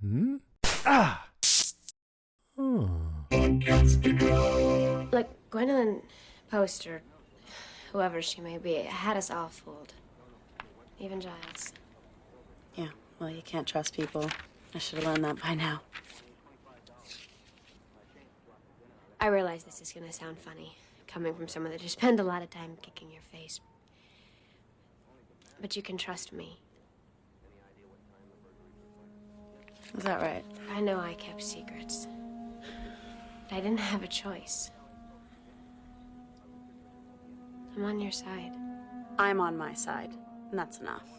Hmm? Ah! Oh. Look, Gwendolyn Post, or whoever she may be, had us all fooled. Even Giles. Yeah, well, you can't trust people. I should have learned that by now. I realize this is gonna sound funny, coming from someone that just spent a lot of time kicking your face. But you can trust me. Is that right? I know I kept secrets. But I didn't have a choice. I'm on your side. I'm on my side, and that's enough.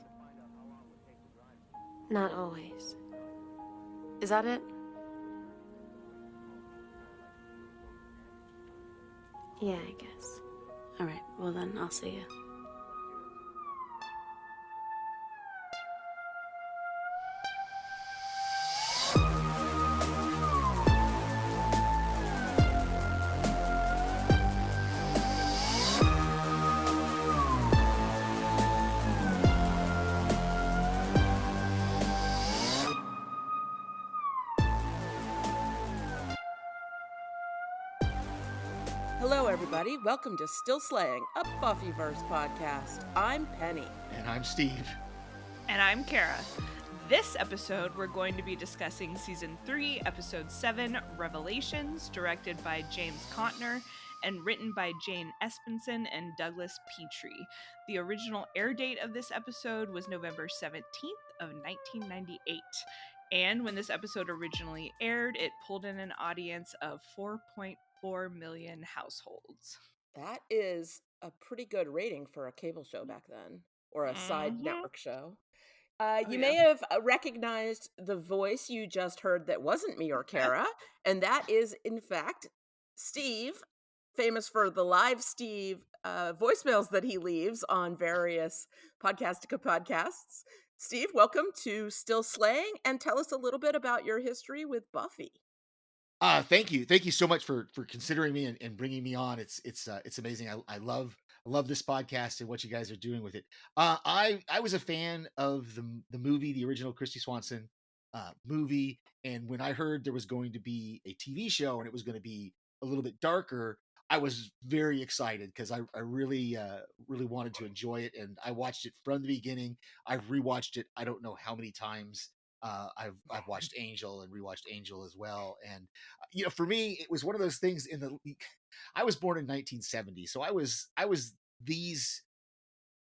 Not always. Is that it? Yeah, I guess. All right, well then, I'll see you. Hello, everybody. Welcome to Still Slaying, a Buffyverse podcast. I'm Penny. And I'm Steve. And I'm Kara. This episode, we're going to be discussing Season 3, Episode 7, Revelations, directed by James Contner and written by Jane Espenson and Douglas Petrie. The original air date of this episode was November 17th of 1998. And when this episode originally aired, it pulled in an audience of 4.4 million households. That is a pretty good rating for a cable show back then, or a side network show. You may have recognized the voice you just heard that wasn't me or Kara, and that is, in fact, Steve, famous for the live Steve voicemails that he leaves on various Podcastica podcasts. Steve, welcome to Still Slaying, and tell us a little bit about your history with Buffy. Thank you so much for considering me and bringing me on. It's amazing. I love this podcast and what you guys are doing with it. I was a fan of the movie, the original Christy Swanson movie, and when I heard there was going to be a TV show and it was going to be a little bit darker, I was very excited because I really really wanted to enjoy it, and I watched it from the beginning. I've rewatched it I don't know how many times. I've watched Angel and rewatched Angel as well, and for me, it was one of those things. I was born in 1970, so I was these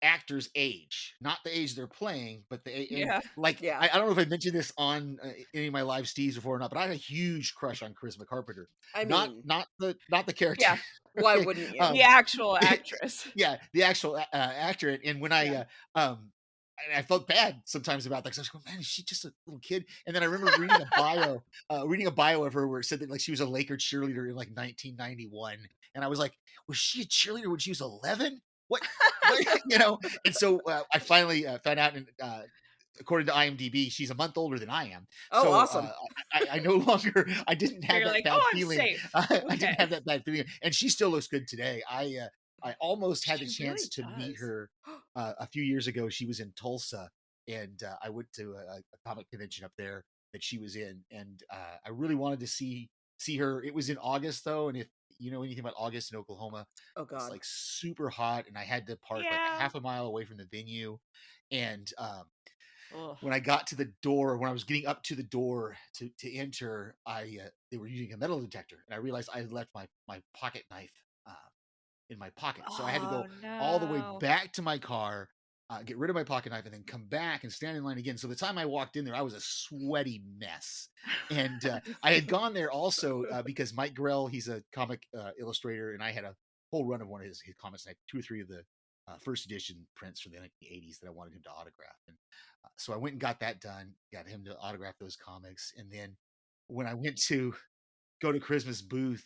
actors' age, not the age they're playing, but and Yeah. I don't know if I mentioned this on any of my live Steves before or not, but I had a huge crush on Charisma Carpenter. I Not mean, not the character. Yeah. Why Okay, wouldn't you? The actual actress. yeah, the actual actor. And when and I felt bad sometimes about that because I was going, man, is she just a little kid? And then I remember reading a bio of her where it said that like she was a Laker cheerleader in like 1991, and I was like, was she a cheerleader when she was 11? What? And so I finally found out, and according to IMDb, she's a month older than I am. Oh, So awesome. I no longer, I didn't have You're that like, bad I'm feeling. safe. I Okay. didn't have that bad feeling, and she still looks good today. I almost had the She chance really to meet does. her a few years ago. She was in Tulsa, and I went to a comic convention up there that she was in, and I really wanted to see her. It was in August though, and if you know anything about August in Oklahoma, Oh, it's God. like super hot, and I had to park like a Yeah. half a mile away from the venue, and Ugh. when I got to the door, when I was getting up to the door to enter, they were using a metal detector, and I realized I had left my pocket knife in my pocket, so I had to Oh, go all the way no. back to my car, get rid of my pocket knife, and then come back and stand in line again. So the time I walked in there, I was a sweaty mess, and I had gone there also because Mike Grell, he's a comic illustrator, and I had a whole run of one of his comics. And I had 2 or 3 of the first edition prints from the 1980s that I wanted him to autograph, and so I went and got that done, got him to autograph those comics, and then when I went to go to Christmas booth,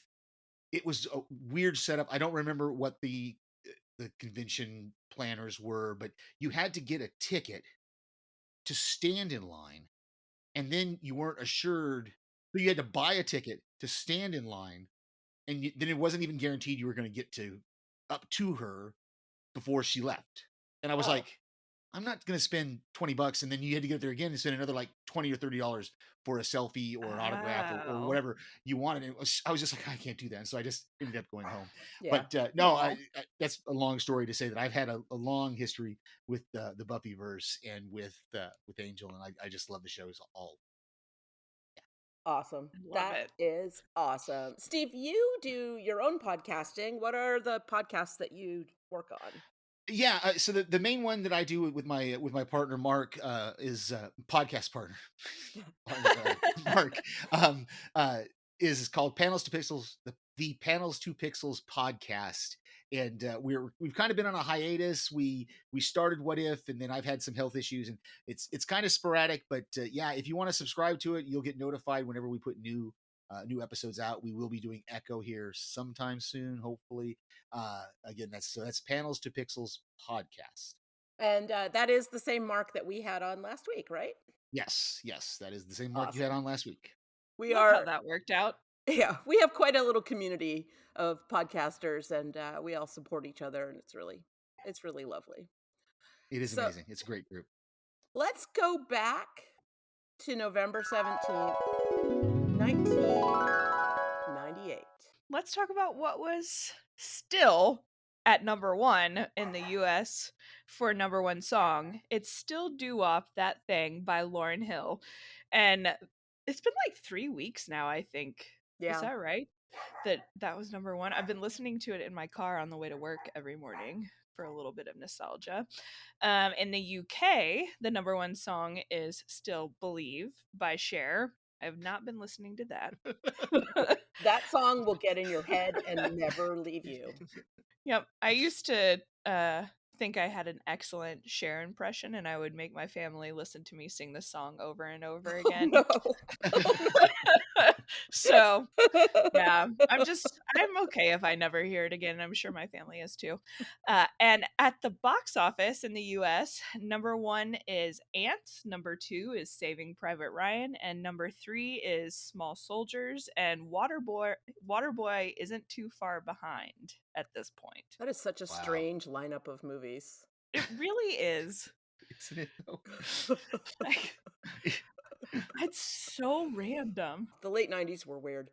it was a weird setup. I don't remember what the convention planners were, but you had to get a ticket to stand in line, and then you weren't assured. So you had to buy a ticket to stand in line, and then it wasn't even guaranteed you were going to get to up to her before she left. And I was Oh. like, I'm not going to spend $20 and then you had to get there again and spend another like $20 or $30 for a selfie or an autograph or Oh, whatever you wanted. I was just like, I can't do that. And so I just ended up going home. Yeah. But no, Aw. that's a long story to say that I've had a long history with the Buffy verse and with Angel. And I just love the shows all. Awesome. Love That it. is awesome. Steve, you do your own podcasting. What are the podcasts that you work on? Yeah, so the main one that I do with my partner Mark is podcast partner Mark um, uh, is called Panels to Pixels, the Panels to Pixels podcast, and we've kind of been on a hiatus. We started What If, and then I've had some health issues, and it's kind of sporadic. But yeah, if you want to subscribe to it, you'll get notified whenever we put new episodes out. We will be doing Echo here sometime soon, hopefully. Again, that's Panels to Pixels podcast. And that is the same Mark that we had on last week, right? Yes, that is the same Mark you had Awesome. on last week. We Love how are, that worked out. yeah, we have quite a little community of podcasters, and we all support each other, and it's really lovely. It is So amazing. It's a great group. let's go back to November 17th, 1998. Let's talk about what was still at number one in the US for number one song. It's still Doo Wop, That Thing by Lauryn Hill. And it's been like 3 weeks now, I think. Is Yeah. that right? That was number one. I've been listening to it in my car on the way to work every morning for a little bit of nostalgia. In the UK, the number one song is still Believe by Cher. I have not been listening to that. That song will get in your head and never leave you. Yep. I used to think I had an excellent Cher impression, and I would make my family listen to me sing this song over and over Oh again. no. Oh So, no. yeah, I'm okay if I never hear it again. I'm sure my family is too. And at the box office in the US, number one is Ants, number two is Saving Private Ryan, and number three is Small Soldiers, and Waterboy isn't too far behind at this point. That is such a Wow. strange lineup of movies. It really is. Isn't it though? Like, it's so random. The late 90s were weird.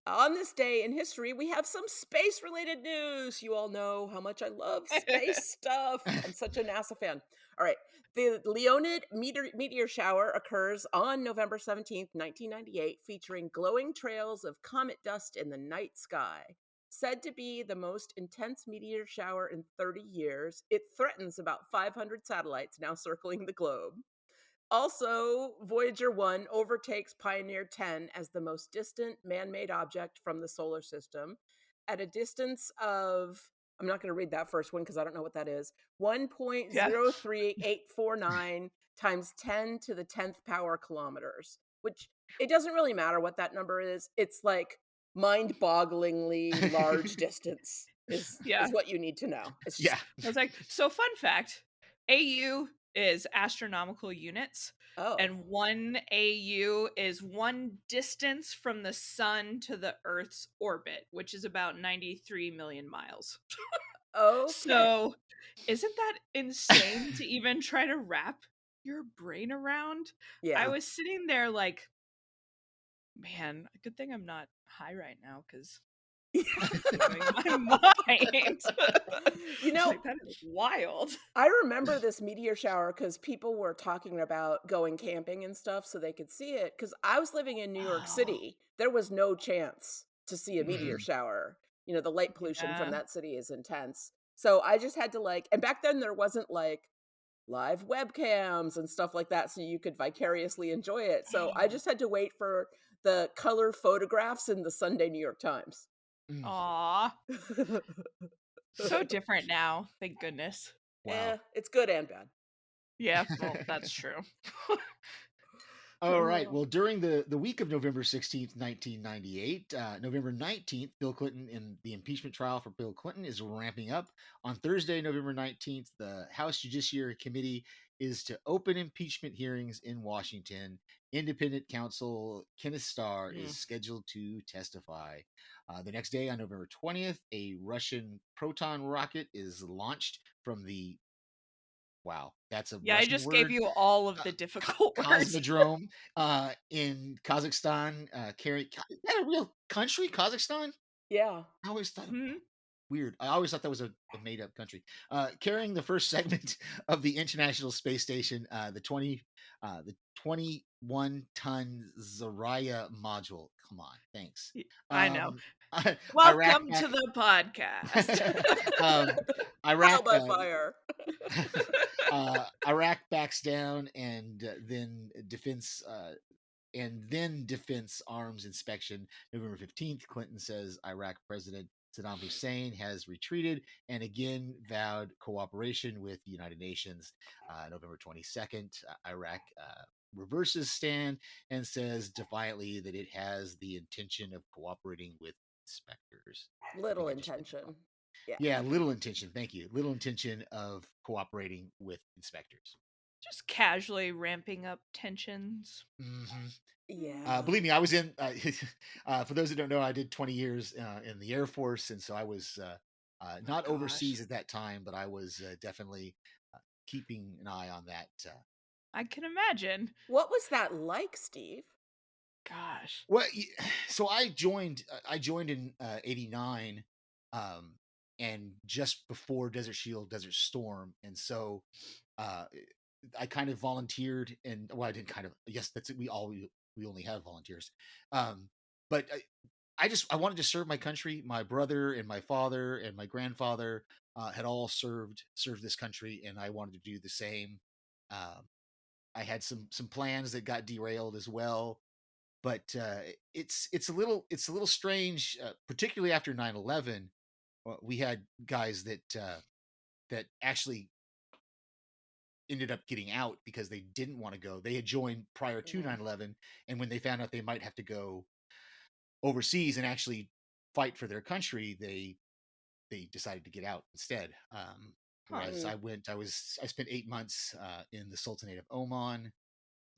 On this day in history, we have some space related news. You all know how much I love space stuff. I'm such a NASA fan. All right. The Leonid meteor shower occurs on November 17th, 1998, featuring glowing trails of comet dust in the night sky. Said to be the most intense meteor shower in 30 years, it threatens about 500 satellites now circling the globe. Also, Voyager 1 overtakes Pioneer 10 as the most distant man made object from the solar system at a distance of, I'm not going to read that first one because I don't know what that is, Yeah. 1.03849 times 10 to the 10th power kilometers, which it doesn't really matter what that number is. It's like mind bogglingly large distance Yeah. is what you need to know. It's just, Yeah. I was like, so fun fact, AU is astronomical units, oh, and 1 AU is one distance from the sun to the Earth's orbit, which is about 93 million miles. okay. So, isn't that insane to even try to wrap your brain around? I Yeah. was sitting there like, man, good thing I'm not high right now because blowing my mind. You know, Like, that is wild. I remember this meteor shower because people were talking about going camping and stuff so they could see it. Because I was living in New York Oh, City, there was no chance to see a meteor Mhm. shower. You know, the light pollution from yeah. that city is intense. So I just had to like, and back then there wasn't like live webcams and stuff like that, so you could vicariously enjoy it. So I Dang. just had to wait for the color photographs in the Sunday New York Times. Mm. Aw. So different now, thank goodness. Wow. It's good and bad. Yeah, well, that's true. All right. Well, during the week of November 16th, 1998, November 19th, Bill Clinton and the impeachment trial for Bill Clinton is ramping up. On Thursday, November 19th, the House Judiciary Committee is to open impeachment hearings in Washington. Independent counsel Kenneth Starr Mm. is scheduled to testify. The next day, on November 20th, a Russian Proton rocket is launched from the Wow, that's a Yeah, I Russian just gave word. you all of the difficult words. Cosmodrome in Kazakhstan. Is that a real country, Kazakhstan? Yeah. I always thought Mhm. weird. I always thought that was a made up country. Carrying the first segment of the International Space Station, the 21-ton Zarya module. Come on, thanks. I know. Um, Iraq Welcome to back. the podcast. um, Trial Iraq. by fire. Iraq backs down, and then defense arms inspection. November 15th, Clinton says Iraq President Saddam Hussein has retreated and again vowed cooperation with the United Nations. November 22nd, Iraq reverses stand and says defiantly that it has the intention of cooperating with inspectors. I think Little I just read that wrong. intention. Yeah. Yeah, little intention. Thank you. Little intention of cooperating with inspectors. Just casually ramping up tensions. Hmm. Yeah. Believe me, I was in. For those that don't know, I did 20 years in the Air Force, and so I was Oh not gosh. overseas at that time, but I was definitely keeping an eye on that. I can imagine. What was that like, Steve? Gosh. Well, so I joined. I joined in '89, and just before Desert Shield, Desert Storm, and so uh, I kind of volunteered, and well, I didn't kind of. Yes, that's it. We only have volunteers, but I wanted to serve my country. My brother and my father and my grandfather had all served this country, and I wanted to do the same. Um, I had some plans that got derailed as well, but it's a little strange, particularly after 9/11. We had guys that actually ended up getting out because they didn't want to go. They had joined prior to Mm. 9/11, and when they found out they might have to go overseas and actually fight for their country, they decided to get out instead. Huh. Whereas I spent 8 months in the Sultanate of Oman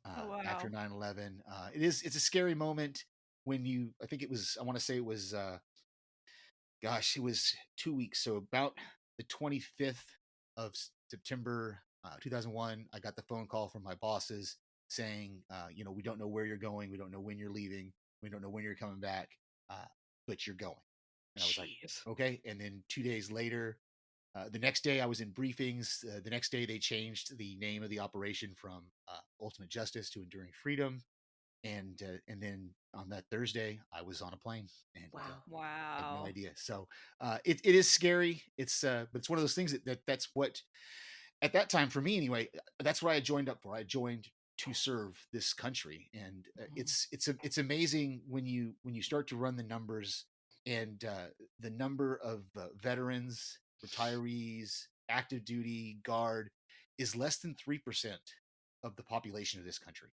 Oh after wow. 9/11. It's a scary moment when I think it was, I want to say it was, gosh, it was 2 weeks. So about the 25th of September 2001, I got the phone call from my bosses saying, we don't know where you're going. We don't know when you're leaving. We don't know when you're coming back, uh, but you're going. And I was like, Jeez. okay. And then 2 days later, the next day I was in briefings. The next day they changed the name of the operation from Ultimate Justice to Enduring Freedom, and then on that Thursday I was on a plane, and Wow. I had no Wow. idea. So it is scary. But it's one of those things that's what, at that time for me anyway, that's what I joined up for. I joined to serve this country, and it's amazing when you start to run the numbers, and the number of veterans, retirees, active duty, guard is less than 3% of the population of this country.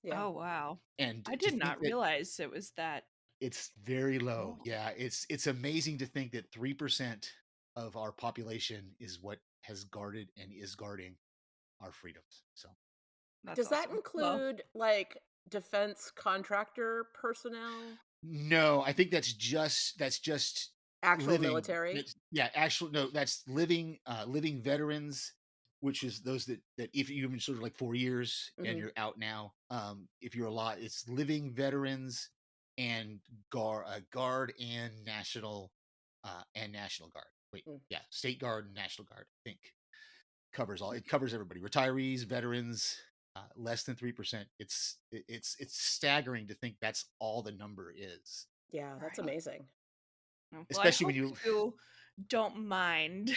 Yeah. Oh wow. And I to did think not that realize it was that it's very low. low. Yeah, it's amazing to think that 3% of our population is what has guarded and is guarding our freedoms. So That's Does that awesome. Well, include like defense contractor personnel? no, I think that's just Actual living. military? Yeah, actually no, that's living veterans, which is those that if you've been sort of like 4 years and Hmm. you're out now, if you're a lot, it's living veterans and guard and national guard. Wait, Mm. yeah, state guard and national guard. I think it covers everybody, retirees, veterans. Less than 3%. It's staggering to think that's all the number is, Yeah, that's right. amazing. Well, I especially when hope you. you don't mind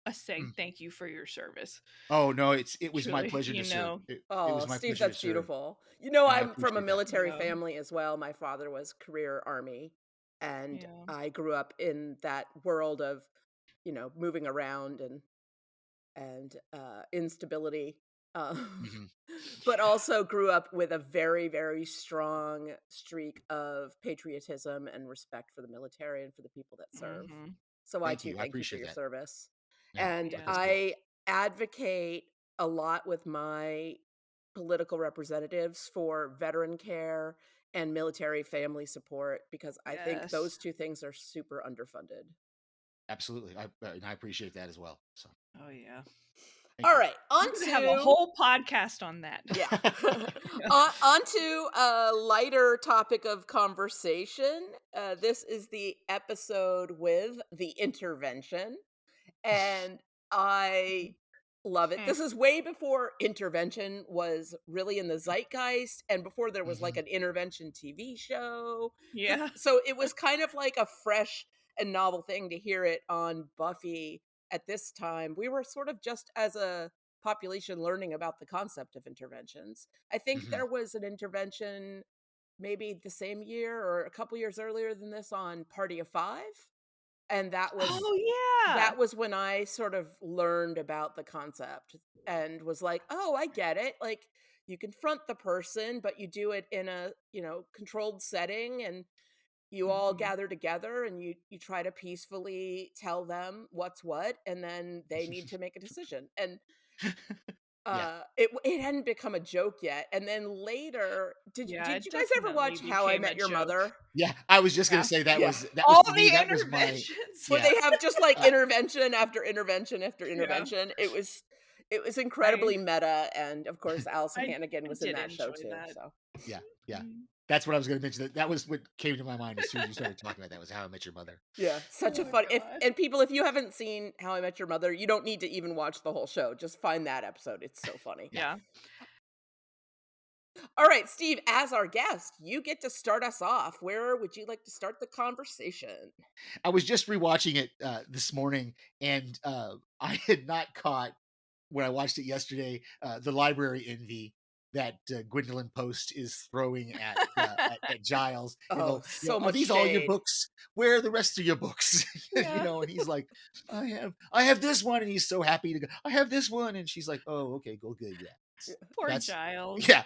us saying Mm. thank you for your service. Oh no, it was my Truly, pleasure to serve. It was Oh, my Steve, pleasure to that's serve, beautiful. and I I'm from a appreciate that. military yeah, family as well. My father was career Army, and yeah. I grew up in that world of, moving around and instability. Um, Hmm. but Yeah. also grew up with a very, very strong streak of patriotism and respect for the military and for the people that serve. Mm-hmm. So I Thank too you. I thank you for appreciate your that. service. Yeah, And that's Yes. good. I advocate a lot with my political representatives for veteran care and military family support because I think Yes. those two things are super underfunded. Absolutely, and I appreciate that as well. So Oh yeah. All right, on We could to have a whole podcast on that. yeah. On to a lighter topic of conversation. This is the episode with the intervention, and I love it. Mm. This is way before intervention was really in the zeitgeist, and before there was like Mhm. an intervention TV show. Yeah. So it was kind of like a fresh and novel thing to hear it on Buffy at this time. We were sort of just as a population learning about the concept of interventions. I think Mhm. there was an intervention maybe the same year or a couple years earlier than this on Party of Five. And Oh yeah. that was when I sort of learned about the concept and was like, "Oh, I get it. Like you confront the person, but you do it in a, controlled setting and you all Mhm. gather together and you try to peacefully tell them what's what and then they need to make a decision." And Yeah. it hadn't become a joke yet. And then later, Yeah, did it you guys ever definitely watch How I became a Met Your joke. Mother? Yeah. I was just gonna Yeah. say Yeah. that was All for me, the that was my interventions. Where yeah. they have just like Uh, intervention after intervention after Yeah. intervention. It was I incredibly meta, and of course Allison I Hannigan was in did that show enjoy too. that. So yeah, yeah. Mm. That's what I was gonna mention. That was what came to my mind as soon as you started talking about that was How I Met Your Mother. yeah, such a Oh fun. god. If you haven't seen How I Met Your Mother, you don't need to even watch the whole show. Just find that episode. It's so funny. Yeah. Yeah. All right, Steve, as our guest, you get to start us off. Where would you like to start the conversation? I was just rewatching it this morning, and I had not caught when I watched it yesterday the library envy that Gwendolyn Post is throwing at Giles. Oh, so Are much these all your shade. books? Where are the rest of your books? Yeah. And he's like, I have this one, and he's so happy to go. I have this one, and she's like, oh, okay, go good, yeah. Poor That's Giles. yeah.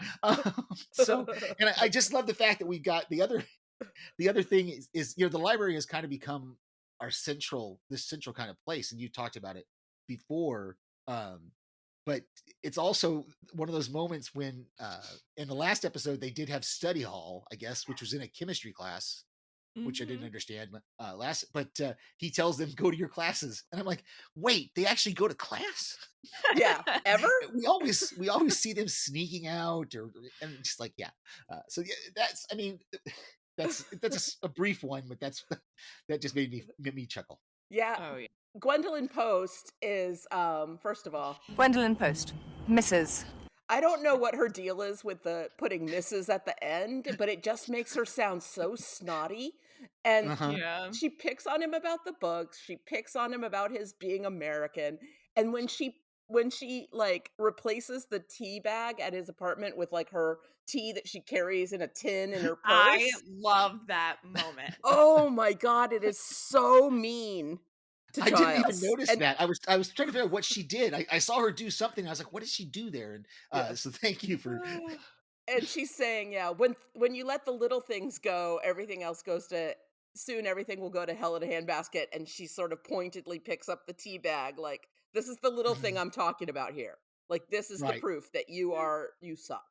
So, and I just love the fact that we got the other thing is the library has kind of become this central kind of place, and you talked about it before. um but it's also one of those moments when in the last episode they did have study hall, I guess, which was in a chemistry class, which I didn't Mhm. understand but he tells them go to your classes, and I'm like, wait, they actually go to class? Yeah, ever? We always see them sneaking out, and just like, yeah. So yeah, that's, I mean, that's a brief one, but that just made me chuckle. Yeah. Oh yeah. Gwendolyn Post is first of all, Gwendolyn Post, Mrs. I don't know what her deal is with the putting Mrs. at the end, but it just makes her sound so snotty. And Uh-huh. Yeah. she picks on him about the books, she picks on him about his being American. And when she like replaces the tea bag at his apartment with like her tea that she carries in a tin in her I purse. love that moment. Oh my god, it is so mean to I didn't even Giles. notice And that. I was trying to figure out what she did. I saw her do something. I was like, what did she do there? And yeah. so thank you for And she's saying, yeah, when you let the little things go, everything else goes to soon everything will go to hell in a handbasket. And she sort of pointedly picks up the tea bag, like, this is the little thing Mhm. I'm talking about here. Like, this is the Right. proof that you suck.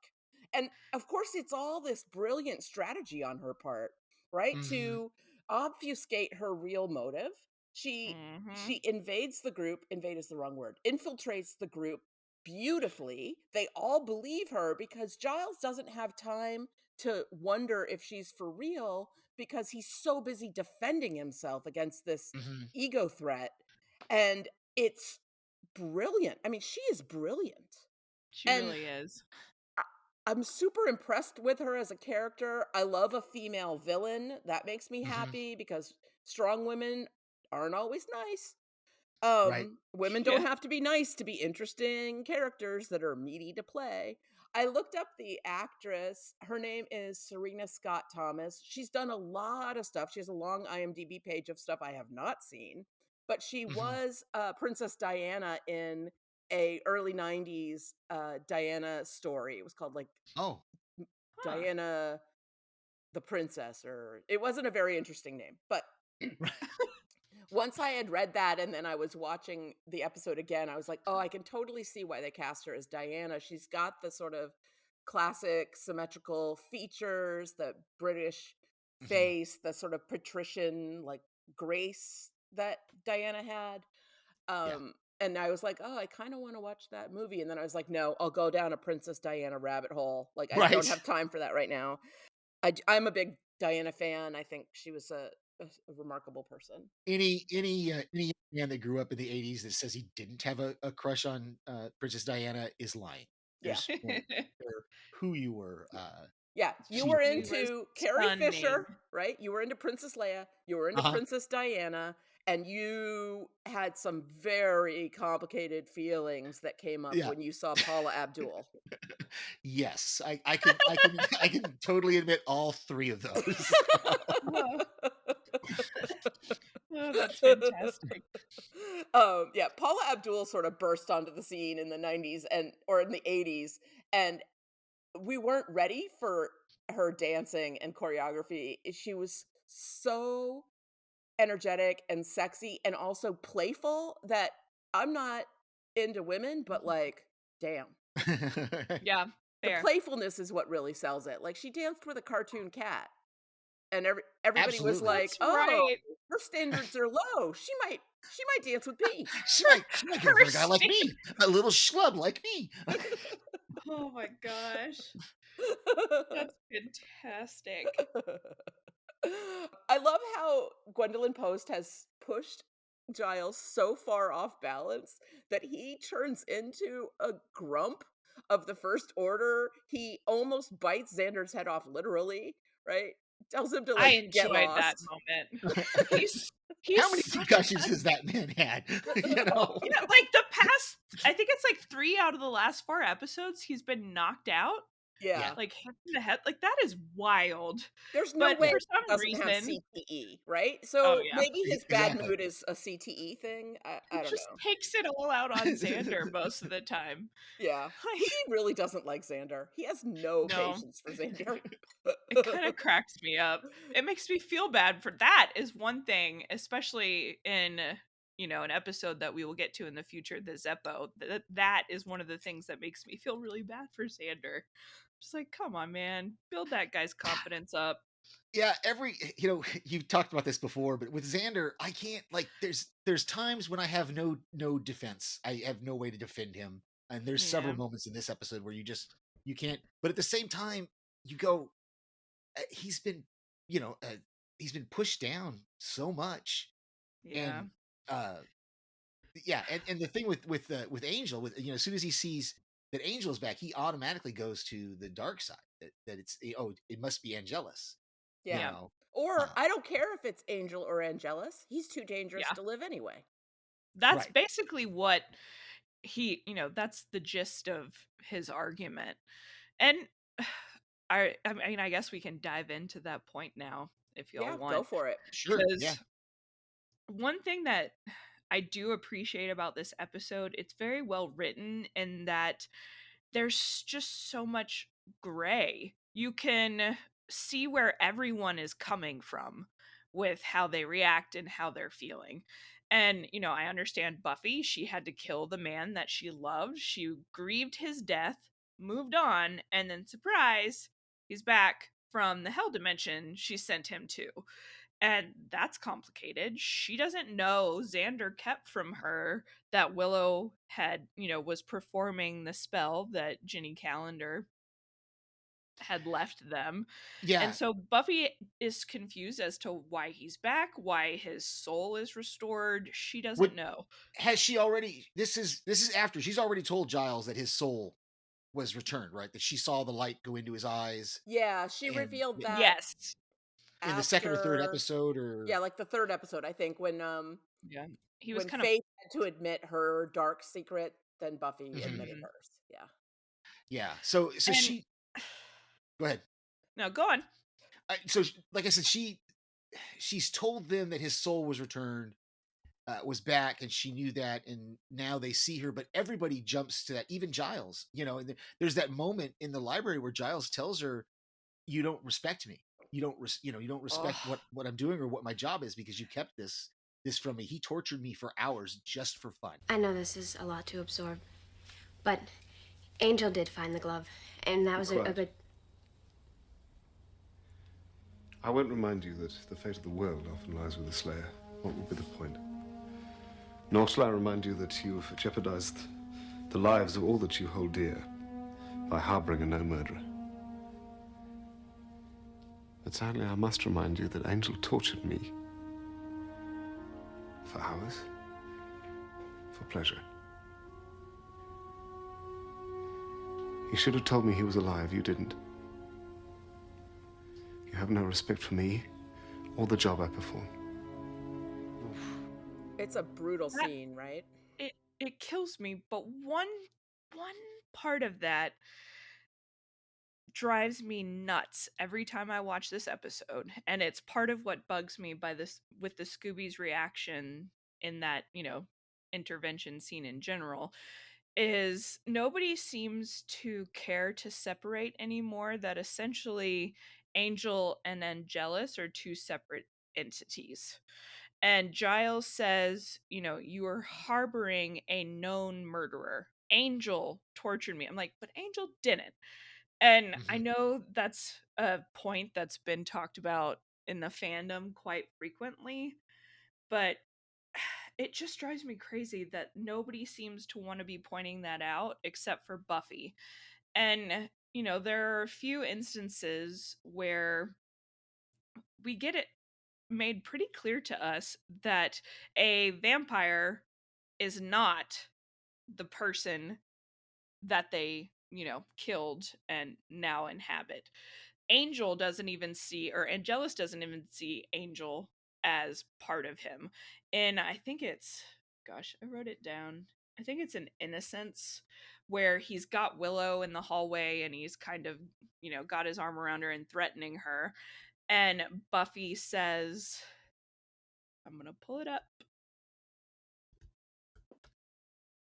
And of course, it's all this brilliant strategy on her part, right? Mhm. To obfuscate her real motive. She Mhm. invades the group. Invade is the wrong word. Infiltrates the group beautifully. They all believe her because Giles doesn't have time to wonder if she's for real because he's so busy defending himself against this Mhm. ego threat. And it's brilliant. I mean, she is brilliant. She And really is. I- I'm super impressed with her as a character. I love a female villain. That makes me Mhm. happy because strong women aren't always nice. Right. Women Yeah. don't have to be nice to be interesting characters that are meaty to play. I looked up the actress. Her name is Serena Scott Thomas. She's done a lot of stuff. She has a long IMDb page of stuff I have not seen, but she Mhm. was Princess Diana in a early 90s Diana story. It was called like Oh. Huh. Diana the Princess, or it wasn't a very interesting name, but once I had read that and then I was watching the episode again, I was like, oh, I can totally see why they cast her as Diana. She's got the sort of classic symmetrical features, the British Mhm. face, the sort of patrician like grace that Diana had. Yeah. And I was like, oh, I kind of want to watch that movie. And then I was like, no, I'll go down a Princess Diana rabbit hole. Like, I don't Right. have time for that right now. I'm a big Diana fan. I think she was a remarkable person. Any man that grew up in the 80s that says he didn't have a crush on Princess Diana is lying. Yeah. There's no matter who you were. Yeah, you she were She was into Carrie stunning. Fisher, right? You were into Princess Leia, you were into Princess Diana, and you had some very complicated feelings that came up Yeah. when you saw Paula Abdul. Yes, I can totally admit all three of those. Oh, that's fantastic. Yeah, Paula Abdul sort of burst onto the scene in the 90s or in the 80s, and we weren't ready for her dancing and choreography. She was so energetic and sexy and also playful that I'm not into women, but like, damn. Yeah, The fair. playfulness is what really sells it. Like, she danced with a cartoon cat, and everybody was Absolutely. like, That's "Oh, right. her standards are low. She might dance with me." She might go for a guy like Her me, a little schlub like me. Oh my gosh. That's fantastic. I love how Gwendolyn Post has pushed Giles so far off balance that he turns into a grump of the First Order. He almost bites Xander's head off, literally, right? Tells him to I like get enjoyed that lost. moment. He's How many such concussions has that man had? You know? Yeah, like the past, I think it's like 3 out of the last 4 episodes, he's been knocked out, Yeah. like hit in the head. Like that is wild. There's no But way for he some doesn't have reason, CTE, right? oh So yeah, maybe his bad Exactly. mood is a CTE thing. I he don't just know. takes it all out on Xander most of the time. Yeah. He Like, really doesn't like Xander. He has no no, patience for Xander. it kind of cracks me up. It makes me feel bad for that is one thing, especially in an episode that we will get to in the future, the Zeppo. That is one of the things that makes me feel really bad for Xander. Just like, come on, man, build that guy's confidence up. Yeah, you've talked about this before, but with Xander, I can't like there's times when I have no defense. I have no way to defend him. And there's several Yeah, moments in this episode where you can't, but at the same time, you go, he's been, he's been pushed down so much. yeah, And uh yeah, and the thing with Angel, as soon as he sees that Angel's back, he automatically goes to the dark side. That it must be Angelus, you Yeah. yeah, know. Or Uh, I don't care if it's Angel or Angelus. He's too dangerous yeah. to live anyway. That's right. basically what that's the gist of his argument. And I mean, I guess we can dive into that point now if y'all Yeah, go want. for it. Sure. Yeah. Because one thing that I do appreciate about this episode, it's very well written in that there's just so much gray. You can see where everyone is coming from with how they react and how they're feeling. And, I understand Buffy, she had to kill the man that she loved. She grieved his death, moved on, and then surprise, he's back from the hell dimension she sent him to. And that's complicated. She doesn't know Xander kept from her that Willow was performing the spell that Ginny Calendar had left them. Yeah. And so Buffy is confused as to why he's back, why his soul is restored. She What doesn't know. has she already? This is after she's already told Giles that his soul was returned, right? That she saw the light go into his eyes, Yeah, she and revealed that Yes. in the second or third after episode, or yeah, like the third episode, I think, Yeah. He was when kind of Faith had to admit her dark secret, then Buffy Mhm. admitted Mhm. hers. Yeah. Yeah. So And she go ahead. no, go on. Like I said, she's told them that his soul was returned, was back, and she knew that, and now they see her. But everybody jumps to that, even Giles. And there's that moment in the library where Giles tells her, "You don't respect me. You don't respect Oh, what I'm doing or what my job is because you kept this from me. He tortured me for hours just for fun." I know this is a lot to absorb, but Angel did find the glove, and that was a Quite. good. I won't remind you that the fate of the world often lies with the Slayer. What would be the point? Nor shall I remind you that you've jeopardized the lives of all that you hold dear by harboring a no-murderer. But sadly, I must remind you that Angel tortured me for hours, for pleasure. You should have told me he was alive. You didn't. You have no respect for me or the job I perform. It's a brutal scene, right? It kills me, but one part of that drives me nuts every time I watch this episode, and it's part of what bugs me by this with the Scooby's reaction in that, intervention scene in general, is nobody seems to care to separate anymore that essentially Angel and Angelus are two separate entities. And Giles says, you are harboring a known murderer. Angel tortured me. I'm like, but Angel didn't. And I know that's a point that's been talked about in the fandom quite frequently, but it just drives me crazy that nobody seems to want to be pointing that out except for Buffy. And, there are a few instances where we get it made pretty clear to us that a vampire is not the person that they, killed and now inhabit. Angel doesn't even see, or Angelus doesn't even see Angel as part of him. And I think it's, gosh, I wrote it down. I think it's an Innocence where he's got Willow in the hallway and he's kind of, got his arm around her and threatening her. And Buffy says, I'm going to pull it up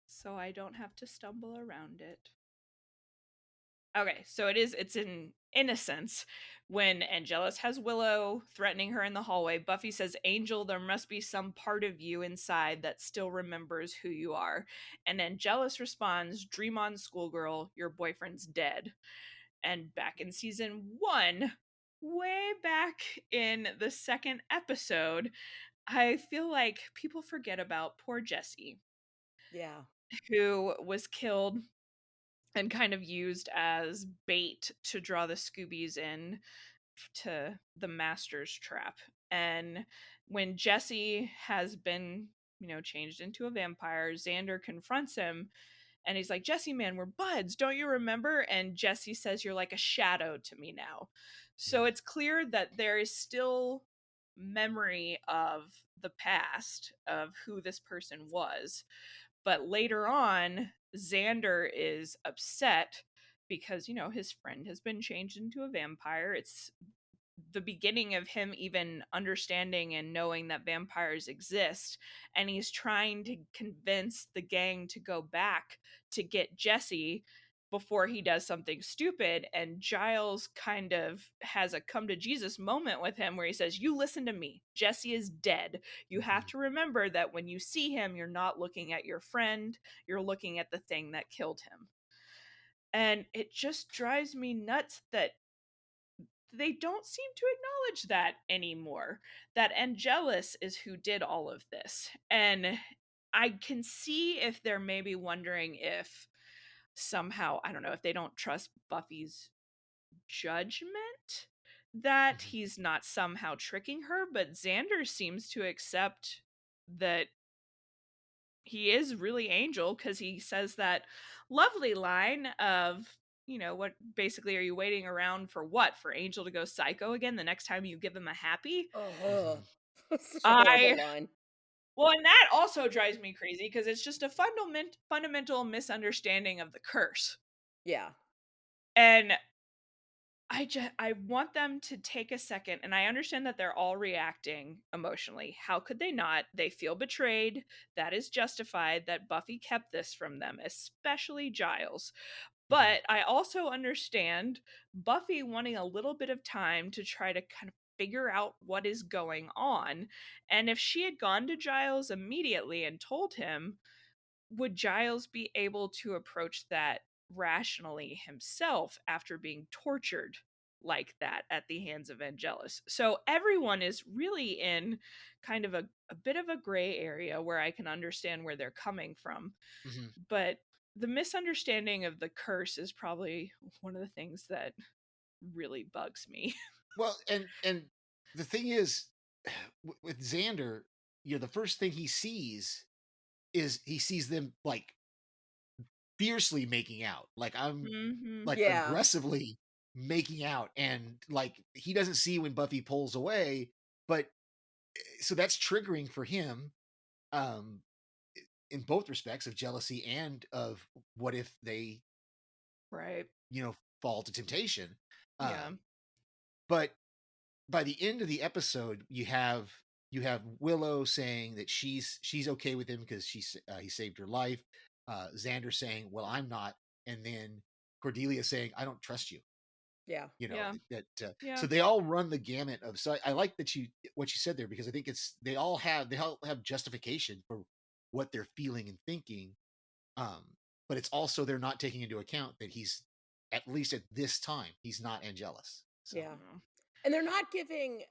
so I don't have to stumble around it. Okay, so it's in Innocence when Angelus has Willow threatening her in the hallway. Buffy says, Angel, there must be some part of you inside that still remembers who you are. And Angelus responds, dream on, schoolgirl, your boyfriend's dead. And back in season 1, way back in the second episode, I feel like people forget about poor Jessie. Yeah. Who was killed and kind of used as bait to draw the Scoobies in to the Master's trap. And when Jesse has been, changed into a vampire, Xander confronts him and he's like, Jesse, man, we're buds. Don't you remember? And Jesse says, you're like a shadow to me now. So it's clear that there is still memory of the past of who this person was. But later on, Xander is upset because, his friend has been changed into a vampire. It's the beginning of him even understanding and knowing that vampires exist. And he's trying to convince the gang to go back to get Jesse before he does something stupid. And Giles kind of has a come to Jesus moment with him where he says, you listen to me. Jesse is dead. You have to remember that when you see him, you're not looking at your friend, you're looking at the thing that killed him. And it just drives me nuts that they don't seem to acknowledge that anymore, that Angelus is who did all of this. And I can see if they're maybe wondering if somehow, I don't know, if they don't trust Buffy's judgment, that he's not somehow tricking her. But Xander seems to accept that he is really Angel because he says that lovely line of, what basically are you waiting around for what? For Angel to go psycho again the next time you give him a happy? Oh, such a I horrible line. Well, and that also drives me crazy because it's just a fundamental misunderstanding of the curse. Yeah. And I want them to take a second, and I understand that they're all reacting emotionally. How could they not? They feel betrayed. That is justified that Buffy kept this from them, especially Giles. But I also understand Buffy wanting a little bit of time to try to kind of figure out what is going on. And if she had gone to Giles immediately and told him, would Giles be able to approach that rationally himself after being tortured like that at the hands of Angelus. So everyone is really in kind of a bit of a gray area where I can understand where they're coming from. Mm-hmm. But the misunderstanding of the curse is probably one of the things that really bugs me. Well, and the thing is, with Xander, the first thing he sees is he sees them like fiercely making out, like Mm-hmm. like Yeah. aggressively making out, and like he doesn't see when Buffy pulls away, but so that's triggering for him, um, in both respects of jealousy and of what if they, Right. fall to temptation. Yeah. But by the end of the episode, you have Willow saying that she's okay with him because he saved her life. Xander saying, "Well, I'm not," and then Cordelia saying, "I don't trust you." Yeah. Yeah. So they all run the gamut of. So I like that what you said there, because I think they all have justification for what they're feeling and thinking. Um, but it's also they're not taking into account that he's, at least at this time, he's not Angelus. So Yeah. And they're not giving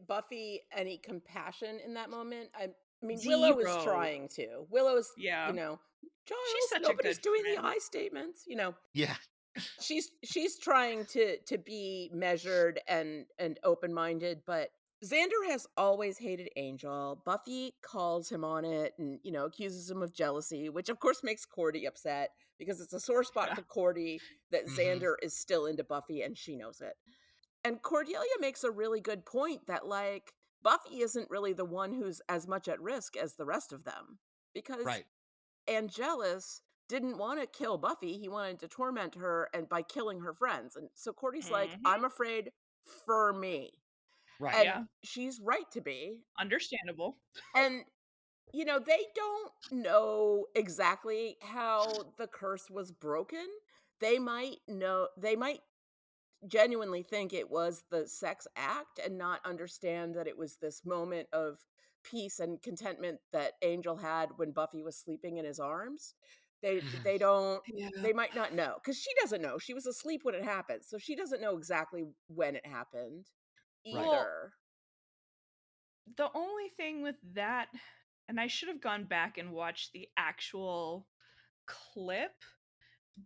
Buffy any compassion in that moment. I mean, Willow is Zero. trying to. Willow's, Yeah. She's Giles, such a nobody's good doing the friend. I statements. yeah, She's trying to be measured and open-minded, but Xander has always hated Angel. Buffy calls him on it and, accuses him of jealousy, which of course makes Cordy upset because it's a sore spot Yeah. for Cordy that hmm Xander is still into Buffy and she knows it. And Cordelia makes a really good point that, like, Buffy isn't really the one who's as much at risk as the rest of them because right, Angelus didn't want to kill Buffy. He wanted to torment her and by killing her friends. And so Cordy's like, Mm-hmm. I'm afraid for me. right, And Yeah. she's right to be. Understandable. And, they don't know exactly how the curse was broken. They might genuinely think it was the sex act and not understand that it was this moment of peace and contentment that Angel had when Buffy was sleeping in his arms. They hmm they don't Yeah. they might not know because she doesn't know. She was asleep when it happened, so she doesn't know exactly when it happened right, Well, either. the only thing with that, and I should have gone back and watched the actual clip,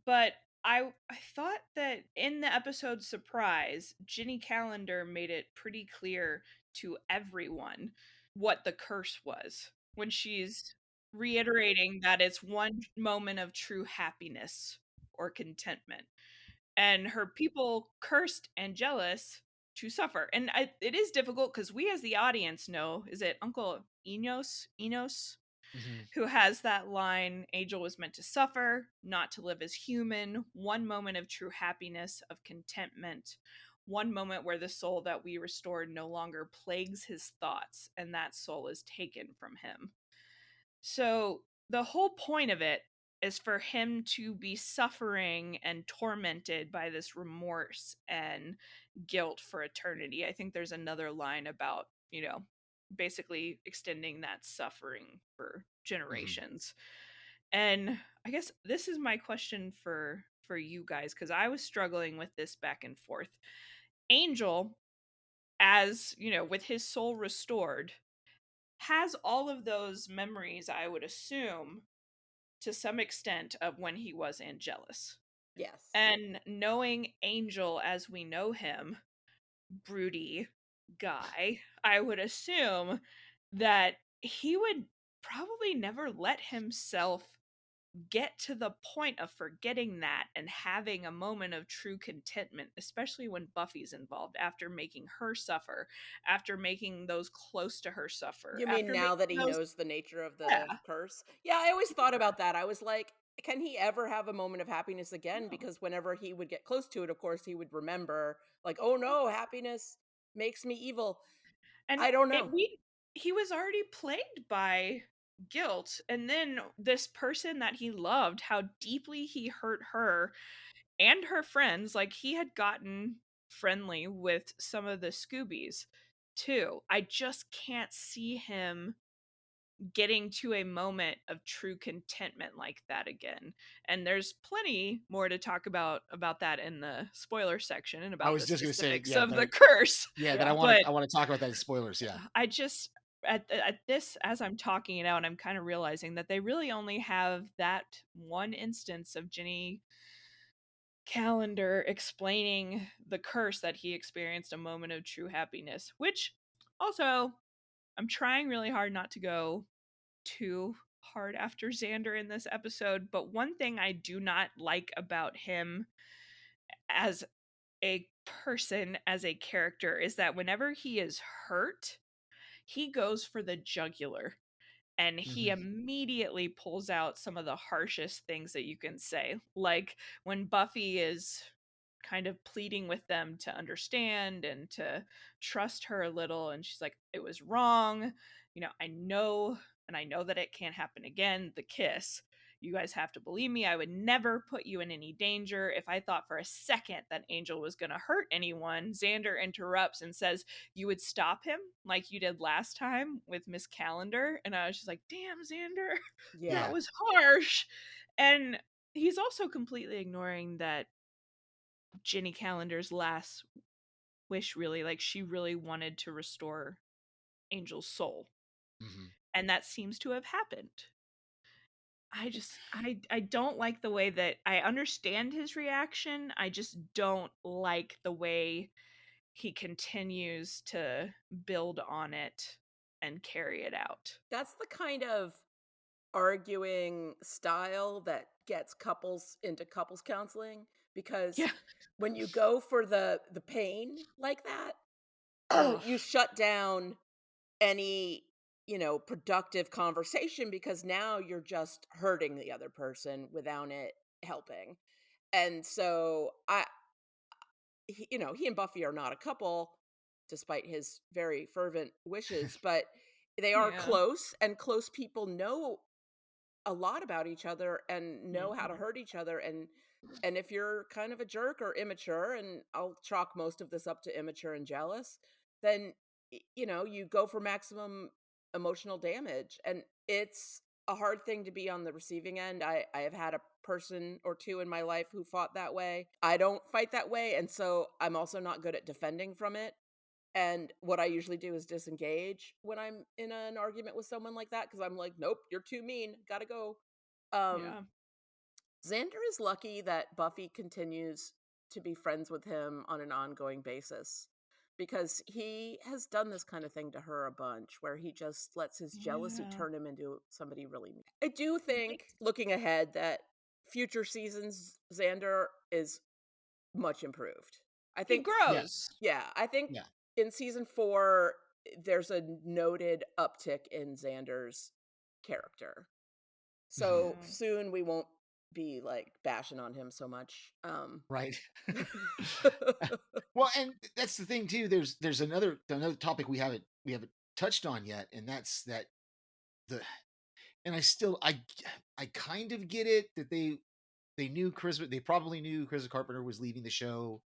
but I thought that in the episode Surprise, Ginny Calendar made it pretty clear to everyone what the curse was when she's reiterating that it's one moment of true happiness or contentment. And her people cursed and jealous to suffer. And it is difficult because we as the audience know, is it Uncle Enos hmm who has that line, Angel was meant to suffer, not to live as human, one moment of true happiness, of contentment, one moment where the soul that we restored no longer plagues his thoughts, and that soul is taken from him. So the whole point of it is for him to be suffering and tormented by this remorse and guilt for eternity. I think there's another line about, basically extending that suffering for hmm generations. And I guess this is my question for you guys, because I was struggling with this back and forth. Angel, as with his soul restored, has all of those memories, I would assume, to some extent, of when he was Angelus. Yes. And knowing Angel as we know him, broody guy, I would assume that he would probably never let himself get to the point of forgetting that and having a moment of true contentment, especially when Buffy's involved, after making her suffer, after making those close to her suffer, You mean after now making that he those. knows the nature of the Yeah. curse? Yeah, I always thought about that. I was like, can he ever have a moment of happiness again? No. Because whenever he would get close to it, of course, he would remember, like, oh no, happiness makes me evil. And I don't it know. we he was already plagued by guilt, and then this person that he loved, how deeply he hurt her and her friends. Like, he had gotten friendly with some of the Scoobies too. I just can't see him getting to a moment of true contentment like that again. And there's plenty more to talk about that in the spoiler section and I about was the just going to say, specifics yeah, of the curse. that I But want to talk about that in spoilers. Yeah. I just at this, as I'm talking it out, I'm kind of realizing that they really only have that one instance of Jenny Calendar explaining the curse that he experienced a moment of true happiness, which also I'm trying really hard not to go too hard after Xander in this episode, but one thing I do not like about him as a person, as a character, is that whenever he is hurt, he goes for the jugular and he immediately pulls out some of the harshest things that you can say. Like when Buffy is kind of pleading with them to understand and to trust her a little, and she's like, it was wrong, I know, and I know that it can't happen again, the kiss, you guys have to believe me, I would never put you in any danger. If I thought for a second that Angel was going to hurt anyone, Xander interrupts and says, you would stop him like you did last time with Miss Calendar. And I was just like, damn, Xander, Yeah. that was harsh. And he's also completely ignoring that Jenny Calendar's last wish, really, like, she really wanted to restore Angel's soul. And that seems to have happened. I don't like the way that I understand his reaction. I just don't like the way he continues to build on it and carry it out. That's the kind of arguing style that gets couples into couples counseling, because Yeah. when you go for the pain like that, Ugh. you shut down any, productive conversation, because now you're just hurting the other person without it helping. And so he and Buffy are not a couple, despite his very fervent wishes, but they are Yeah. close, and close people know a lot about each other and know how to Mhm. hurt each other. And if you're kind of a jerk or immature, and I'll chalk most of this up to immature and jealous, then you go for maximum emotional damage. And it's a hard thing to be on the receiving end. I have had a person or two in my life who fought that way. I don't fight that way, and so I'm also not good at defending from it. And what I usually do is disengage when I'm in an argument with someone like that, because I'm like, nope, you're too mean, gotta go. Um, Yeah. Xander is lucky that Buffy continues to be friends with him on an ongoing basis, because he has done this kind of thing to her a bunch, where he just lets his jealousy Yeah. turn him into somebody really mean. I do I think think, looking ahead, that future seasons Xander is much improved. I he think, grows. yeah, I think Yeah. in season 4 there's a noted uptick in Xander's character. So Yeah. soon we won't be like bashing on him so much. Right. Well, and that's the thing too. There's another topic we haven't touched on yet, and that's that the and I kind of get it that they knew they probably knew Chris Carpenter was leaving the show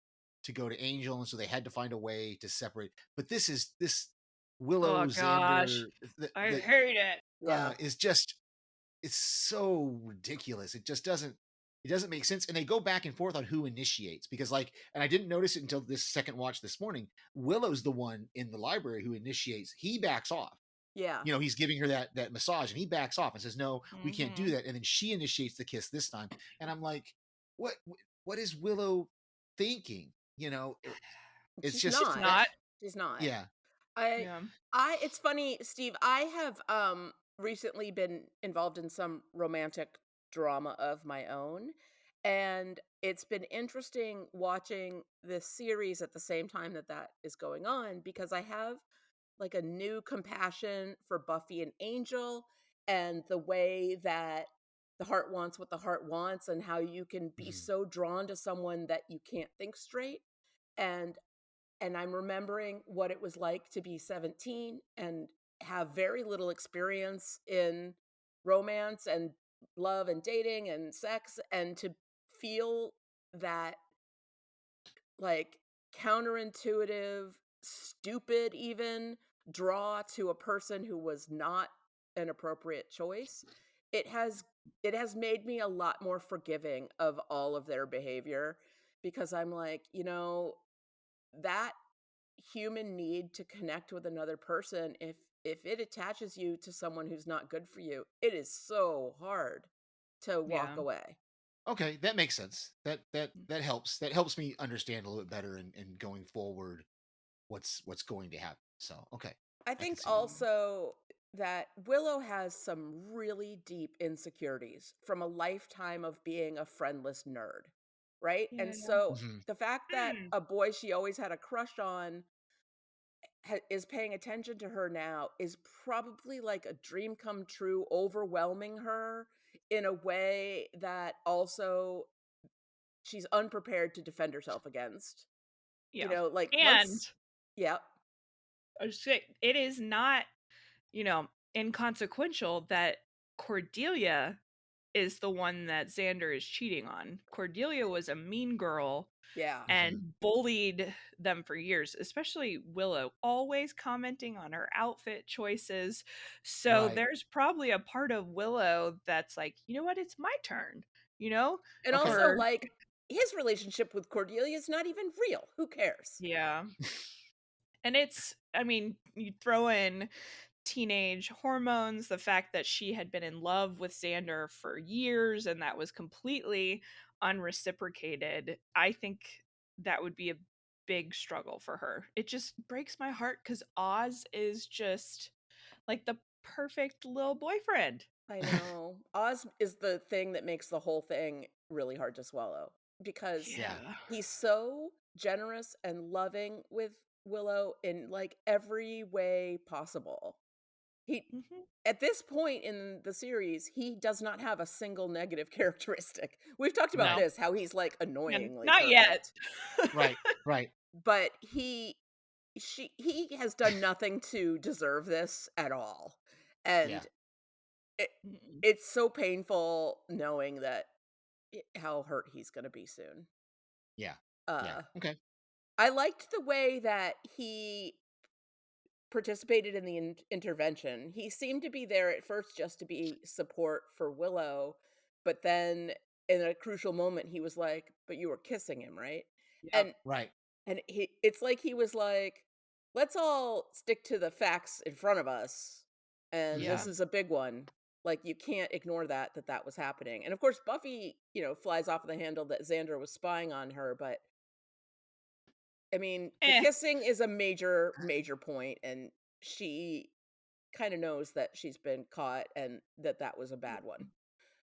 to go to Angel, and so they had to find a way to separate. But this Willow Oh gosh, Xander I hate it. Yeah. is just it's so ridiculous. It doesn't make sense. And they go back and forth on who initiates, because and I didn't notice it until this second watch this morning. Willow's the one in the library who initiates. He backs off. Yeah. He's giving her that massage, and he backs off and says, no, we can't do Mhm. that. And then she initiates the kiss this time. And I'm like, what is Willow thinking? It's She's just She's not. that. not. She's not. Yeah. I Yeah. it's funny, Steve, I have recently been involved in some romantic drama of my own, and it's been interesting watching this series at the same time that is going on, because I have like a new compassion for Buffy and Angel, and the way that the heart wants what the heart wants, and how you can be Mhm. so drawn to someone that you can't think straight. And I'm remembering what it was like to be 17 and have very little experience in romance and love and dating and sex, and to feel that, like, counterintuitive, stupid even draw to a person who was not an appropriate choice, it has made me a lot more forgiving of all of their behavior, because I'm like, that human need to connect with another person, if it attaches you to someone who's not good for you, it is so hard to walk Yeah. away. Okay, that makes sense. That helps. That helps me understand a little bit better and going forward what's going to happen. So okay, I I can think see that. also that Willow has some really deep insecurities from a lifetime of being a friendless nerd, right? Yeah. And so Hmm. the fact that Mm. a boy she always had a crush on is paying attention to her now is probably like a dream come true, overwhelming her in a way that also she's unprepared to defend herself against. Yeah. Like And once, yeah, I was say, it is not, inconsequential that Cordelia is the one that Xander is cheating on. Cordelia was a mean girl yeah, Hmm. and bullied them for years, especially Willow, always commenting on her outfit choices. So Right. there's probably a part of Willow that's like, you know what, it's my turn, you know? and Okay. also Or like his relationship with Cordelia is not even real. Who cares? yeah. And it's, I mean, you throw in teenage hormones, the fact that she had been in love with Xander for years and that was completely unreciprocated. I think that would be a big struggle for her. It just breaks my heart because Oz is just like the perfect little boyfriend. I know. Oz is the thing that makes the whole thing really hard to swallow, because Yeah. Yeah. he's so generous and loving with Willow in like every way possible. He Hmm. At this point in the series, he does not have a single negative characteristic. We've talked about No, No. this, how he's like and annoyingly not yet. perfect, Right. Right. but he has done nothing to deserve this at all. Yeah. And it, Mm-mm. it's so painful knowing that how hurt he's going to be soon. Yeah. Yeah. Uh Okay. I liked the way that he participated in the intervention. He seemed to be there at first just to be support for Willow, but then in a crucial moment he was like, "But you were kissing him, right?" Yep. And Right. it's like he was like, "Let's all stick to the facts in front of us, and Hmm. this Yeah. is a big one. Like you can't ignore that was happening." And of course Buffy, flies off the handle that Xander was spying on her, but I mean, the Eh. kissing is a major, major point, and she kind of knows that she's been caught and that was a bad one.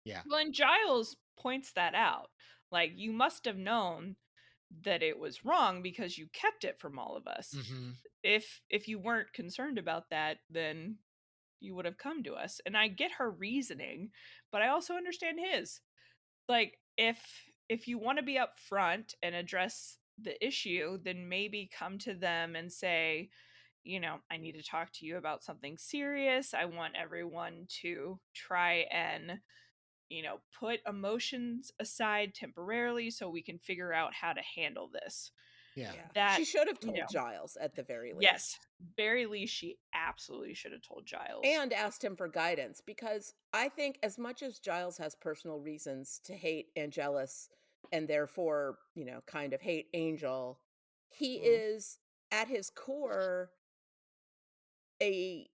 Yeah. Well, and Giles points that out. Like, you must have known that it was wrong because you kept it from all of us. Hmm. If you weren't concerned about that, then you would have come to us. And I get her reasoning, but I also understand his. Like, if you want to be upfront and address the issue, then maybe come to them and say, I need to talk to you about something serious. I want everyone to try and put emotions aside temporarily so we can figure out how to handle this. Yeah. Yeah. That, She should have you told know, Giles at the very yes, least, very least she absolutely should have told Giles. and asked him for guidance, because I think as much as Giles has personal reasons to hate Angelus and therefore, kind of hate Angel, he Mm. is at his core a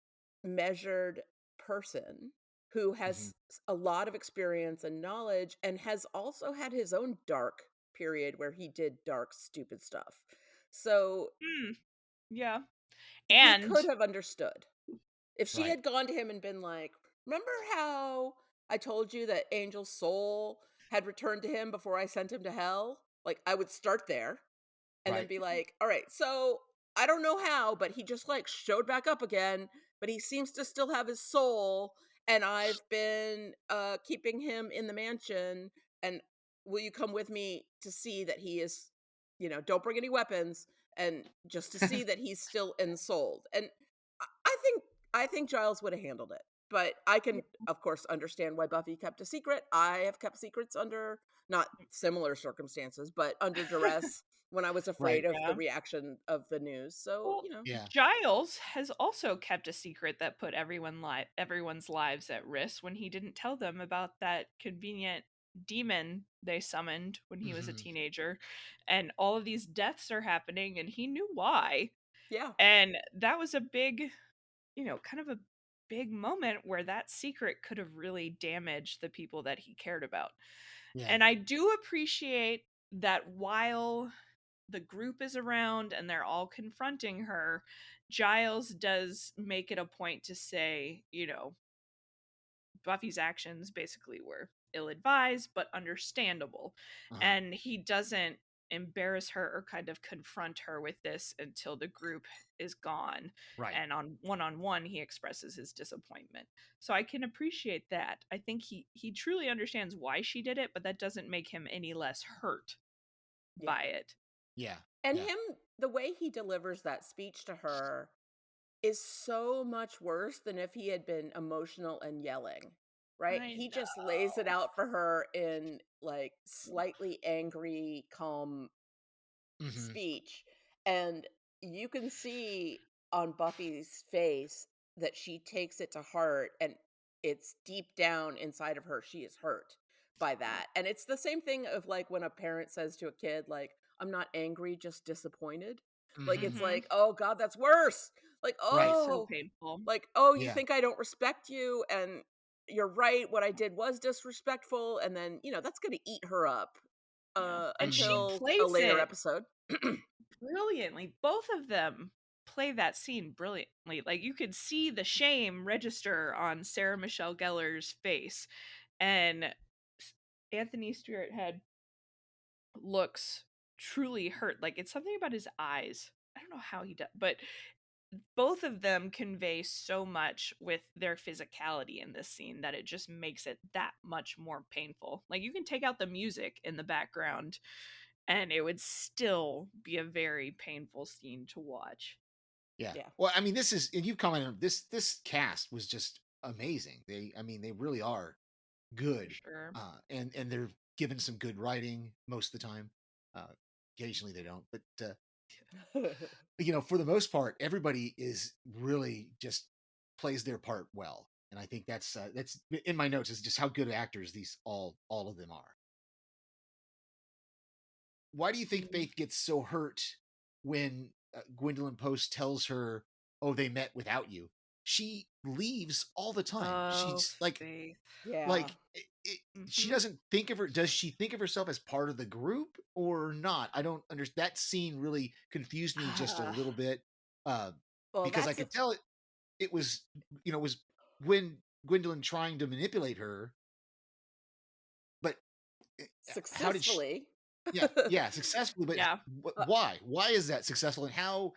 measured person who Hmm. has a lot of experience and knowledge, and has also had his own dark period where he did dark, stupid stuff. So Mm, yeah. he And could have understood. If she Right. had gone to him and been like, "Remember how I told you that Angel's soul had returned to him before I sent him to hell?" Like, I would start there and then Right. be like, "All right, so I don't know how, but he just like showed back up again, but he seems to still have his soul, and I've been keeping him in the mansion, and will you come with me to see that he is, don't bring any weapons, and just to see that he's still ensouled." And I think Giles would have handled it. but I can, of course, understand why Buffy kept a secret. I have kept secrets under not similar circumstances, but under duress when I was Right. afraid of the Yeah. reaction of the news. So, Well, you know, Yeah. Giles has also kept a secret that put everyone's lives at risk when he didn't tell them about that convenient demon they summoned when he was a Hmm. teenager. And all of these deaths are happening and he knew why. yeah, And that was a big, kind of a big moment where that secret could have really damaged the people that he cared about. Yeah. And I do appreciate that while the group is around and they're all confronting her, Giles does make it a point to say, Buffy's actions basically were ill advised, but understandable. Uh-huh. And he doesn't embarrass her or kind of confront her with this until the group is gone. Right. And on one, he expresses his disappointment. So I can appreciate that. I think he truly understands why she did it, but that doesn't make him any less hurt yeah. by it. Yeah. And Yeah. him, the way he delivers that speech to her is so much worse than if he had been emotional and yelling, right? I He just lays it know. out for her in like slightly angry, calm Hmm. speech. And you can see on Buffy's face that she takes it to heart, and it's deep down inside of her. She is hurt by that. And it's the same thing of like when a parent says to a kid, like, I'm not angry, just disappointed. Like, Hmm. it's Mhm. like, oh God, that's worse. Like, Right. So oh, painful. you Yeah. think I don't respect you, and you're right, what I did was disrespectful, and then, that's going to eat her up Yeah. And she Hmm. until a plays later it episode. brilliantly. Both of them play that scene brilliantly. Like you could see the shame register on Sarah Michelle Gellar's face. And Anthony Stewart Head looks truly hurt. Like it's something about his eyes. I don't know how he does, but both of them convey so much with their physicality in this scene that it just makes it that much more painful. Like you can take out the music in the background and it would still be a very painful scene to watch. Yeah. Yeah. Well, I mean, this is, and you've commented on this cast was just amazing. I mean, they really are For good. sure. And they're given some good writing most of the time. Uh, Occasionally they don't, but for the most part, everybody is really just plays their part well. And I think that's in my notes is just how good actors these all of them are. Why do you think Mm. Faith gets so hurt when Gwendolyn Post tells her, "Oh, they met without you"? She leaves all the time. Oh, She's like, Faith. Yeah. she Hmm. doesn't think of her. Does she think of herself as part of the group or not? I don't understand. That scene really confused me just a little bit uh, Well, because I that's a could tell it was was Gwendolyn trying to manipulate her, but how did she? successfully. Yeah, yeah, successfully, but Yeah. Uh, why? Why is that successful, and how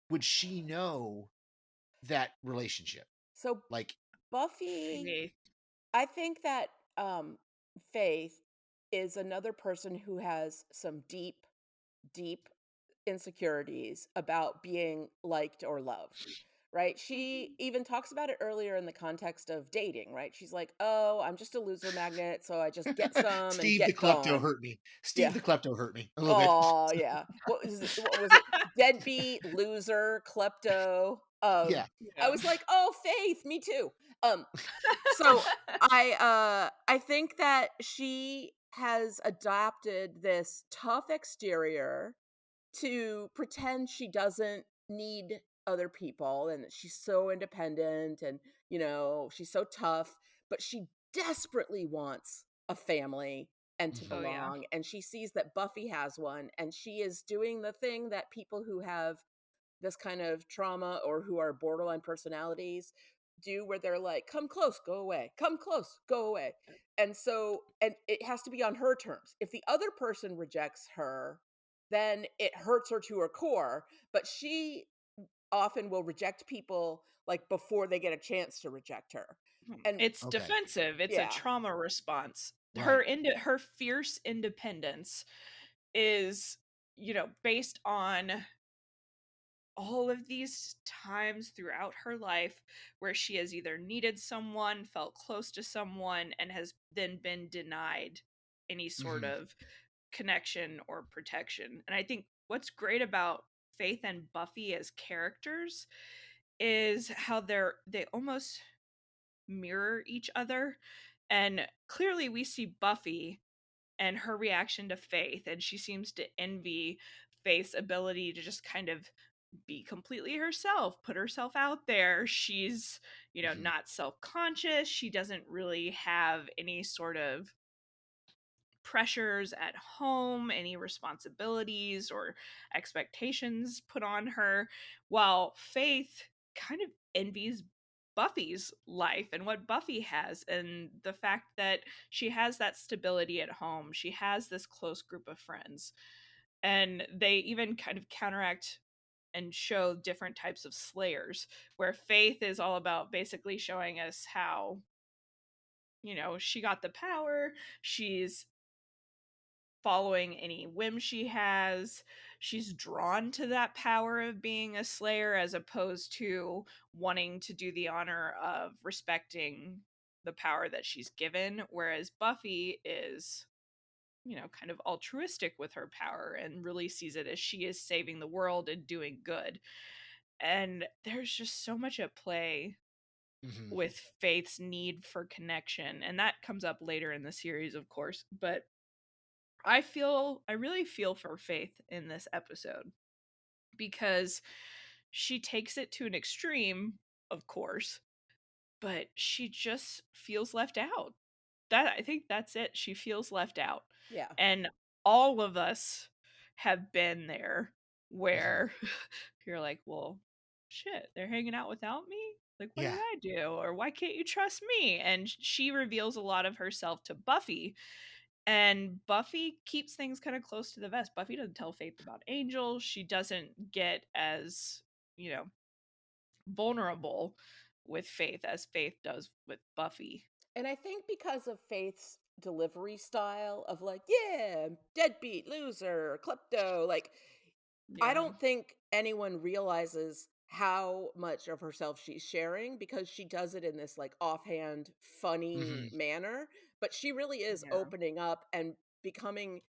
would she know that relationship? so Like, Buffy, Faith. I think that Faith is another person who has some deep, deep insecurities about being liked or loved. Right? She Mhm. even talks about it earlier in the context of dating, right? She's like, "Oh, I'm just a loser magnet, so I just get some and Steve the get klepto gone." hurt me. Steve Yeah. the klepto hurt me a little bit. Oh, yeah. What was it? Deadbeat, loser, klepto. Yeah, I Yeah. was like, "Oh, Faith, me too." Um, so I think that she has adopted this tough exterior to pretend she doesn't need other people and that she's so independent and she's so tough, but she desperately wants a family and to mhm, Oh yeah. belong, and she sees that Buffy has one, and she is doing the thing that people who have this kind of trauma or who are borderline personalities do, where they're like, come close, go away, come close, go away. And it has to be on her terms. If the other person rejects her, then it hurts her to her core, but she often will reject people like before they get a chance to reject her. And It's okay, defensive. It's a yeah, trauma response. right, Her fierce independence is, based on all of these times throughout her life where she has either needed someone, felt close to someone, and has then been denied any sort Mhm. of connection or protection. And I think what's great about Faith and Buffy as characters is how they almost mirror each other. And clearly we see Buffy and her reaction to Faith, and she seems to envy Faith's ability to just kind of be completely herself, put herself out there. She's, Mhm. not self-conscious. She doesn't really have any sort of pressures at home, any responsibilities or expectations put on her, while Faith kind of envies Buffy's life and what Buffy has, and the fact that she has that stability at home. She has this close group of friends. And they even kind of counteract and show different types of slayers, where Faith is all about basically showing us how, she got the power. She's following any whim she has. She's drawn to that power of being a slayer as opposed to wanting to do the honor of respecting the power that she's given. Whereas Buffy is, kind of altruistic with her power and really sees it as she is saving the world and doing good. And there's just so much at play Mhm. with Faith's need for connection. And that comes up later in the series, of course. But I really feel for Faith in this episode because she takes it to an extreme, of course, but she just feels left out. I think that's it. She feels left out. Yeah. And all of us have been there Mhm. where you're like, well, shit, they're hanging out without me? Like, what did Yeah. I do? Or why can't you trust me? And she reveals a lot of herself to Buffy, and Buffy keeps things kind of close to the vest. Buffy doesn't tell Faith about Angel. She doesn't get as, you know, vulnerable with Faith as Faith does with Buffy. And I think because of Faith's delivery style of like, yeah, deadbeat, loser, klepto, like, I Yeah. don't think anyone realizes how much of herself she's sharing because she does it in this like offhand, funny Mhm. manner. But she really is Yeah. opening up and becoming,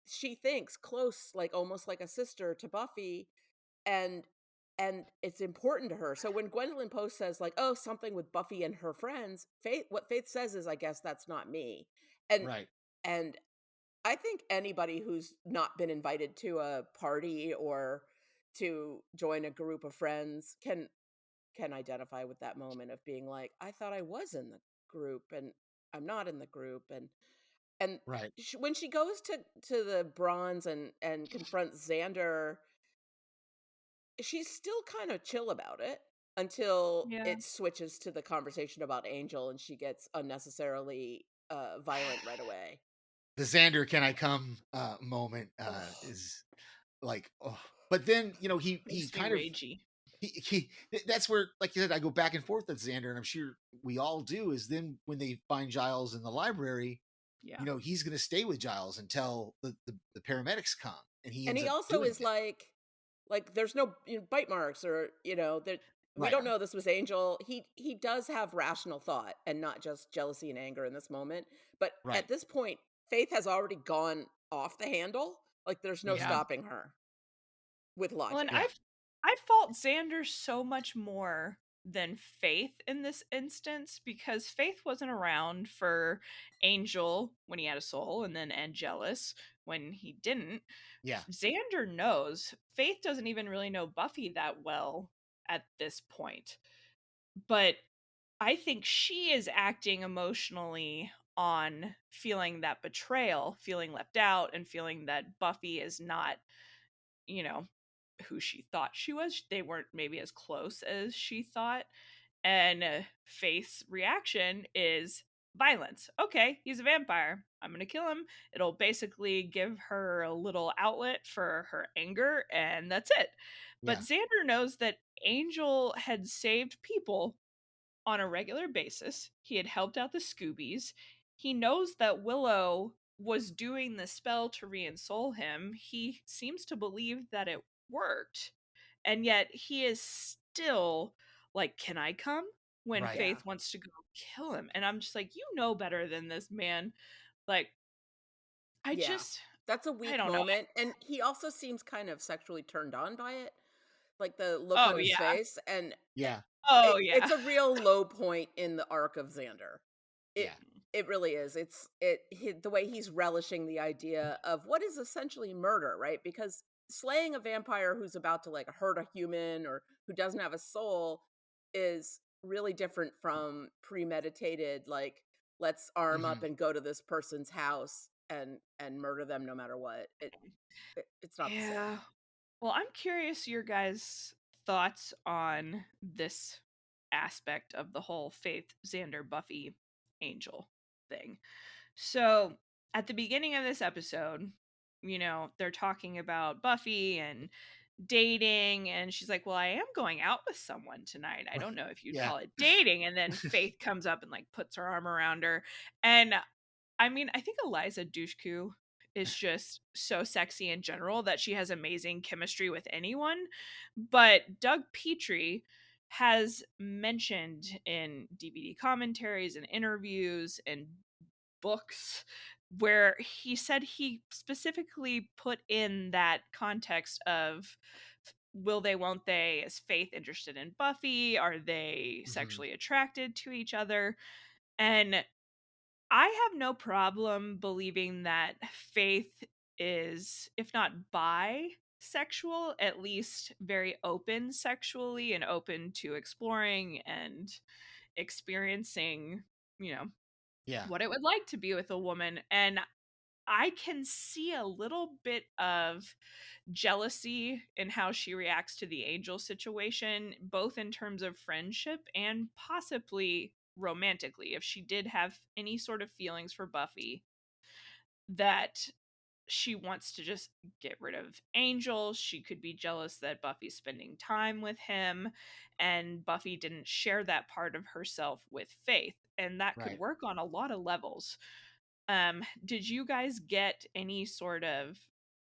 she thinks, close, like almost like a sister to Buffy. And it's important to her. So when Gwendolyn Post says like, "Oh, something with Buffy and her friends," Faith, what Faith says is, "I guess that's not me." And Right. and I think anybody who's not been invited to a party or to join a group of friends can identify with that moment of being like, "I thought I was in the group and I'm not in the group." And Right. when she goes to the bronze and confronts Xander, she's still kind of chill about it until Yeah. it switches to the conversation about Angel and she gets unnecessarily violent right away. The Xander "Can I come?" Moment Oh, is like, oh. But then, he Makes me kind of ragey. that's where, like you said, I go back and forth with Xander, and I'm sure we all do. Is then when they find Giles in the library, Yeah. he's going to stay with Giles until the paramedics come, and he and ends he up also doing is it. like there's no bite marks or that we Right. don't know this was Angel. He does have rational thought and not just jealousy and anger in this moment. But Right. at this point, Faith has already gone off the handle. Like there's no Hmm. Yeah. stopping her with Well, and logic. Yeah. I fault Xander so much more than Faith in this instance because Faith wasn't around for Angel when he had a soul, and then Angelus when he didn't. Yeah. Xander knows. Faith doesn't even really know Buffy that well at this point. But I think she is acting emotionally on feeling that betrayal, feeling left out, and feeling that Buffy is not, you know, who she thought she was. They weren't maybe as close as she thought. And Faith's reaction is violence. Okay, he's a vampire. I'm going to kill him. It'll basically give her a little outlet for her anger, and that's it. But Yeah. Xander knows that Angel had saved people on a regular basis. He had helped out the Scoobies. He knows that Willow was doing the spell to re-ensoul him. He seems to believe that it worked. and yet he is still like, can I come, when Right. Faith wants to go kill him. And I'm just like, you know better than this, man. Like, Yeah. That's a I weak don't know. moment, and he also seems kind of sexually turned on by it, like the look Oh on his yeah. face, and Yeah. Oh yeah. it's a real low point in the arc of Xander. It Yeah. it really is. The way he's relishing the idea of what is essentially murder, right? Because slaying a vampire who's about to like hurt a human or who doesn't have a soul is really different from premeditated, like, let's arm up Mhm. and go to this person's house and murder them no matter what. It's not the same. Yeah. Well, I'm curious your guys' thoughts on this aspect of the whole Faith, Xander, Buffy, Angel thing. So, at the beginning of this episode, they're talking about Buffy and dating, and she's like, well, I am going out with someone tonight. I Right. don't know if you'd Yeah. call it dating. And then Faith comes up and like puts her arm around her. And I mean, I think Eliza Dushku is just so sexy in general that she has amazing chemistry with anyone. But Doug Petrie has mentioned in DVD commentaries and interviews and books where he said he specifically put in that context of, will they, won't they? Is Faith interested in Buffy? Are they Mhm. sexually attracted to each other? And I have no problem believing that Faith is, if not bisexual, at least very open sexually and open to exploring and experiencing, you know, Yeah. what it would like to be with a woman. And I can see a little bit of jealousy in how she reacts to the Angel situation, both in terms of friendship and possibly romantically. If she did have any sort of feelings for Buffy, that she wants to just get rid of Angel. She could be jealous that Buffy's spending time with him, and Buffy didn't share that part of herself with Faith. And that could Right. work on a lot of levels. Did you guys get any sort of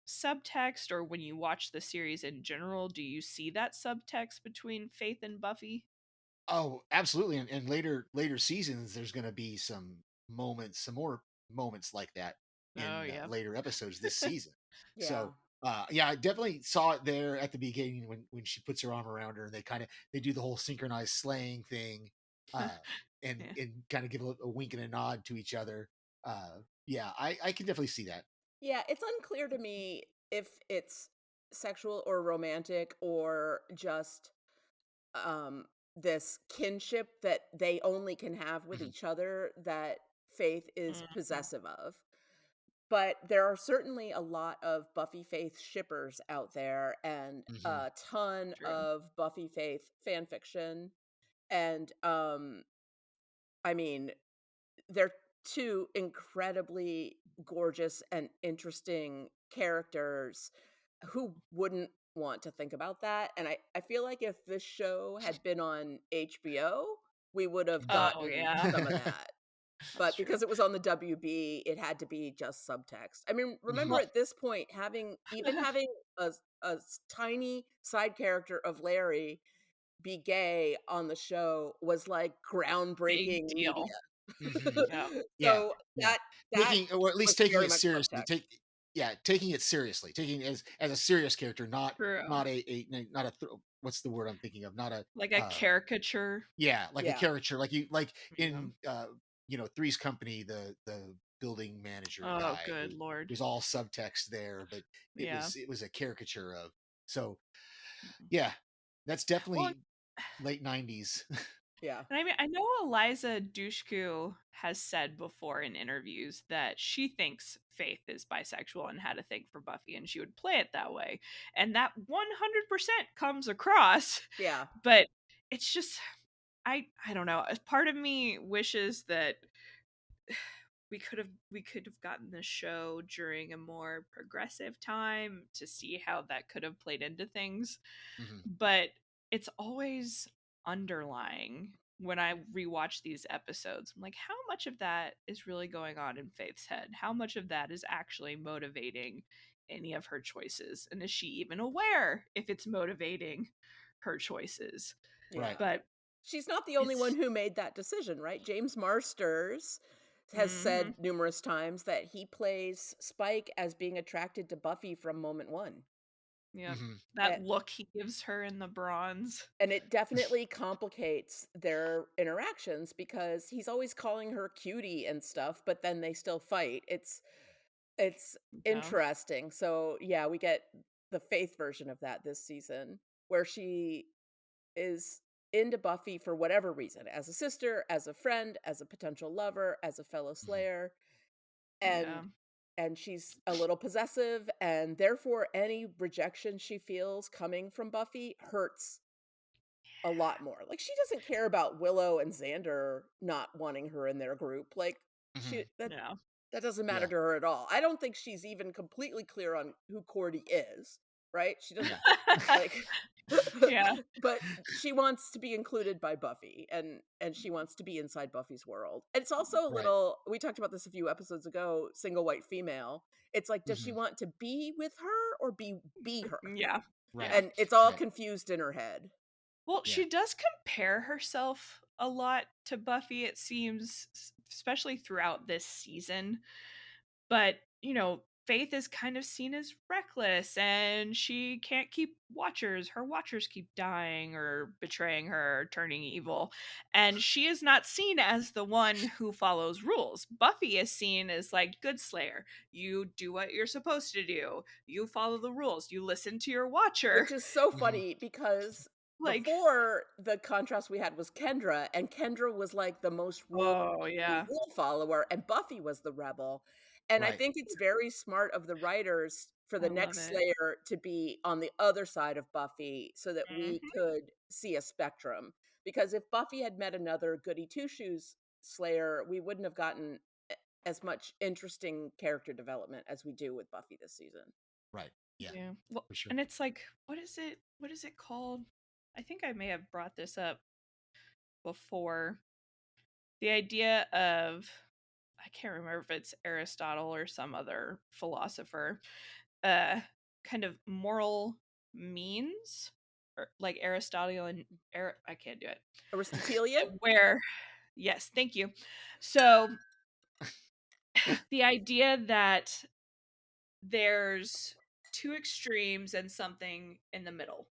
subtext, or when you watch the series in general, do you see that subtext between Faith and Buffy? Oh, absolutely. And later seasons, there's going to be some more moments like that Oh in yeah. later episodes this season. Yeah. So, yeah, I definitely saw it there at the beginning when she puts her arm around her and they do the whole synchronized slaying thing, uh, Yeah. and kind of give a wink and a nod to each other. Yeah, I can definitely see that. Yeah, it's unclear to me if it's sexual or romantic or just um this kinship that they only can have with Mhm. each other that Faith is Mhm. possessive of. But there are certainly a lot of Buffy Faith shippers out there and Mhm. a ton True. of Buffy Faith fan fiction. And I mean, they're two incredibly gorgeous and interesting characters. Who wouldn't want to think about that? And I feel like if this show had been on HBO, we would have Oh gotten yeah, some of that. that's But true. because it was on the WB, it had to be just subtext. I mean, remember Mhm. Well, at this point, having tiny side character of Larry be gay on the show was like big groundbreaking media. deal. Mhm. Yeah, Yeah, So yeah. that Taking or at was least taking very it much seriously. subtext. Taking it seriously. Taking it as a serious character, true. not not a what's the word I'm thinking of? Not a Like a caricature. yeah, like a Yeah. caricature, like Yeah. in Three's Company, the building manager Oh, guy good who lord. was all subtext there, but Yeah. it was a caricature of. So Mhm. yeah, that's Well, definitely late '90s. Yeah. and I mean, I know Eliza Dushku has said before in interviews that she thinks Faith is bisexual and had a thing for Buffy, and she would play it that way. And that 100% comes across. Yeah. But it's just, I don't know. A part of me wishes that we could have gotten this show during a more progressive time to see how that could have played into things, Mhm. but it's always underlying when I rewatch these episodes. I'm like, how much of that is really going on in Faith's head? How much of that is actually motivating any of her choices, and is she even aware if it's motivating her choices? Right. But she's not the only one who made that decision, right? James Marsters has said numerous times that he plays Spike as being attracted to Buffy from moment one. Yeah, Mm-hmm. that look he gives her in the bronze. And it definitely complicates their interactions because he's always calling her cutie and stuff, but then they still fight. It's interesting. So yeah, we get the Faith version of that this season, where she is into Buffy for whatever reason, as a sister, as a friend, as a potential lover, as a fellow Slayer, and she's a little possessive, and therefore any rejection she feels coming from Buffy hurts a lot more. Like, she doesn't care about Willow and Xander not wanting her in their group. Like, that doesn't matter to her at all. I don't think she's even completely clear on who Cordy is, right? She doesn't like but she wants to be included by Buffy, and she wants to be inside Buffy's world. And it's also a little, we talked about this a few episodes ago, single white female. It's like, does she want to be with her or be her? Yeah. And it's all confused in her head. Well, she does compare herself a lot to Buffy, it seems, especially throughout this season. But, you know, Faith is kind of seen as reckless, and she can't keep watchers. Her watchers keep dying or betraying her, or turning evil. And she is not seen as the one who follows rules. Buffy is seen as like good Slayer. You do what you're supposed to do. You follow the rules. You listen to your watcher. Which is so funny because before, the contrast we had was Kendra, and Kendra was like the most rule follower, and Buffy was the rebel. And I think it's very smart of the writers for the next Slayer to be on the other side of Buffy so that we could see a spectrum. Because if Buffy had met another goody two-shoes Slayer, we wouldn't have gotten as much interesting character development as we do with Buffy this season. Right. Yeah. Well, for sure. And it's like, what is it called? I think I may have brought this up before. The idea of, I can't remember if it's Aristotle or some other philosopher, kind of moral means, or like Aristotle and I can't do it. Aristotelian? Yes, thank you. So the idea that there's two extremes and something in the middle,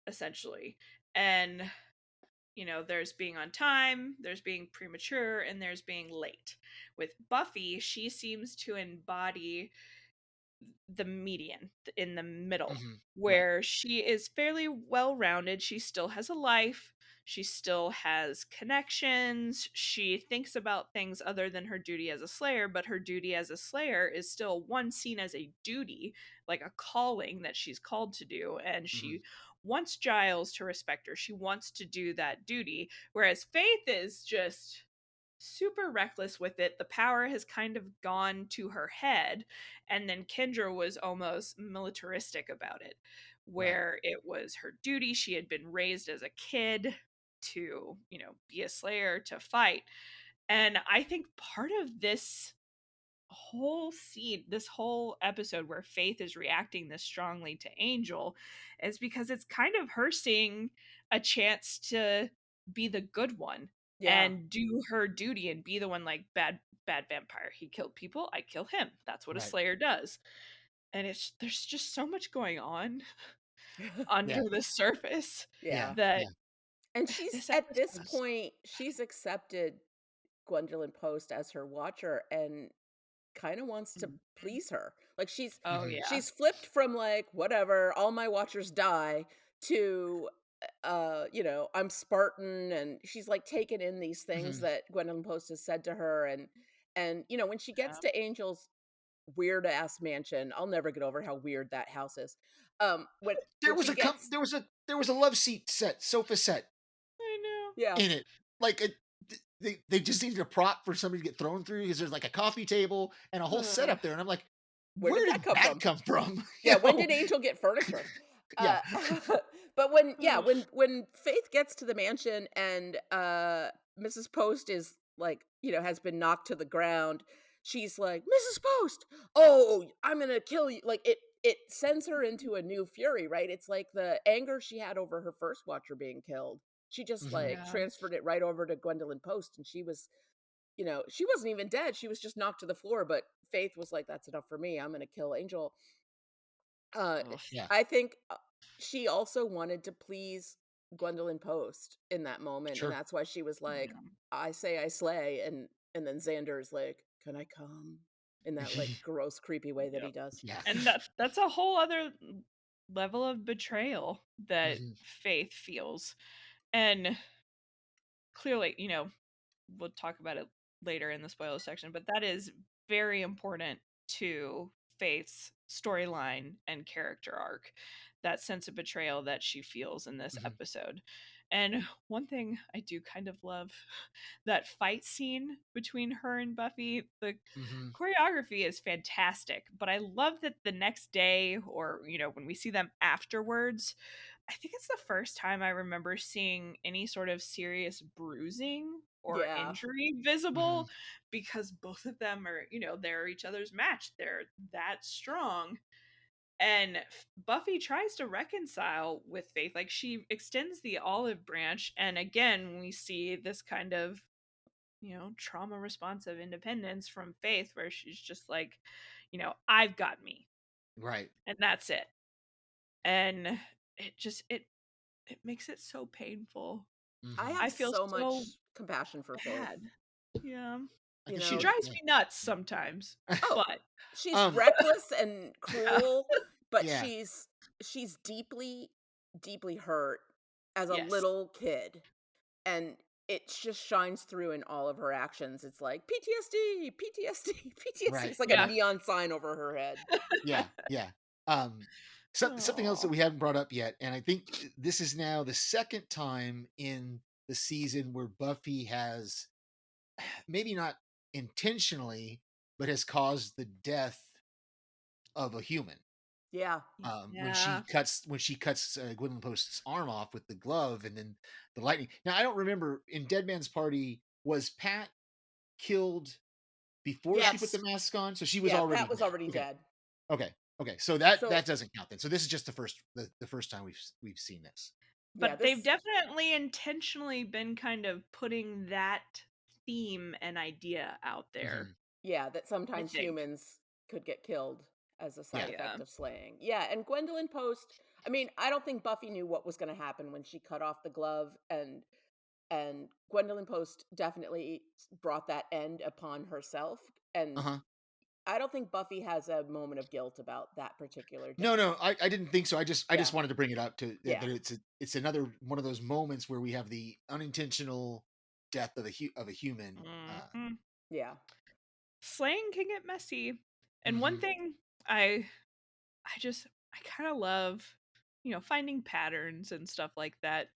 essentially. And, you know, there's being on time, there's being premature, and there's being late. With Buffy, she seems to embody the median, in the middle, where she is fairly well-rounded. She still has a life, she still has connections, she thinks about things other than her duty as a Slayer, but her duty as a Slayer is still seen as a duty, like a calling that she's called to do, and she wants Giles to respect her. She wants to do that duty, whereas Faith is just super reckless with it. The power has kind of gone to her head, and then Kendra was almost militaristic about it, where it was her duty. She had been raised as a kid to, you know, be a Slayer, to fight. And I think part of this whole scene, this whole episode where Faith is reacting this strongly to Angel, is because it's kind of her seeing a chance to be the good one and do her duty and be the one, like, bad vampire. He killed people, I kill him. That's what a Slayer does. And there's just so much going on under the surface that and she's at this point, she's accepted Gwendolyn Post as her watcher and kind of wants to please her. Like, she's flipped from like, whatever, all my watchers die, to you know, I'm Spartan, and she's like taken in these things that Gwendolyn Post has said to her. And you know, when she gets to Angel's weird ass mansion, I'll never get over how weird that house is. When there was a love seat set, sofa set, I know, yeah, in it. Like, they just needed a prop for somebody to get thrown through, because there's like a coffee table and a whole setup there, and I'm like, where did that come from? Yeah, when did Angel get furniture? But when Faith gets to the mansion and Mrs. Post is like, you know, has been knocked to the ground, she's like, Mrs. Post, oh, I'm gonna kill you. Like it sends her into a new fury, right? It's like the anger she had over her first watcher being killed. She just Mhm. like Yeah. transferred it right over to Gwendolyn Post, and she was, she wasn't even dead. She was just knocked to the floor, but Faith was like, that's enough for me. I'm gonna kill Angel. Uh, Ugh. Yeah. I think she also wanted to please Gwendolyn Post in that moment, and Sure. that's why she was like, Yeah. "I say I slay," and then Xander is like, "Can I come?" in that like gross, creepy way that he Yep. does. Yeah. And that's a whole other level of betrayal that Mhm. Faith feels. And clearly, we'll talk about it later in the spoiler section, but that is very important to Faith's storyline and character arc. That sense of betrayal that she feels in this Mhm. episode. And one thing I do kind of love, that fight scene between her and Buffy, the Mhm. choreography is fantastic, but I love that the next day, or when we see them afterwards, I think it's the first time I remember seeing any sort of serious bruising or Yeah, injury Mhm. visible, because both of them are, they're each other's match. They're that strong. And Buffy tries to reconcile with Faith. Like, she extends the olive branch. And again, we see this kind of, trauma responsive independence from Faith, where she's just like, I've got me. Right. And that's it. And it makes it so painful. I Mhm. have I feel so so much compassion for Faith. bad. Yeah. I You can see She know, that. drives Yeah. me nuts sometimes, oh, but she's Um. reckless and yeah. cruel, but Yeah. she's deeply, deeply hurt as a Yes. little kid. And it just shines through in all of her actions. It's like PTSD, PTSD, PTSD. Right. It's like a Yeah. neon sign over her head. Yeah. Yeah. Um. Something else that Oh. we haven't brought up yet, and I think this is now the second time in the season where Buffy has, maybe not intentionally, but has caused the death of a human. Yeah. When Yeah. she cuts Gwendolyn Post's arm off with the glove, and then the lightning. Now I don't remember, in Dead Man's Party, was Pat killed before she put the Yes. mask on, so she was Yeah, already Pat was dead. already Okay, dead. okay, okay. So that So, that doesn't count then. So this is just the first time we've seen this. yeah, But they've this definitely intentionally been kind of putting that theme and idea out there, Hmm. yeah, that I sometimes think. humans could get killed as a side Yeah. Yeah. effect of slaying. Yeah, and Gwendolyn Post, I mean, I don't think Buffy knew what was going to happen when she cut off the glove, and Gwendolyn Post definitely brought that end upon herself, Uh and huh. I don't think Buffy has a moment of guilt about that particular No, death. no, I didn't think so. I just Yeah. wanted to bring it up to that Yeah. it's another one of those moments where we have the unintentional death of a human. Mhm. Yeah. Slaying can get messy. And one Mhm. thing I I kind of love, finding patterns and stuff like that.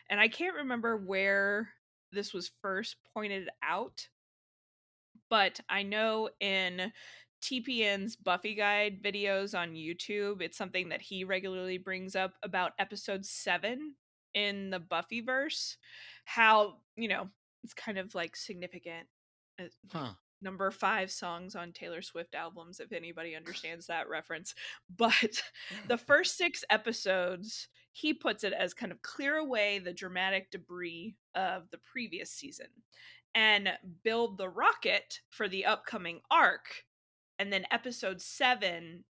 And I can't remember where this was first pointed out, but I know in TPN's Buffy Guide videos on YouTube, it's something that he regularly brings up about episode 7 in the Buffyverse. How, it's kind of like significant. Like Huh. number 5 songs on Taylor Swift albums, if anybody understands that reference. But the first 6 episodes, he puts it as kind of clear away the dramatic debris of the previous season and build the rocket for the upcoming arc. And then episode 7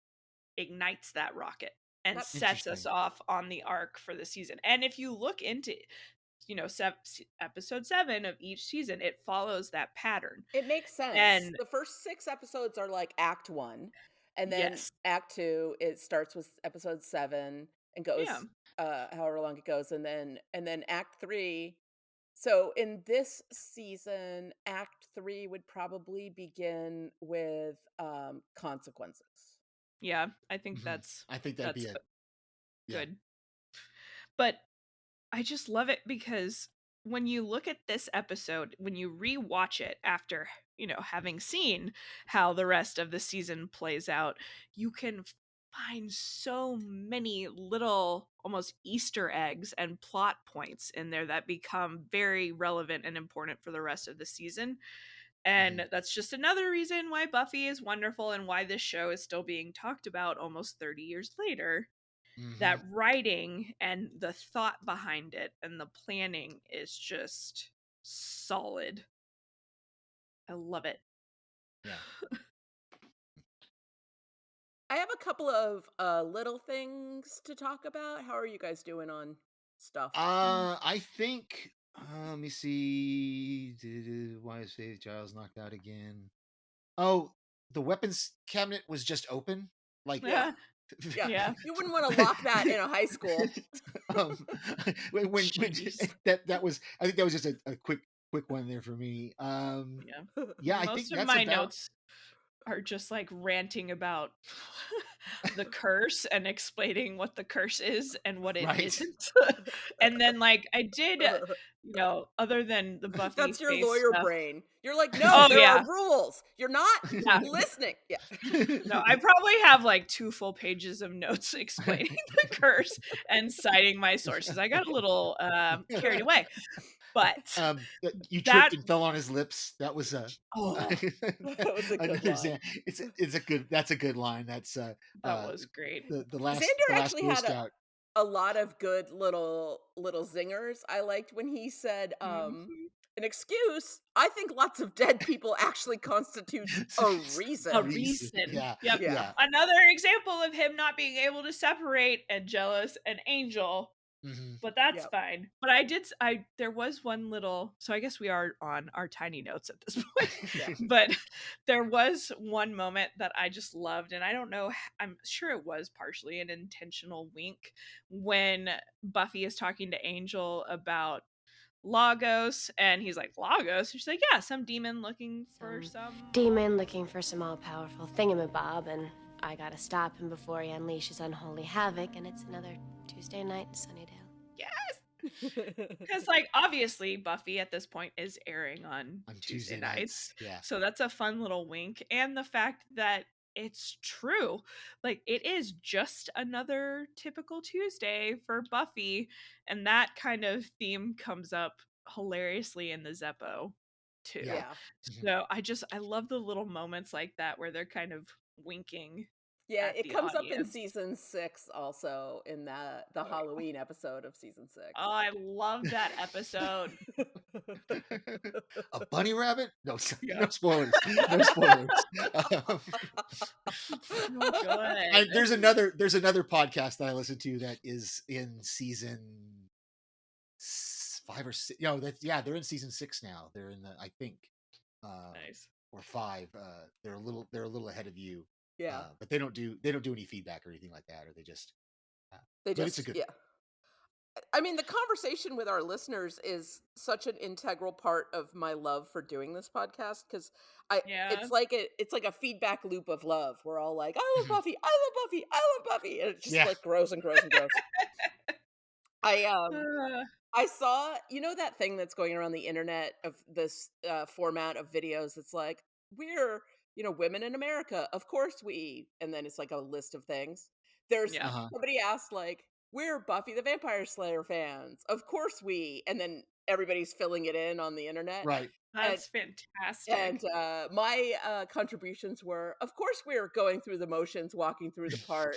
ignites that rocket and That sets us Interesting. off on the arc for the season. And if you look into, episode 7 of each season, it follows that pattern. It makes sense. And The first 6 episodes are like act 1, and then yes, act 2, it starts with episode 7 and yeah, goes, however long it goes, and then act 3. So in this season, act 3 would probably begin with, consequences. yeah, I think Mhm. I think that'd be that's a yeah. good. But I just love it because when you look at this episode, when you rewatch it after, having seen how the rest of the season plays out, you can find so many little almost Easter eggs and plot points in there that become very relevant and important for the rest of the season. And that's just another reason why Buffy is wonderful and why this show is still being talked about almost 30 years later. That writing and the thought behind it and the planning is just solid. I love it. Yeah. I have a couple of little things to talk about. How are you guys doing on stuff? I think. Let me see. Why is Giles knocked out again? Oh, the weapons cabinet was just open. Like, Yeah. Yeah. Yeah. You wouldn't want to lock that in a high school. um, when Jeez. that was, I think that was just a quick one there for me. Yeah, I think Most of that's my about. notes are just like ranting about the curse and explaining what the curse is and what it Right. isn't. And then like I did, other than the Buffy That's your face lawyer stuff. brain. You're like, no, Oh there yeah. are rules. You're not Yeah. listening. Yeah. No, I probably have like 2 full pages of notes explaining the curse and citing my sources. I got a little carried away. But You that tripped and fell on his lips. That was oh, That was a good line. It's a good. That's a good line. That's that was great. the last Xander actually Boy had Scout. a lot of good little zingers. I liked when he said, Mhm. an excuse. I think lots of dead people actually constitutes a A reason. reason. Yeah, Yep. Yeah. Another example of him not being able to separate Angelus and Angel. But that's Yep. fine. But there was one little, so I guess we are on our tiny notes at this point. Yeah. But there was one moment that I just loved, and I don't know, I'm sure it was partially an intentional wink when Buffy is talking to Angel about Lagos, and he's like, Lagos? And she's like, yeah, some demon looking for some demon looking for some all-powerful thingamabob, and I gotta stop him before he unleashes unholy havoc, and it's another Tuesday night in Sunnydale. Because, like, obviously, Buffy at this point is airing on Tuesday nights. nights. Yeah. So that's a fun little wink. And the fact that it's true. Like, it is just another typical Tuesday for Buffy. And that kind of theme comes up hilariously in the Zeppo, too. Yeah. Yeah. So I love the little moments like that where they're kind of winking. Yeah, at it the comes up in audience. season 6 also in the Halloween episode of season 6. Oh, I love that episode. A bunny rabbit? No, Yeah. no spoilers. No spoilers. So good. There's another podcast that I listen to that is in season 5 or 6. They're in season 6 now. They're in I think Nice. or 5. They're a little ahead of you. Yeah. But they don't do any feedback or anything like that, or they just. They But it's a just good. yeah. I mean, the conversation with our listeners is such an integral part of my love for doing this podcast because Yeah. it's like a feedback loop of love. We're all like, I love Buffy, I love Buffy, I love Buffy, and it just like grows and grows and grows. I saw, that thing that's going around the internet of this format of videos that's like, we're, women in America, of course we, and then it's like a list of things. There's Yeah. somebody asked like, we're Buffy the Vampire Slayer fans, of course we, and then everybody's filling it in on the internet. Right. That's fantastic. And my contributions were, of course we're going through the motions, walking through the part.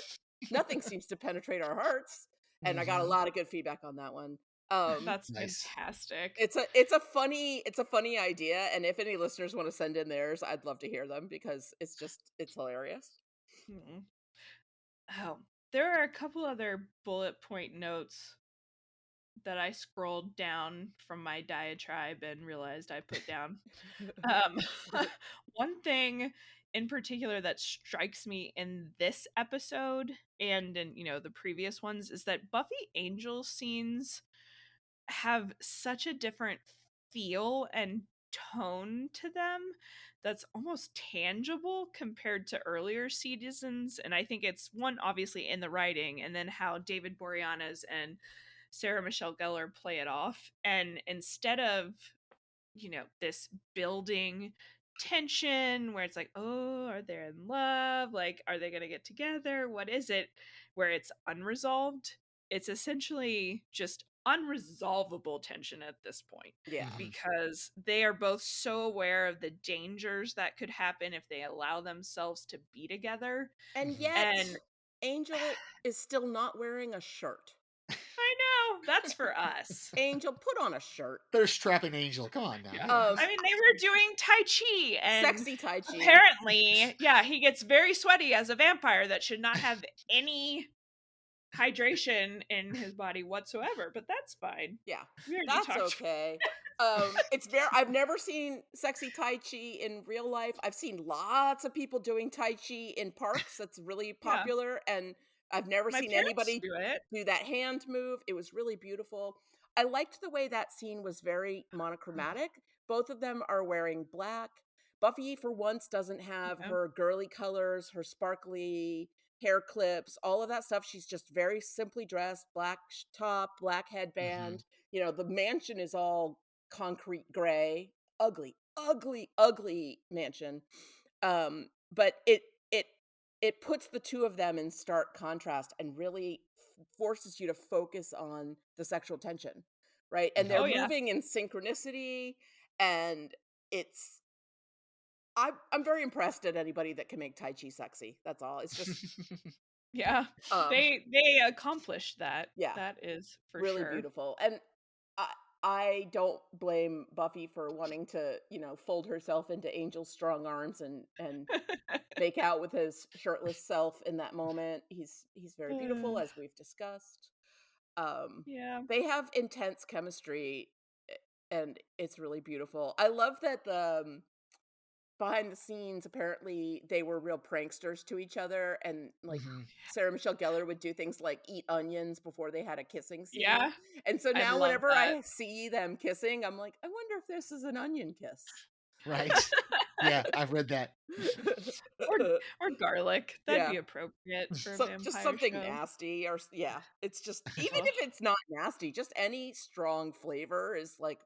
Nothing seems to penetrate our hearts. And I got a lot of good feedback on that one. That's Nice. fantastic. It's a funny idea, and if any listeners want to send in theirs, I'd love to hear them because it's hilarious. Mhm. Oh, there are a couple other bullet point notes that I scrolled down from my diatribe and realized I put down. One thing in particular that strikes me in this episode and in the previous ones is that Buffy Angel scenes have such a different feel and tone to them that's almost tangible compared to earlier seasons. And I think it's one, obviously, in the writing, and then how David Boreanaz and Sarah Michelle Gellar play it off. And instead of, this building tension where it's like, oh, are they in love? Like, are they going to get together? What is it? Where it's unresolved. It's essentially just unresolvable tension at this point. Yeah. Because they are both so aware of the dangers that could happen if they allow themselves to be together. And yet, Angel is still not wearing a shirt. I know, that's for us. Angel, put on a shirt. They're strapping Angel. Come on now. I mean, they were doing Tai Chi, and sexy Tai Chi. Apparently, yeah, he gets very sweaty as a vampire that should not have any hydration in his body whatsoever, but that's fine. Yeah, We already that's talked. okay. I've never seen sexy Tai Chi in real life. I've seen lots of people doing Tai Chi in parks. That's really popular. And I've never My seen parents anybody do that hand move. It was really beautiful. I liked the way that scene was very monochromatic. Both of them are wearing black. Buffy, for once, doesn't have her girly colors, her sparkly hair clips, all of that stuff. She's just very simply dressed, black top, black headband. You know, the mansion is all concrete gray, ugly, ugly, ugly mansion. But it puts the two of them in stark contrast and really forces you to focus on the sexual tension, right? And they're moving in synchronicity, and it's I'm very impressed at anybody that can make Tai Chi sexy. That's all. It's just they accomplished that. Yeah, that is for really sure. beautiful. And I don't blame Buffy for wanting to, you know, fold herself into Angel's strong arms and make out with his shirtless self in that moment. He's very beautiful, as we've discussed. They have intense chemistry, and it's really beautiful. I love that the behind the scenes, apparently they were real pranksters to each other, and like Sarah Michelle Gellar would do things like eat onions before they had a kissing scene. Yeah, and so I now love whenever that. I see them kissing, I'm like, I wonder if this is an onion kiss. Right. Yeah, I've read that. or garlic. That'd be appropriate for a vampire just something show. nasty, or it's just, even if it's not nasty, just any strong flavor is like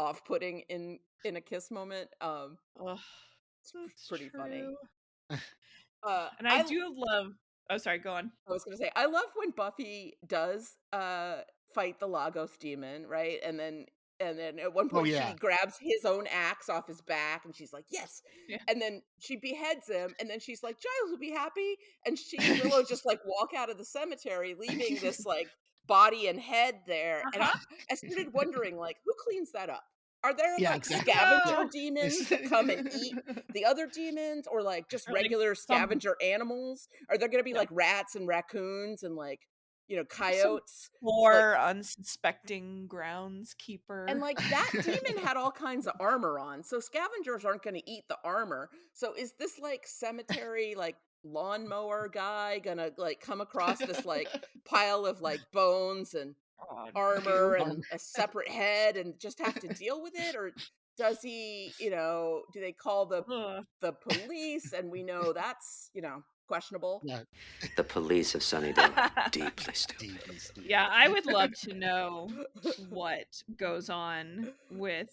off-putting in a kiss moment. It's pretty funny. And I do love. Oh, sorry. Go on. I was gonna say, I love when Buffy does fight the Lagos demon, right? And then at one point she grabs his own axe off his back, and she's like, "Yes!" And then she beheads him, and then she's like, "Giles will be happy." And she and Willow just like walk out of the cemetery, leaving this like body and head there. And I started wondering, like, who cleans that up? Are there like scavenger demons that come and eat the other demons, or like just regular scavenger animals? Are there going to be like rats and raccoons and like, you know, coyotes? Or unsuspecting groundskeeper. And like that demon had all kinds of armor on, so scavengers aren't going to eat the armor. So is this like cemetery like lawnmower guy gonna like come across this like pile of like bones and armor and a separate head and just have to deal with it? Or does he, you know, do they call the police? And we know that's, you know, questionable. The police of Sunnydale are deeply stupid. Yeah, I would love to know what goes on with,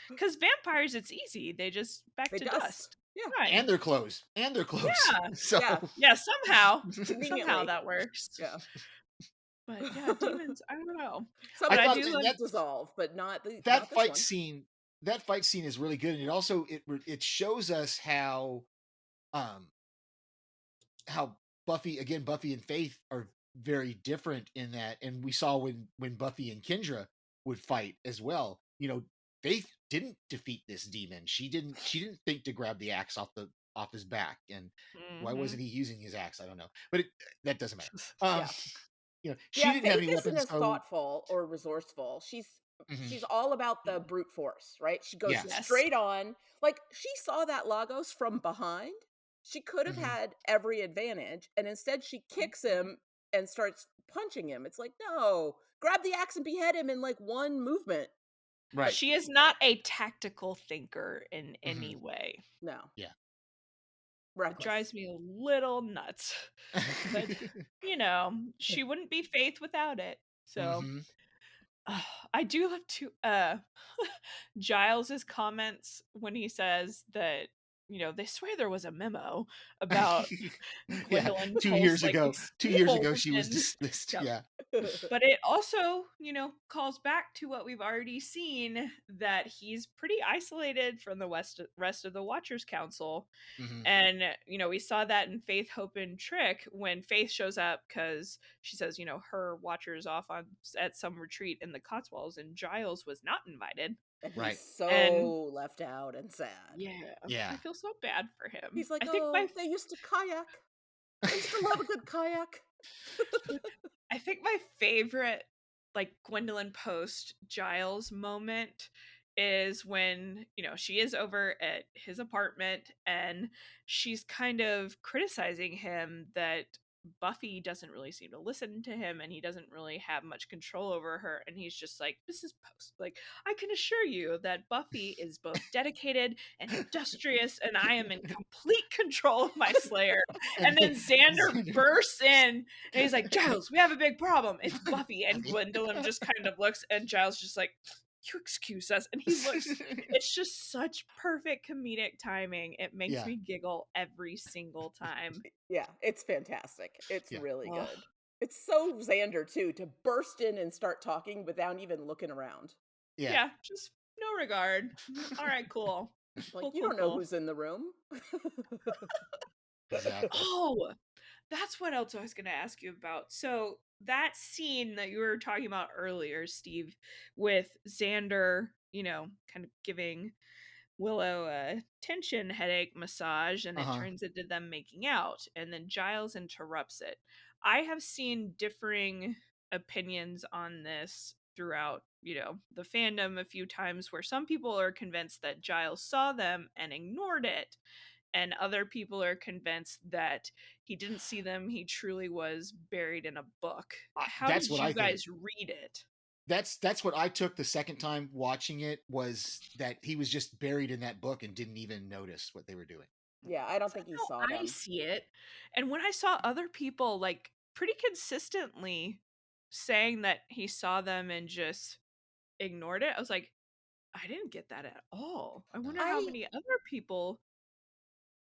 because vampires, it's easy. They just back to dust. Yeah, right. And their clothes. Yeah. So. Yeah, somehow that works. Yeah. But yeah, demons, I don't know. But I do like dissolve, but not that fight scene. That fight scene is really good, and it also it shows us how Buffy and Faith are very different in that, and we saw when Buffy and Kendra would fight as well. You know, Faith didn't defeat this demon. She didn't think to grab the axe off his back, and why wasn't he using his axe? I don't know, but that doesn't matter. You know, she didn't have any weapons. Faith isn't as thoughtful or resourceful. She's all about the brute force, right? She goes straight on. Like, she saw that Lagos from behind. She could have had every advantage, and instead she kicks him and starts punching him. It's like, no, grab the axe and behead him in like one movement. Right. She is not a tactical thinker in any way. No. Yeah. It drives me a little nuts. But, you know, she wouldn't be Faith without it. So I do love to Giles's comments when he says that they swear there was a memo about Yeah, Gwendolyn 2 years Post, like, ago. 2 years ago, she was explosion. dismissed. Yep. Yeah. But it also, calls back to what we've already seen, that he's pretty isolated from the rest of the Watchers Council. Mhm. And, we saw that in Faith, Hope, and Trick when Faith shows up because she says, her Watcher's off at some retreat in the Cotswolds, and Giles was not invited. And Right. he's so And left out and sad. I feel so bad for him. He's like, I think they used to kayak. I used to love a good kayak. I think my favorite, like, Gwendolyn Post Giles moment is when, she is over at his apartment and she's kind of criticizing him that Buffy doesn't really seem to listen to him and he doesn't really have much control over her. And he's just like, Mrs. Post, like, I can assure you that Buffy is both dedicated and industrious, and I am in complete control of my Slayer. And then Xander bursts in and he's like, Giles, we have a big problem. It's Buffy. And Gwendolyn just kind of looks, and Giles just like, you excuse us. And he looks, it's just such perfect comedic timing. It makes me giggle every single time. Yeah, it's fantastic. It's Yeah. really good. It's so Xander, too, to burst in and start talking without even looking around. Yeah, just no regard. All right, cool. Like, Cool, you cool, don't know cool. who's in the room. Exactly. Oh, that's what else I was going to ask you about. So that scene that you were talking about earlier, Steve, with Xander, kind of giving Willow a tension headache massage, and it turns into them making out, and then Giles interrupts it. I have seen differing opinions on this throughout, the fandom a few times, where some people are convinced that Giles saw them and ignored it, and other people are convinced that he didn't see them, he truly was buried in a book. How That's did what you I think. guys read it? That's what I took the second time watching it, was that he was just buried in that book and didn't even notice what they were doing. Yeah, I don't think he saw them. I see it. And when I saw other people, like, pretty consistently saying that he saw them and just ignored it, I was like, I didn't get that at all. I wonder how many other people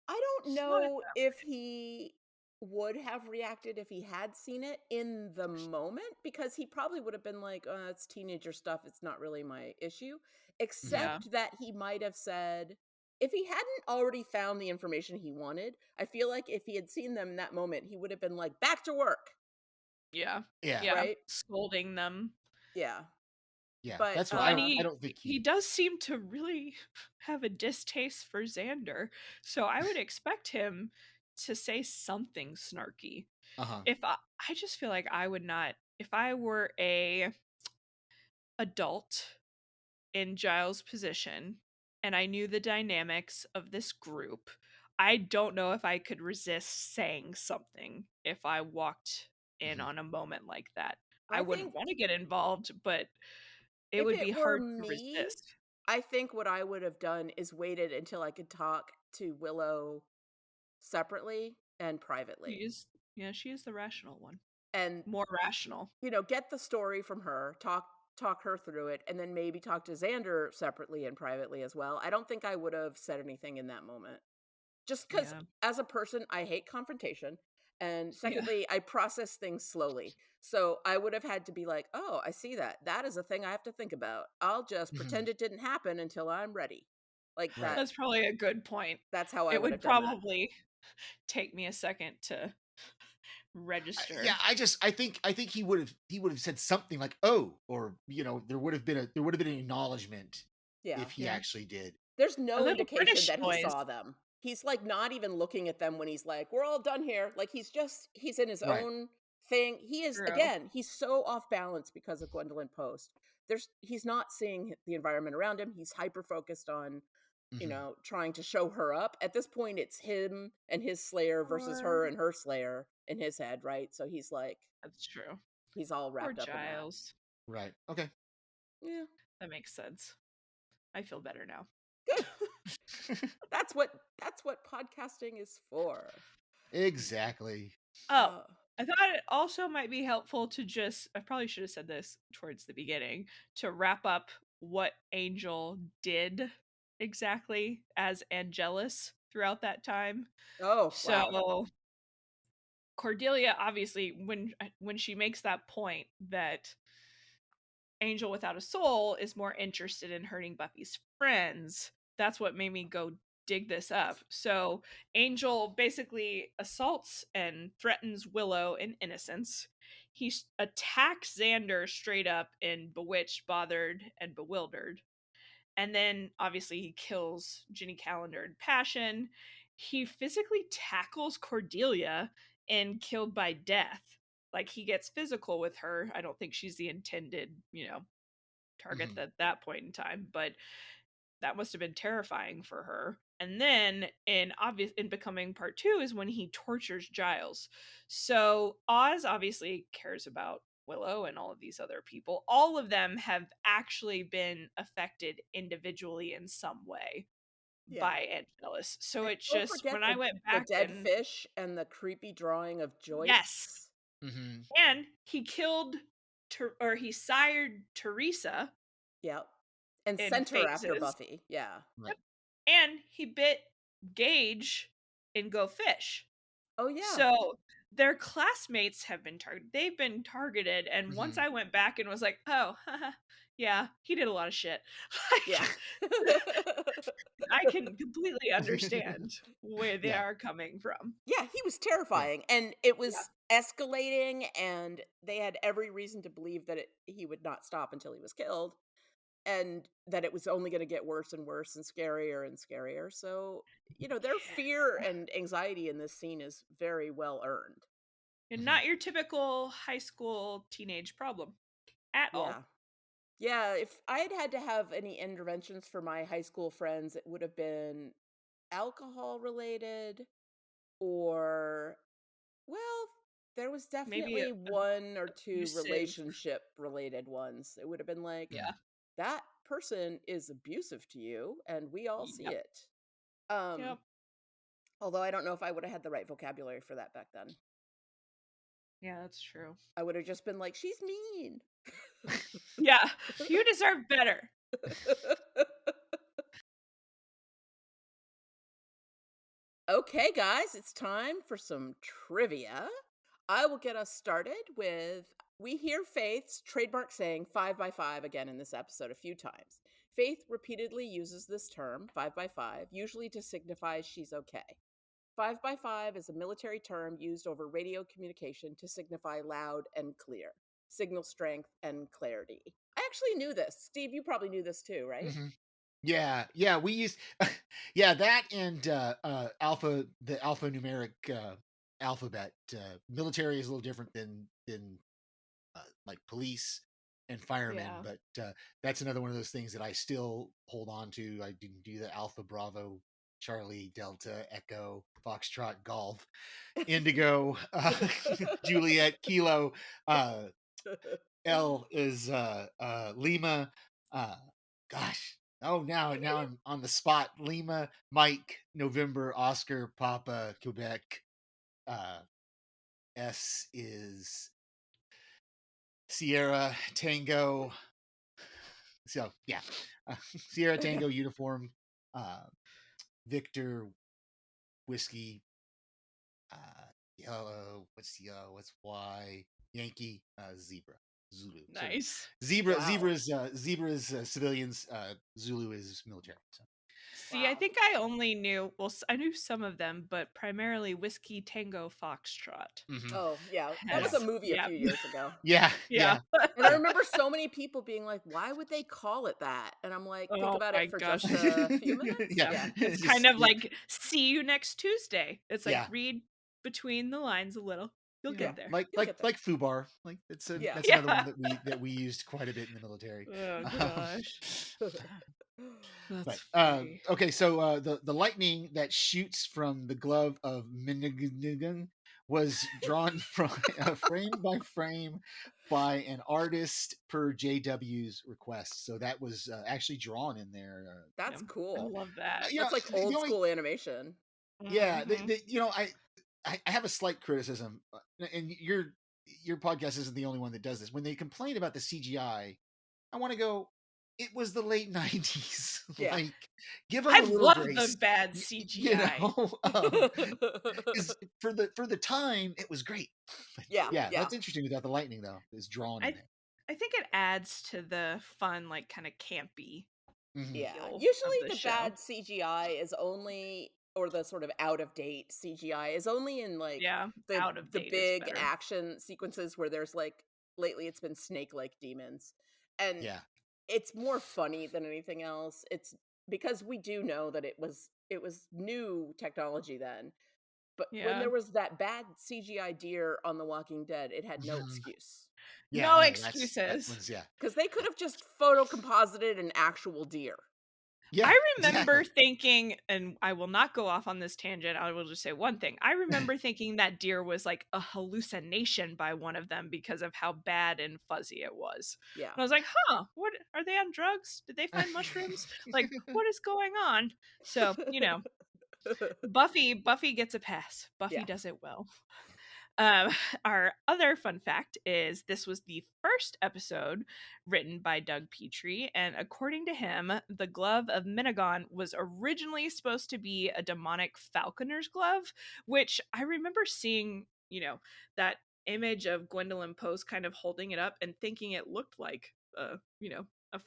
I don't saw it know that if he would have reacted if he had seen it in the moment, because he probably would have been like, it's teenager stuff, it's not really my issue. Except that he might have said, if he hadn't already found the information he wanted, I feel like if he had seen them in that moment, he would have been like, back to work. Yeah. Right? Scolding them. Yeah. Yeah, But that's what I don't think he does seem to really have a distaste for Xander, so I would expect him to say something snarky. If I just feel like I would not, if I were a adult in Giles' position and I knew the dynamics of this group, I don't know if I could resist saying something if I walked in on a moment like that. I wouldn't want to get involved, but it if would be it were hard to me, resist. I think what I would have done is waited until I could talk to Willow separately and privately. She is the rational one. And more rational. Get the story from her, talk her through it, and then maybe talk to Xander separately and privately as well. I don't think I would have said anything in that moment. Just because as a person, I hate confrontation. And secondly, I process things slowly. So I would have had to be like, oh, I see that. That is a thing I have to think about. I'll just pretend it didn't happen until I'm ready. Like that. That's probably a good point. That's how I it would would have done probably take me a second to register. Yeah, I think he would have said something like, "Oh," or there would have been an acknowledgement if he actually did. There's no indication British that noise. he saw them. He's like not even looking at them when he's like, we're all done here. Like he's in his own thing. He is, again, he's so off balance because of Gwendolyn Post. He's not seeing the environment around him. He's hyper focused on, trying to show her up. At this point, it's him and his Slayer versus her and her Slayer in his head, right? So he's like, that's true. He's all wrapped up Giles. in that. Right. Okay. Yeah. That makes sense. I feel better now. Good. That's what podcasting is for. Exactly. Oh, I thought it also might be helpful to I probably should have said this towards the beginning, to wrap up what Angel did exactly as Angelus throughout that time. Oh, wow. So Cordelia, obviously, when she makes that point that Angel without a soul is more interested in hurting Buffy's friends, that's what made me go dig this up. So Angel basically assaults and threatens Willow in Innocence. He attacks Xander straight up in Bewitched, Bothered, and Bewildered. And then obviously he kills Ginny Calendar in Passion. He physically tackles Cordelia in Killed by Death. Like, he gets physical with her. I don't think she's the intended, target at that point in time, but that must have been terrifying for her. And then in Becoming Part 2 is when he tortures Giles. So Oz obviously cares about Willow and all of these other people. All of them have actually been affected individually in some way by Angelus. So And it's don't just forget when I went the back dead and fish and the creepy drawing of yes, Joyce. and he killed or he sired Teresa. Yep. And In sent her after Phases. Buffy. Yeah. Yep. And he bit Gage in Go Fish. Oh, yeah. So their classmates have been targeted. They've been targeted. And once I went back and was like, oh, yeah, he did a lot of shit. Yeah. I can completely understand where they are coming from. Yeah, he was terrifying. And it was escalating, and they had every reason to believe that he would not stop until he was killed. And that it was only going to get worse and worse and scarier and scarier. So, their fear and anxiety in this scene is very well earned. And not your typical high school teenage problem at all. Yeah, if I had to have any interventions for my high school friends, it would have been alcohol related, or, well, there was Maybe definitely one or two abusive. relationship related ones. It would have been like, that person is abusive to you, and we all see it. Although I don't know if I would have had the right vocabulary for that back then. Yeah, that's true. I would have just been like, she's mean. Yeah, you deserve better. Okay, guys, it's time for some trivia. I will get us started with, we hear Faith's trademark saying 5x5 again in this episode a few times. Faith repeatedly uses this term, 5x5, usually to signify she's okay. 5x5 is a military term used over radio communication to signify loud and clear, signal strength and clarity. I actually knew this. Steve, you probably knew this too, right? Yeah, we use that and the alphanumeric alphabet. Military is a little different than like police and firemen, but that's another one of those things that I still hold on to. I didn't do the Alpha, Bravo, Charlie, Delta, Echo, Foxtrot, Golf, Indigo, Juliet, Kilo. L is Lima. Gosh. Oh, now I'm on the spot. Lima, Mike, November, Oscar, Papa, Quebec. S is Sierra, Tango. So yeah, Sierra, Tango, Uniform, Victor, Whiskey, Yellow. What's Y? Yankee, Zebra, Zulu. Nice. So zebra is civilians. Zulu is military. So. See, I think I only knew, I knew some of them, but primarily Whiskey Tango Foxtrot. Oh, yeah. That was a movie a few years ago. Yeah. And I remember so many people being like, why would they call it that? And I'm like, think about it for just a few minutes. Yeah. It's kind of like, see you next Tuesday. It's like, read between the lines a little. You'll get there. Like FUBAR. Like that's another one that we used quite a bit in the military. Oh gosh. But, okay, so the lightning that shoots from the glove of Minigun was drawn from frame by frame by an artist per JW's request. So that was actually drawn in there. That's cool. I love that. That's like old school animation. Yeah, I have a slight criticism, and your podcast isn't the only one that does this. When they complain about the CGI, I want to go, it was the late 90s. Yeah. Like, give them I a little love the grace. bad You CGI. know, is for the time it was great. But Yeah, yeah, yeah. that's interesting without the lightning though. It's drawn in I there. I think it adds to the fun, like kind of campy Mhm. Yeah. feel of Usually the the show. bad CGI is only, or the sort of out of date CGI is only in like Yeah, the out of the date is big better. action sequences where there's like, lately it's been snake-like demons. And Yeah. it's more funny than anything else. It's because we do know that it was new technology then. But when Yeah. there was that bad CGI deer on The Walking Dead, it had no Mhm. excuse. Yeah, No no, that excuses. was yeah. Because they could have just photocomposited an actual deer. Yeah, I remember exactly. thinking, and I will not go off on this tangent, I will just say one thing. I remember thinking that deer was like a hallucination by one of them because of how bad and fuzzy it was. Yeah. And I was like, huh, what are they on drugs? Did they find mushrooms? Like, what is going on? So, Buffy gets a pass. Buffy Yeah. does it well. Our other fun fact is this was the first episode written by Doug Petrie, and according to him, the glove of Minagon was originally supposed to be a demonic falconer's glove, which I remember seeing, that image of Gwendolyn Post kind of holding it up and thinking it looked like a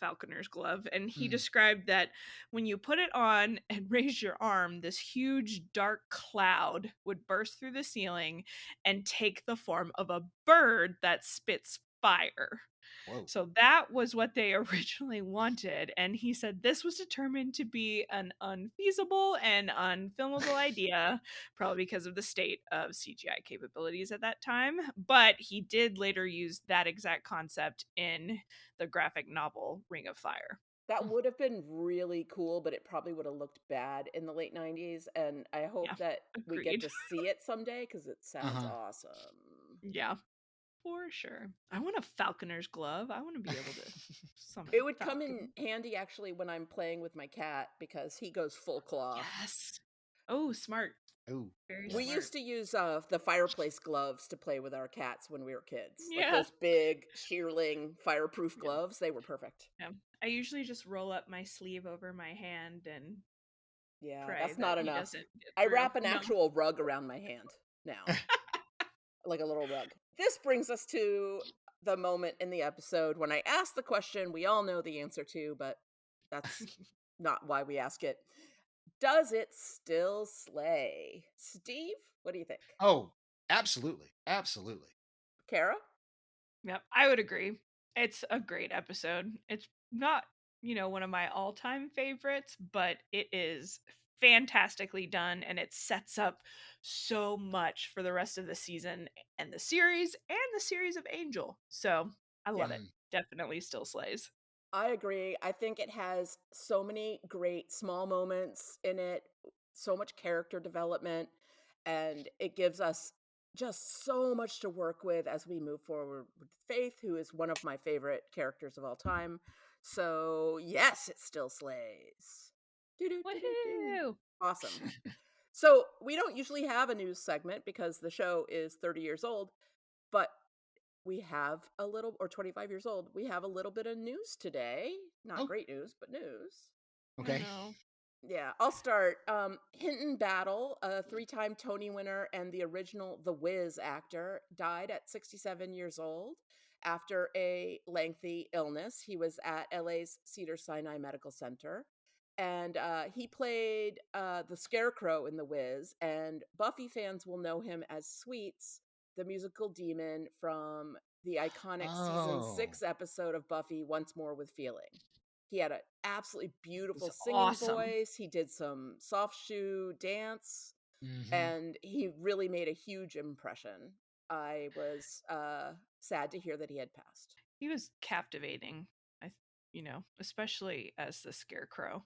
falconer's glove. And he Mm. described that when you put it on and raise your arm, this huge dark cloud would burst through the ceiling and take the form of a bird that spits fire. Whoa. So that was what they originally wanted. And he said this was determined to be an unfeasible and unfilmable idea, probably because of the state of CGI capabilities at that time. But he did later use that exact concept in the graphic novel Ring of Fire. That would have been really cool, but it probably would have looked bad in the late 90s. And I Yeah, hope that we get agreed. to see it someday because it sounds Uh-huh. awesome. Yeah, for sure. I want a falconer's glove. I want to be able to summon It would come in falcon. handy actually when I'm playing with my cat because he goes full claw. Yes. Oh, smart. Oh, Very We yeah. smart. used to use the fireplace gloves to play with our cats when we were kids. Like Yeah. those big shearling fireproof Yeah. gloves. They were perfect. Yeah. I usually just roll up my sleeve over my hand and Yeah, pray that's that not he enough. doesn't get I through. wrap an No. actual rug around my hand now, like a little rug. This brings us to the moment in the episode when I ask the question we all know the answer to, but that's not why we ask it. Does it still slay? Steve, what do you think? Oh, absolutely. Absolutely. Kara? Yep. I would agree. It's a great episode. It's not, one of my all-time favorites, but it is fantastically done and it sets up so much for the rest of the season and the series of Angel. So I Yeah. love it. Definitely still slays. I agree. I think it has so many great small moments in it, so much character development, and it gives us just so much to work with as we move forward with Faith, who is one of my favorite characters of all time. So, yes, it still slays. Do-do-do-do-do. Woohoo! Awesome. So, we don't usually have a news segment because the show is 30 years old, but we have a little, or 25 years old, we have a little bit of news today. Not Oh, great news, but news. I okay. know. Yeah, I'll start. Hinton Battle, a 3-time Tony winner and the original The Wiz actor, died at 67 years old after a lengthy illness. He was at LA's Cedars-Sinai Medical Center. And he played the Scarecrow in The Wiz. And Buffy fans will know him as Sweets, the musical demon from the iconic season Oh, 6 episode of Buffy, Once More with Feeling. He had an absolutely beautiful It's singing awesome. voice. He did some soft shoe dance, mm-hmm. and he really made a huge impression. I was sad to hear that he had passed. He was captivating. Especially as the Scarecrow.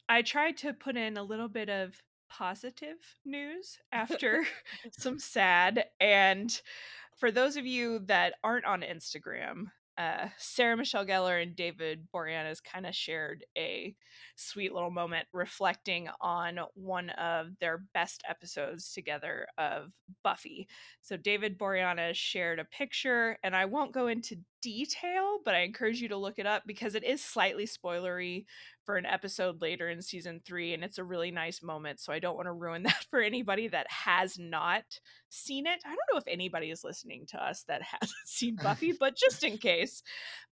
I tried to put in a little bit of positive news after some sad. And for those of you that aren't on Instagram, Sarah Michelle Gellar and David Boreanaz kind of shared a sweet little moment reflecting on one of their best episodes together of Buffy. So David Boreanaz shared a picture, and I won't go into detail, but I encourage you to look it up because it is slightly spoilery for an episode later in season 3, and it's a really nice moment. So I don't want to ruin that for anybody that has not seen it. I don't know if anybody is listening to us that hasn't seen Buffy, but just in case.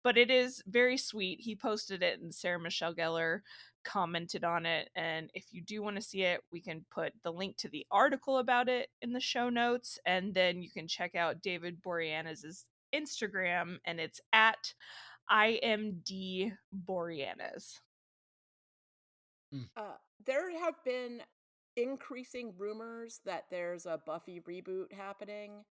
But it is very sweet. He posted it, and Sarah Michelle Gellar commented on it. And if you do want to see it, we can put the link to the article about it in the show notes, and then you can check out David Boreanaz's Instagram, and it's at IMD Boreanaz. There have been increasing rumors that there's a Buffy reboot happening.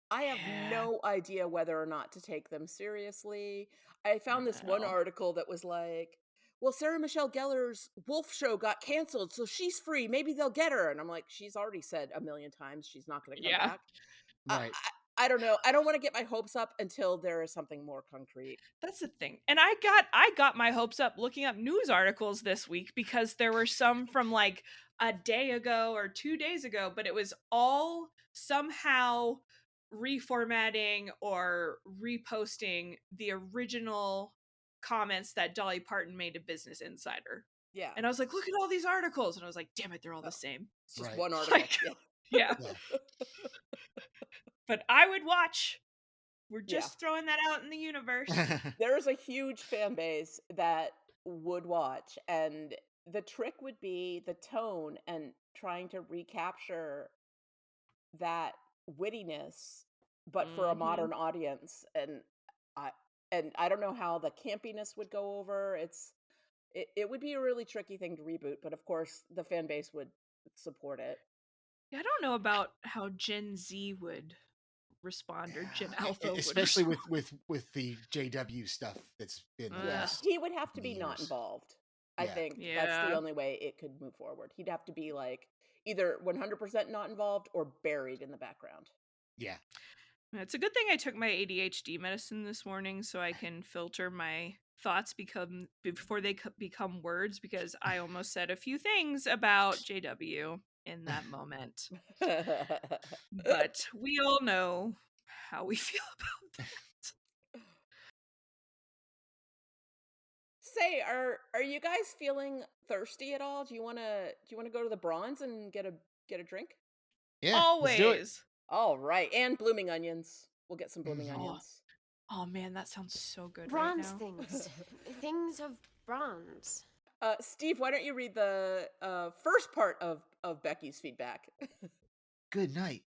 I have no idea whether or not to take them seriously. I found this one article that was like, well, Sarah Michelle Gellar's Wolf show got canceled, so she's free. Maybe they'll get her. And I'm like, she's already said a million times she's not going to come back. Right. I don't know. I don't want to get my hopes up until there is something more concrete. That's the thing. And I got my hopes up looking up news articles this week because there were some from like a day ago or 2 days ago, but it was all somehow reformatting or reposting the original comments that Dolly Parton made to Business Insider. Yeah. And I was like, look at all these articles. And I was like, damn it, they're all the same. It's just Right. one article. Like, yeah. But I would watch. We're just throwing that out in the universe. There's a huge fan base that would watch, and the trick would be the tone and trying to recapture that wittiness, but for a modern audience. And I don't know how the campiness would go over. It would be a really tricky thing to reboot, but of course the fan base would support it. Yeah, I don't know about how Gen Z would respond or Gen Alpha would especially respond. with the JW stuff that's been the Yeah, last he would have to be years. not involved. I Yeah. think that's the only way it could move forward. He'd have to be like either 100% not involved or buried in the background. Yeah. It's a good thing I took my ADHD medicine this morning so I can filter my thoughts before they become words, because I almost said a few things about JW in that moment. But we all know how we feel about that. Say, are you guys feeling thirsty at all? Do you want to go to the Bronze and get a drink? Yeah. Always. Let's do it. All right, and blooming onions. We'll get some blooming Mhm. onions. Oh man, that sounds so good Bronze right now. things. Things of bronze. Steve, why don't you read the first part of Becky's feedback? Good night.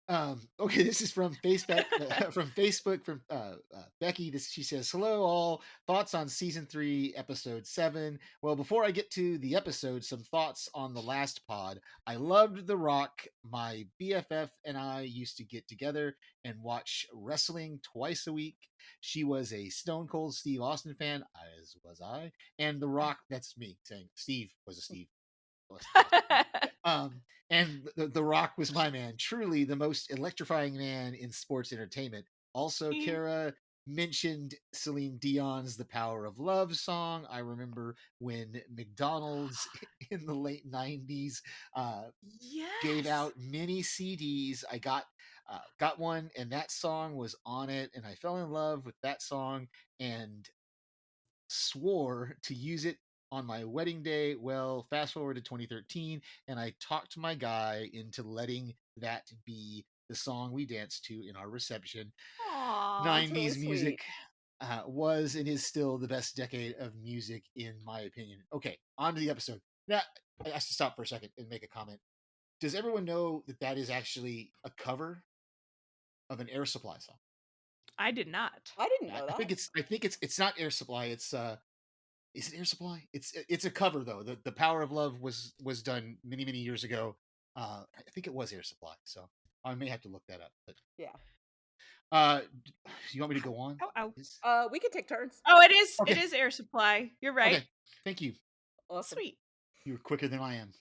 Okay, this is from Facebook. From Becky. She says, "Hello, all. Thoughts on season 3, episode 7. Well, before I get to the episode, some thoughts on the last pod. I loved The Rock. My BFF and I used to get together and watch wrestling twice a week. She was a Stone Cold Steve Austin fan, as was I. And The Rock, that's me saying Steve was a Steve. And the Rock was my man, truly the most electrifying man in sports entertainment. Also, Kara mentioned Celine Dion's The Power of Love song. I remember when McDonald's in the late 90s gave out mini CDs. I got one, and that song was on it, and I fell in love with that song and swore to use it on my wedding day. Well, fast forward to 2013, and I talked my guy into letting that be the song we danced to in our reception. Aww, 90s really music was and is still the best decade of music, in my opinion. Okay, on to the episode. Now, I have to stop for a second and make a comment. Does everyone know that that is actually a cover of an Air Supply song? I did not. I didn't know that. I think it's not Air Supply. It's is it Air Supply? It's a cover though. The Power of Love was done many years ago. I think it was Air Supply. So I may have to look that up. But yeah. You want me to go on? We can take turns. Oh, it is. Okay. It is Air Supply. You're right. Okay, thank you. Awesome. Sweet. You were quicker than I am.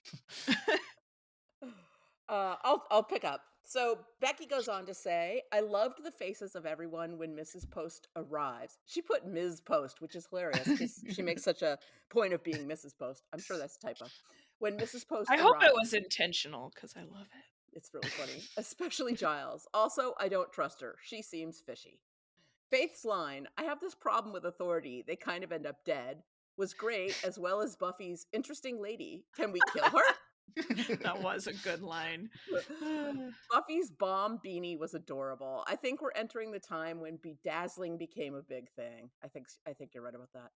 I'll pick up. So Becky goes on to say, I loved the faces of everyone when Mrs. Post arrives. She put Ms. Post, which is hilarious because she makes such a point of being Mrs. Post. I'm sure that's a typo. When Mrs. Post I arrives, hope it was intentional because I love it. It's really funny, especially Giles. Also, I don't trust her. She seems fishy. Faith's line, "I have this problem with authority. They kind of end up dead," was great, as well as Buffy's "interesting lady. Can we kill her?" That was a good line. Buffy's bomb beanie was adorable. I think we're entering the time when bedazzling became a big thing. I think you're right about that.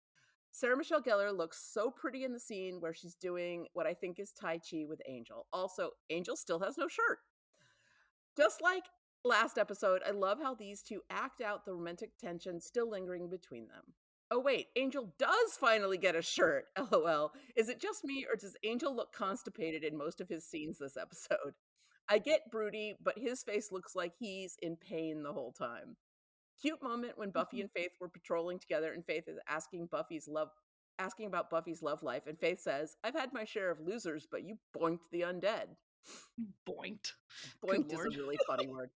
Sarah Michelle Gellar looks so pretty in the scene where she's doing what I think is Tai Chi with Angel. Also, Angel still has no shirt. Just like last episode, I love how these two act out the romantic tension still lingering between them. Oh, wait, Angel does finally get a shirt. LOL. Is it just me, or does Angel look constipated in most of his scenes this episode? I get broody, but his face looks like he's in pain the whole time. Cute moment when Buffy and Faith were patrolling together, and Faith is asking about Buffy's love life, and Faith says, "I've had my share of losers, but you boinked the undead." Boinked. Good Boinked is a Lord. really funny word.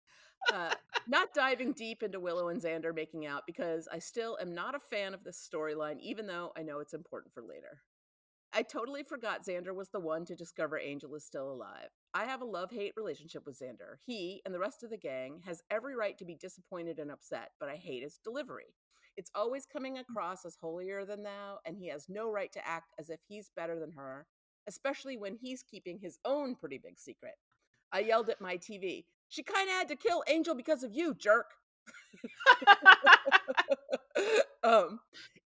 Not diving deep into Willow and Xander making out, because I still am not a fan of this storyline, even though I know it's important for later. I totally forgot Xander was the one to discover Angel is still alive. I have a love-hate relationship with Xander. He and the rest of the gang has every right to be disappointed and upset, but I hate his delivery. It's always coming across as holier than thou, and he has no right to act as if he's better than her, especially when he's keeping his own pretty big secret. I yelled at my TV, "She kind of had to kill Angel because of you, jerk."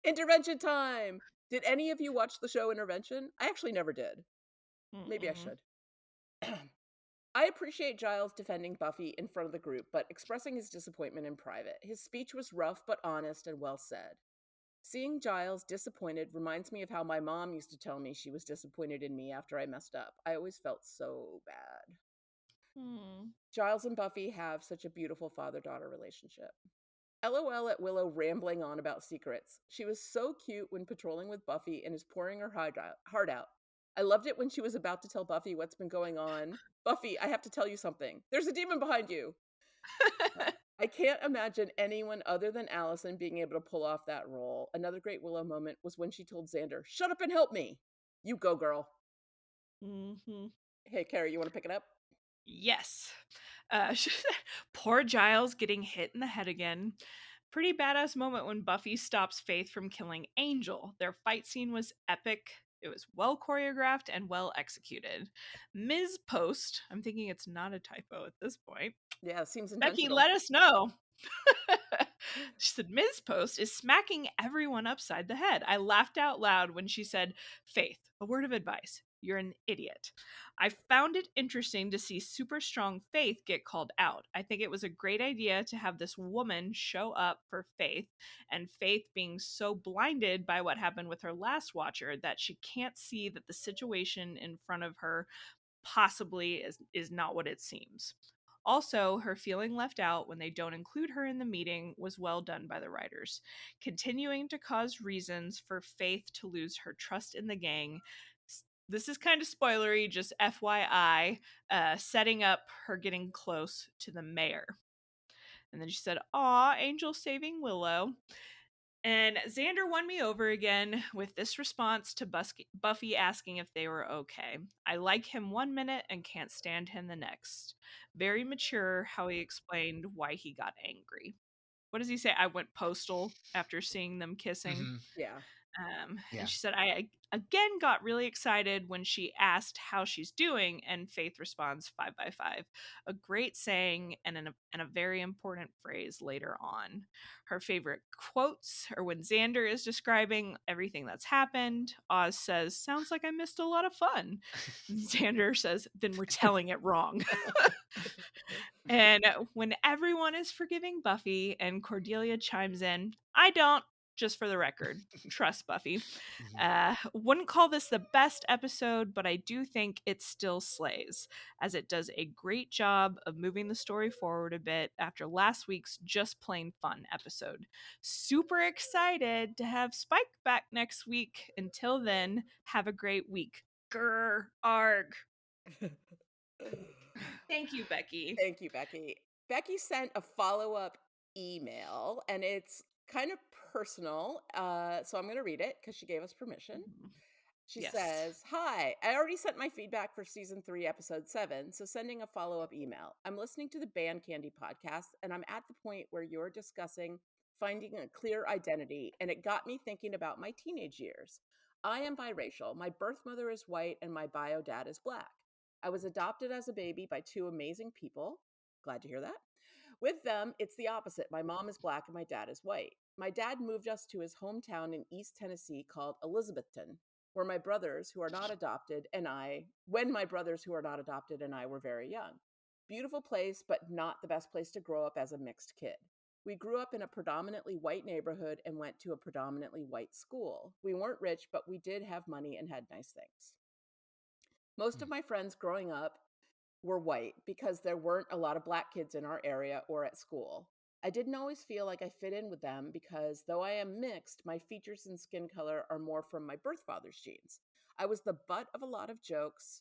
Intervention time. Did any of you watch the show Intervention? I actually never did. Maybe I should. I appreciate Giles defending Buffy in front of the group, but expressing his disappointment in private. His speech was rough but honest and well said. Seeing Giles disappointed reminds me of how my mom used to tell me she was disappointed in me after I messed up. I always felt so bad. Giles and Buffy have such a beautiful father-daughter relationship. LOL at Willow rambling on about secrets. She was so cute when patrolling with Buffy and is pouring her heart out. I loved it when she was about to tell Buffy what's been going on. "Buffy, I have to tell you something. There's a demon behind you." I can't imagine anyone other than Allison being able to pull off that role. Another great Willow moment was when she told Xander, "Shut up and help me." You go, girl. Hey, Carrie, you want to pick it up? Yes. Poor Giles getting hit in the head again. Pretty badass moment when Buffy stops Faith from killing Angel. Their fight scene was epic. It was well choreographed and well executed. Ms. Post, I'm thinking it's not a typo at this point. Yeah, it seems Becky, intentional. let us know. She said, "Ms. Post is smacking everyone upside the head. I laughed out loud when she said, 'Faith, a word of advice. You're an idiot.' I found it interesting to see super strong Faith get called out. I think it was a great idea to have this woman show up for Faith, and Faith being so blinded by what happened with her last watcher that she can't see that the situation in front of her possibly is not what it seems. Also, her feeling left out when they don't include her in the meeting was well done by the writers, continuing to cause reasons for Faith to lose her trust in the gang. This is kind of spoilery, just FYI, setting up her getting close to the mayor." And then she said, "Aw, Angel saving Willow." And Xander won me over again with this response to Buffy asking if they were okay. "I like him 1 minute and can't stand him the next." Very mature how he explained why he got angry. What does he say? "I went postal after seeing them kissing." Yeah. And she said, "I again got really excited when she asked how she's doing, and Faith responds 5 by 5. A great saying and a very important phrase later on. Her favorite quotes are when Xander is describing everything that's happened. Oz says, 'Sounds like I missed a lot of fun.' Xander says, 'Then we're telling it wrong.' And when everyone is forgiving Buffy and Cordelia chimes in, 'I don't, just for the record. Trust Buffy.' Wouldn't call this the best episode, but I do think it still slays, as it does a great job of moving the story forward a bit after last week's just plain fun episode. Super excited to have Spike back next week. Until then, have a great week. Grr, arg." Thank you, Becky. Thank you, Becky. Becky sent a follow-up email, and it's kind of personal, so I'm going to read it because she gave us permission. She Yes. says, "Hi, I already sent my feedback for season 3, episode 7, so sending a follow-up email. I'm listening to the Band Candy podcast, and I'm at the point where you're discussing finding a clear identity, and it got me thinking about my teenage years. I am biracial. My birth mother is white and my bio dad is black. I was adopted as a baby by two amazing people. Glad to hear that. With them, it's the opposite. My mom is black and my dad is white. My dad moved us to his hometown in East Tennessee called Elizabethton, where my brothers who are not adopted and I, when my brothers who are not adopted and I were very young. Beautiful place, but not the best place to grow up as a mixed kid. We grew up in a predominantly white neighborhood and went to a predominantly white school. We weren't rich, but we did have money and had nice things. Most of my friends growing up were white because there weren't a lot of black kids in our area or at school. I didn't always feel like I fit in with them because though I am mixed, my features and skin color are more from my birth father's genes. I was the butt of a lot of jokes.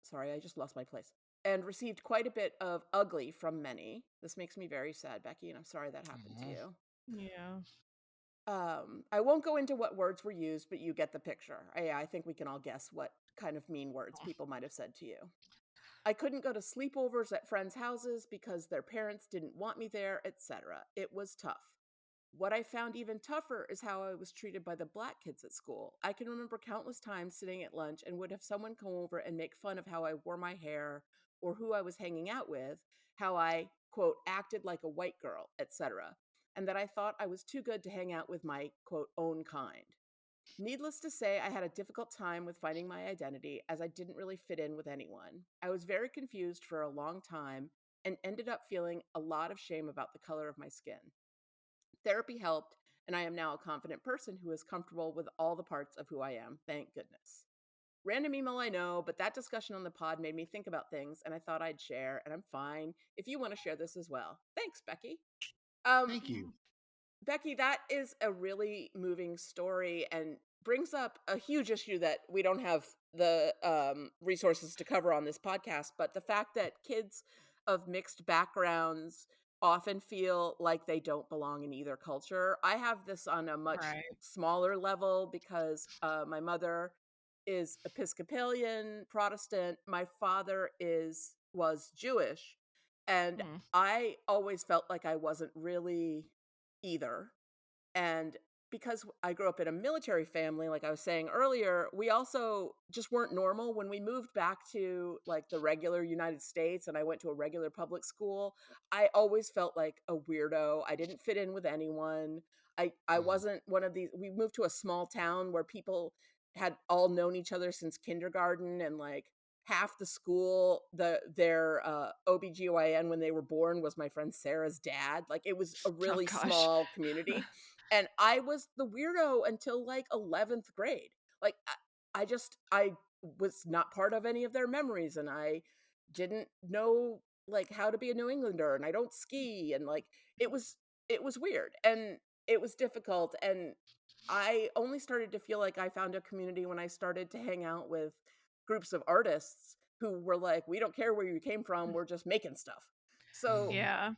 Sorry, I just lost my place. And received quite a bit of ugly from many. This makes me very sad, Becky, and I'm sorry that happened to you. Yeah. I won't go into what words were used, but you get the picture. I think we can all guess what kind of mean words people might have said to you. I couldn't go to sleepovers at friends' houses because their parents didn't want me there, etc. It was tough. What I found even tougher is how I was treated by the black kids at school. I can remember countless times sitting at lunch and would have someone come over and make fun of how I wore my hair or who I was hanging out with, how I, quote, acted like a white girl, etc., and that I thought I was too good to hang out with my, quote, own kind. Needless to say, I had a difficult time with finding my identity as I didn't really fit in with anyone. I was very confused for a long time and ended up feeling a lot of shame about the color of my skin. Therapy helped, and I am now a confident person who is comfortable with all the parts of who I am, thank goodness. Random email, I know, but that discussion on the pod made me think about things, and I thought I'd share, and I'm fine if you want to share this as well. Thanks, Becky. Thank you. Becky, that is a really moving story and brings up a huge issue that we don't have the resources to cover on this podcast. But the fact that kids of mixed backgrounds often feel like they don't belong in either culture. I have this on a much Right. smaller level because my mother is Episcopalian, Protestant. My father was Jewish, and I always felt like I wasn't really either. And because I grew up in a military family, like I was saying earlier, we also just weren't normal. When we moved back to like the regular United States and I went to a regular public school, I always felt like a weirdo. I didn't fit in with anyone. I wasn't one of these. We moved to a small town where people had all known each other since kindergarten, and like half the school, their OBGYN when they were born was my friend Sarah's dad. Like it was a Oh really gosh. small community. And I was the weirdo until like 11th grade. Like I was not part of any of their memories, and I didn't know like how to be a New Englander, and I don't ski, and like it was weird and it was difficult. And I only started to feel like I found a community when I started to hang out with groups of artists who were like, we don't care where you came from, we're just making stuff. So Yeah.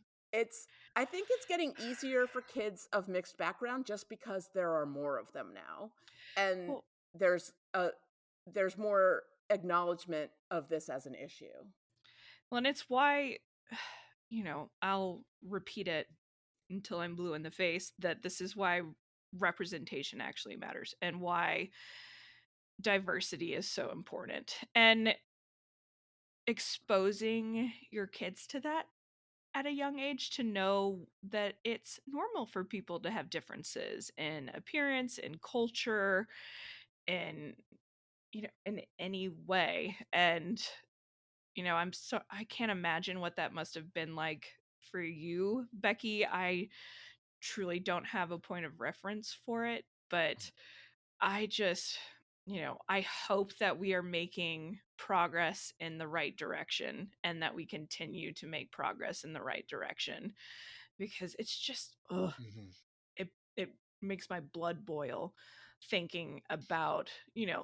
I think it's getting easier for kids of mixed background just because there are more of them now. And Well, there's more acknowledgement of this as an issue. and it's why, I'll repeat it until I'm blue in the face that this is why representation actually matters and why diversity is so important. And exposing your kids to that at a young age to know that it's normal for people to have differences in appearance, in culture, in in any way. And I can't imagine what that must have been like for you, Becky. I truly don't have a point of reference for it, but I just, I hope that we are making progress in the right direction and that we continue to make progress in the right direction, because it's just it makes my blood boil thinking about,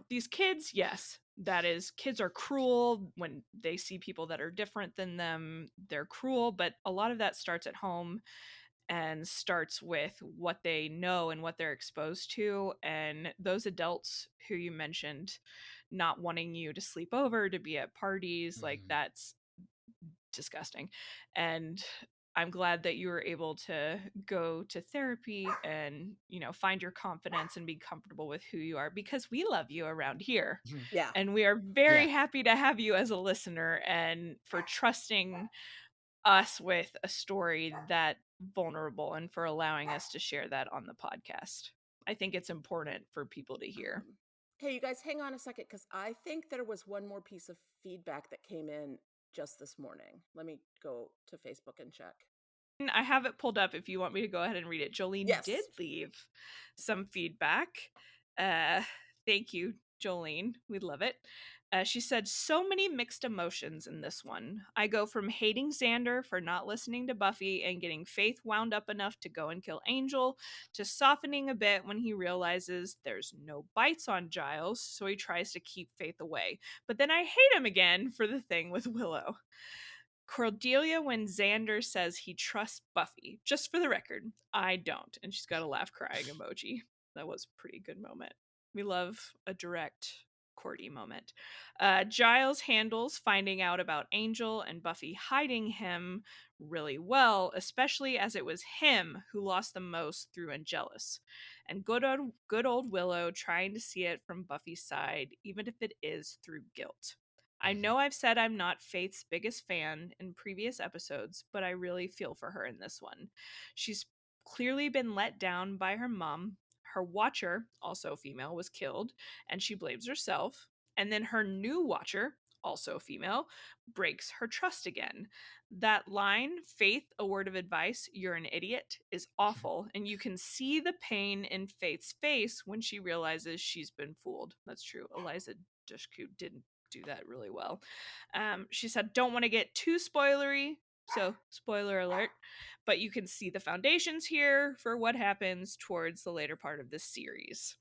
these kids. Yes, that is, kids are cruel when they see people that are different than them. They're cruel, but a lot of that starts at home and starts with what they know and what they're exposed to. And those adults who you mentioned not wanting you to sleep over, to be at parties, like that's disgusting. And I'm glad that you were able to go to therapy and, find your confidence and be comfortable with who you are, because we love you around here. Yeah. And we are very Yeah. happy to have you as a listener and for trusting us with a story that vulnerable and for allowing us to share that on the podcast. I think it's important for people to hear. Hey, you guys, hang on a second, because I think there was one more piece of feedback that came in just this morning. Let me go to Facebook and check. I have it pulled up if you want me to go ahead and read it. Jolene Yes. did leave some feedback. Thank you, Jolene. We love it. She said, so many mixed emotions in this one. I go from hating Xander for not listening to Buffy and getting Faith wound up enough to go and kill Angel, to softening a bit when he realizes there's no bites on Giles, so he tries to keep Faith away. But then I hate him again for the thing with Willow. Cordelia when Xander says he trusts Buffy. Just for the record, I don't. And she's got a laugh crying emoji. That was a pretty good moment. We love a direct Cordy moment. Giles handles finding out about Angel and Buffy hiding him really well, especially as it was him who lost the most through Angelus. And good old Willow trying to see it from Buffy's side, even if it is through guilt. I know I've said I'm not Faith's biggest fan in previous episodes, but I really feel for her in this one. She's clearly been let down by her mom. Her watcher, also female, was killed, and she blames herself. And then her new watcher, also female, breaks her trust again. That line, Faith, a word of advice, you're an idiot, is awful, and you can see the pain in Faith's face when she realizes she's been fooled. That's true. Eliza Dushku didn't do that really well. She said, don't want to get too spoilery, so spoiler alert, but you can see the foundations here for what happens towards the later part of this series.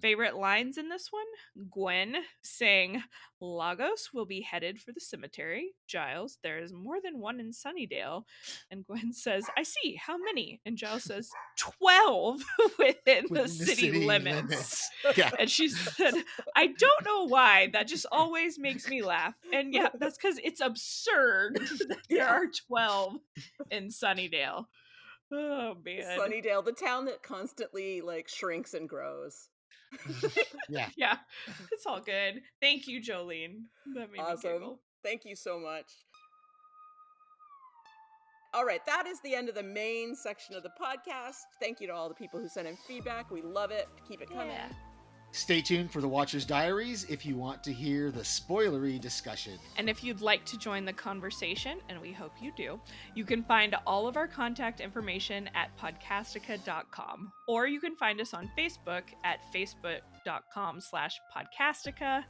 Favorite lines in this one? Gwen saying, Lagos will be headed for the cemetery. Giles, there is more than one in Sunnydale. And Gwen says, I see, how many? And Giles says, 12 within the city limits. Yeah. And she said, I don't know why, that just always makes me laugh. And yeah, that's because it's absurd that there are 12 in Sunnydale. Oh man. Sunnydale, the town that constantly shrinks and grows. Yeah. Yeah, it's all good. Thank you, Jolene. That made me giggle. Thank you so much. All right, that is the end of the main section of the podcast. Thank you to all the people who sent in feedback. We love it. Keep it coming. Yeah. Stay tuned for the Watcher's Diaries if you want to hear the spoilery discussion. And if you'd like to join the conversation, and we hope you do, you can find all of our contact information at podcastica.com. Or you can find us on Facebook at facebook.com/podcastica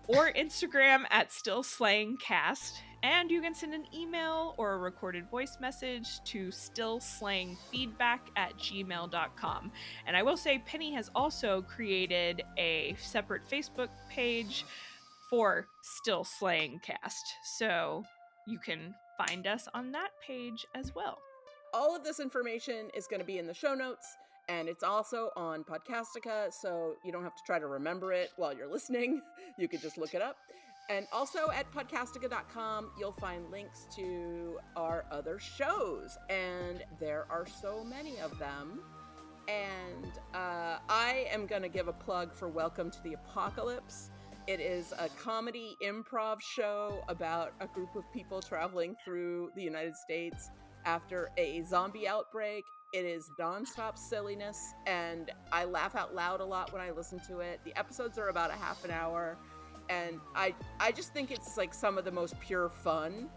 or Instagram at stillslayingcast. And you can send an email or a recorded voice message to stillslayingfeedback@gmail.com. And I will say Penny has also created a separate Facebook page for Still Slaying Cast. So you can find us on that page as well. All of this information is going to be in the show notes, and it's also on Podcastica, so you don't have to try to remember it while you're listening. You can just look it up. And also at podcastica.com, you'll find links to our other shows, and there are so many of them. And I am going to give a plug for Welcome to the Apocalypse. It is a comedy improv show about a group of people traveling through the United States after a zombie outbreak. It is nonstop silliness, and I laugh out loud a lot when I listen to it. The episodes are about a half an hour, and I just think it's some of the most pure fun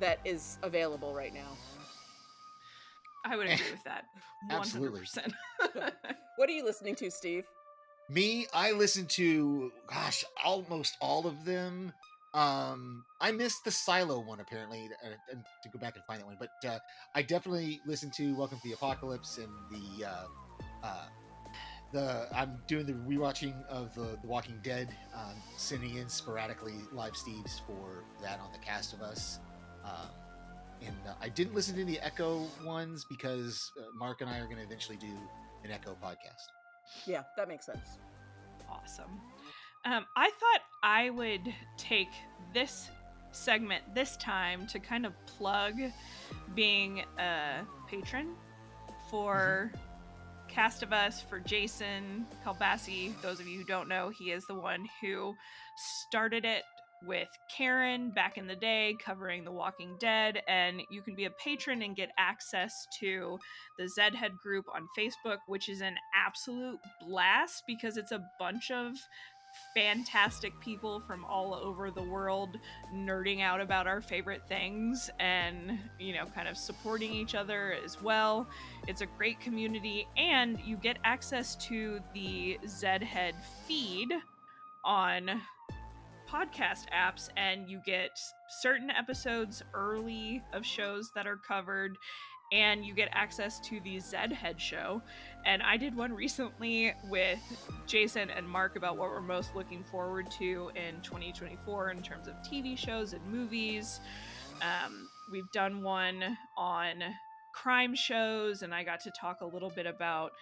that is available right now. I would agree with that. 100%. Absolutely. What are you listening to, Steve? Me, I listen to, almost all of them. I missed the Silo one, apparently, and to go back and find that one. But I definitely listen to Welcome to the Apocalypse and I'm doing the rewatching of the Walking Dead, sending in sporadically live Steves for that on the Cast of Us. And I didn't listen to the Echo ones because Mark and I are going to eventually do an Echo podcast. Yeah, that makes sense. Awesome. I thought I would take this segment this time to kind of plug being a patron for Cast of Us, for Jason Kalbasi. Those of you who don't know, he is the one who started it with Karen back in the day, covering The Walking Dead. And you can be a patron and get access to the Zedhead group on Facebook, which is an absolute blast because it's a bunch of fantastic people from all over the world nerding out about our favorite things and, you know, kind of supporting each other as well. It's a great community, and you get access to the Zedhead feed on podcast apps, and you get certain episodes early of shows that are covered, and you get access to the Zedhead show. And I did one recently with Jason and Mark about what we're most looking forward to in 2024 in terms of TV shows and movies. We've done one on crime shows, and I got to talk a little bit about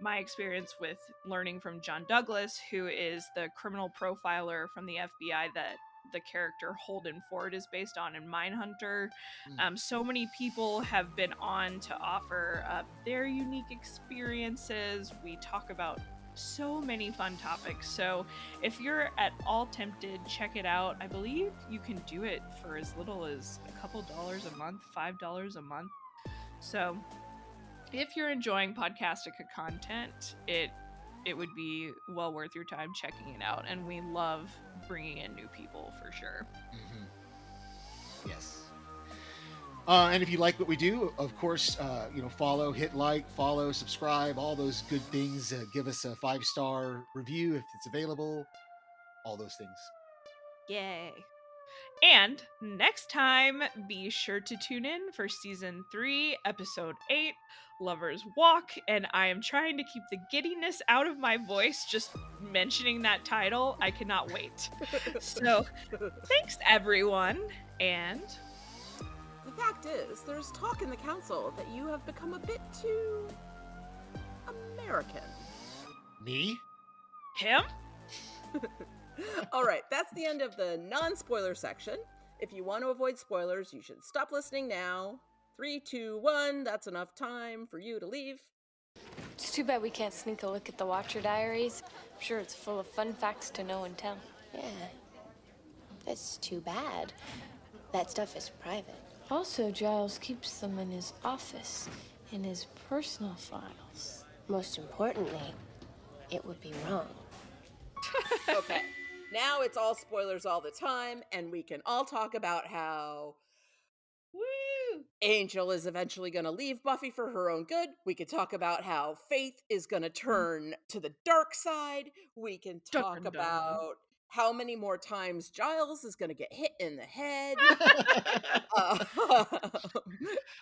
my experience with learning from John Douglas, who is the criminal profiler from the FBI that the character Holden Ford is based on in Mindhunter. So many people have been on to offer their unique experiences. We talk about so many fun topics. So if you're at all tempted, check it out. I believe you can do it for as little as a couple dollars a month, $5 a month. So if you're enjoying Podcastica content, it would be well worth your time checking it out. And we love bringing in new people for sure. Yes. And if you like what we do, of course, follow, hit like, follow, subscribe, all those good things. Give us a 5-star review if it's available. All those things. Yay. And next time, be sure to tune in for season 3, episode 8, Lover's Walk. And I am trying to keep the giddiness out of my voice just mentioning that title. I cannot wait. So, thanks everyone. And the fact is, there's talk in the council that you have become a bit too American. Me? Him? All right, that's the end of the non-spoiler section. If you want to avoid spoilers, you should stop listening now. 3, 2, 1, that's enough time for you to leave. It's too bad we can't sneak a look at the Watcher Diaries. I'm sure it's full of fun facts to know and tell. Yeah. That's too bad. That stuff is private. Also, Giles keeps them in his office, in his personal files. Most importantly, it would be wrong. Okay, now it's all spoilers all the time, and we can all talk about how Angel is eventually going to leave Buffy for her own good. We can talk about how Faith is going to turn to the dark side. We can talk about how many more times Giles is going to get hit in the head.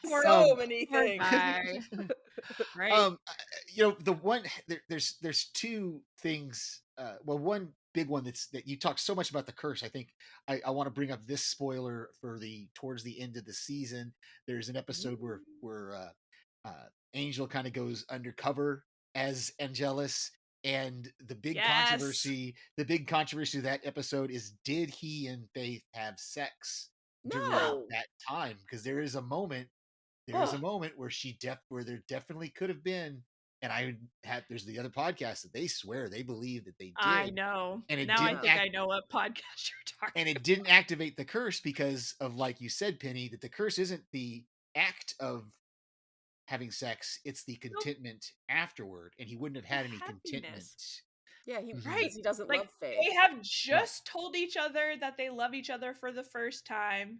So many things. Right. The one there's two things. One big one that you talk so much about the curse. I think I want to bring up this spoiler for towards the end of the season. There's an episode where Angel kind of goes undercover as Angelus, and the big controversy of that episode is, did he and Faith have sex during that time? Because there is a moment where there definitely could have been. And there's the other podcast that they swear they believe that they did. I know. And it now I think I know what podcast you're talking about. And it didn't activate the curse because of, like you said, Penny, that the curse isn't the act of having sex, it's the contentment afterward. And he wouldn't have had any contentment. Yeah, he doesn't love Faith. They have just told each other that they love each other for the first time.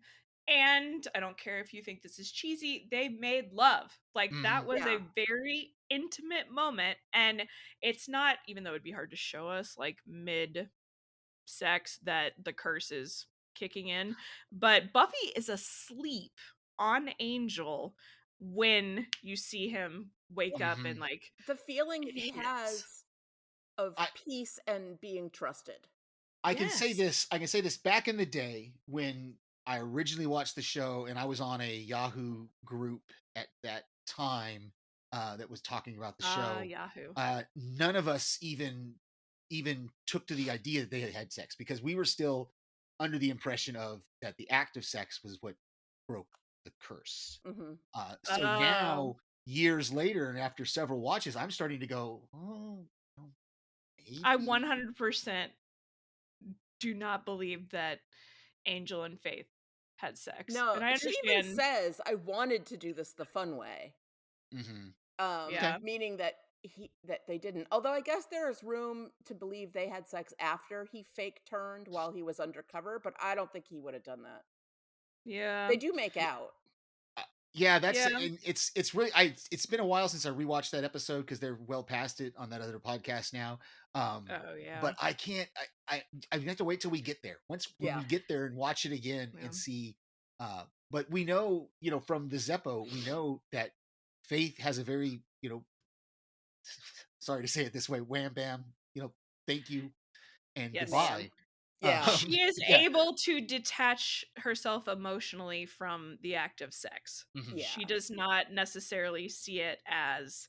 And I don't care if you think this is cheesy, they made love. That was a very intimate moment. And it's not, even though it'd be hard to show us mid sex that the curse is kicking in, but Buffy is asleep on Angel when you see him wake up and the feeling he has of peace and being trusted. I can say this back in the day when I originally watched the show, and I was on a Yahoo group at that time that was talking about the show. Yahoo. None of us even took to the idea that they had sex, because we were still under the impression of that the act of sex was what broke the curse. Mm-hmm. So now, years later, and after several watches, I'm starting to go, oh, maybe? I 100% do not believe that Angel and Faith had sex. No, And I she even understand. says, "I wanted to do this the fun way." Mm-hmm. Okay. Yeah. Meaning that they didn't. Although I guess there is room to believe they had sex after he fake turned while he was undercover, but I don't think he would have done that. Yeah. They do make out. Yeah, that's Yeah. and it's really it's been a while since I rewatched that episode because they're well past it on that other podcast now. Oh, yeah. But I can't. I have to wait till we get there. When Yeah. we get there and watch it again Yeah. and see. But we know, from the Zeppo, we know that Faith has a very, sorry to say it this way, wham bam, thank you and Yes. goodbye. Yeah. She is Yeah. able to detach herself emotionally from the act of sex. Mhm. Yeah. She does not necessarily see it as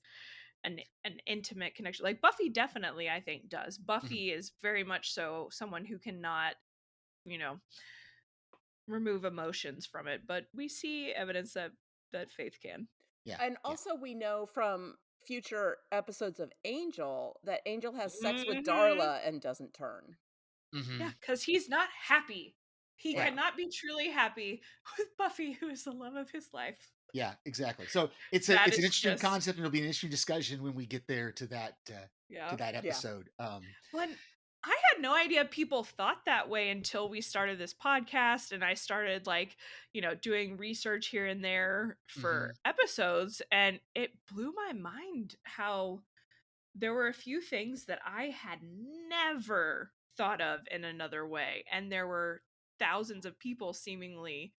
an intimate connection. Like Buffy definitely, I think, does. Buffy is very much so someone who cannot, remove emotions from it, but we see evidence that Faith can. Yeah. And also we know from future episodes of Angel that Angel has sex with Mhm. Darla and doesn't turn. Mm-hmm. Yeah, because he's not happy. He Yeah. cannot be truly happy with Buffy, who is the love of his life. Yeah, exactly. So it's That an is interesting just, concept, and it'll be an interesting discussion when we get there to that yeah. Yeah. episode. Well, and I had no idea people thought that way until we started this podcast and I started doing research here and there for Mhm. episodes, and it blew my mind how there were a few things that I had never thought of in another way, and there were thousands of people seemingly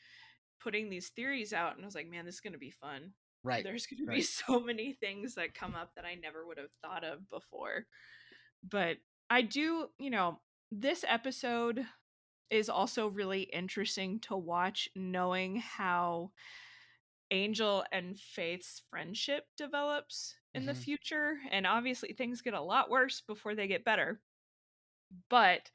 putting these theories out, and I was like, man, this is going to be fun. Right. There's going to be Right. so many things that come up that I never would have thought of before. But I do, this episode is also really interesting to watch, knowing how Angel and Faith's friendship develops in the Mhm. future. And obviously things get a lot worse before they get better. But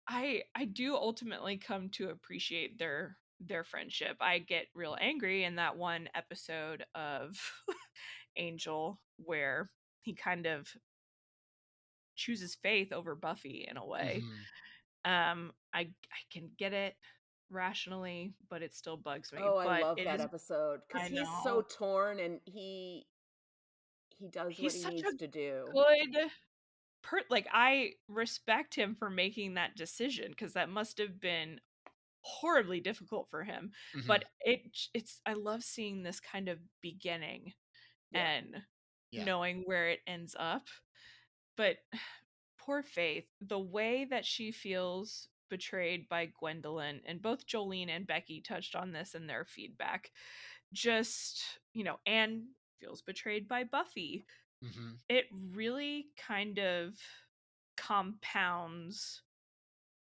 I do ultimately come to appreciate their friendship. I get real angry in that one episode of Angel where he kind of chooses Faith over Buffy in a way. Mhm. I can get it rationally, but it still bugs me. Oh, I But love it that is, episode because I he's so know, torn and he does what he's he such a needs to do. good like I respect him for making that decision because that must have been horribly difficult for him. Mhm. But it's I love seeing this kind of beginning Yeah. and Yeah. knowing where it ends up. But poor Faith, the way that she feels betrayed by Gwendolyn, and both Jolene and Becky touched on this in their feedback. Just, Anne feels betrayed by Buffy. Mhm. It really kind of compounds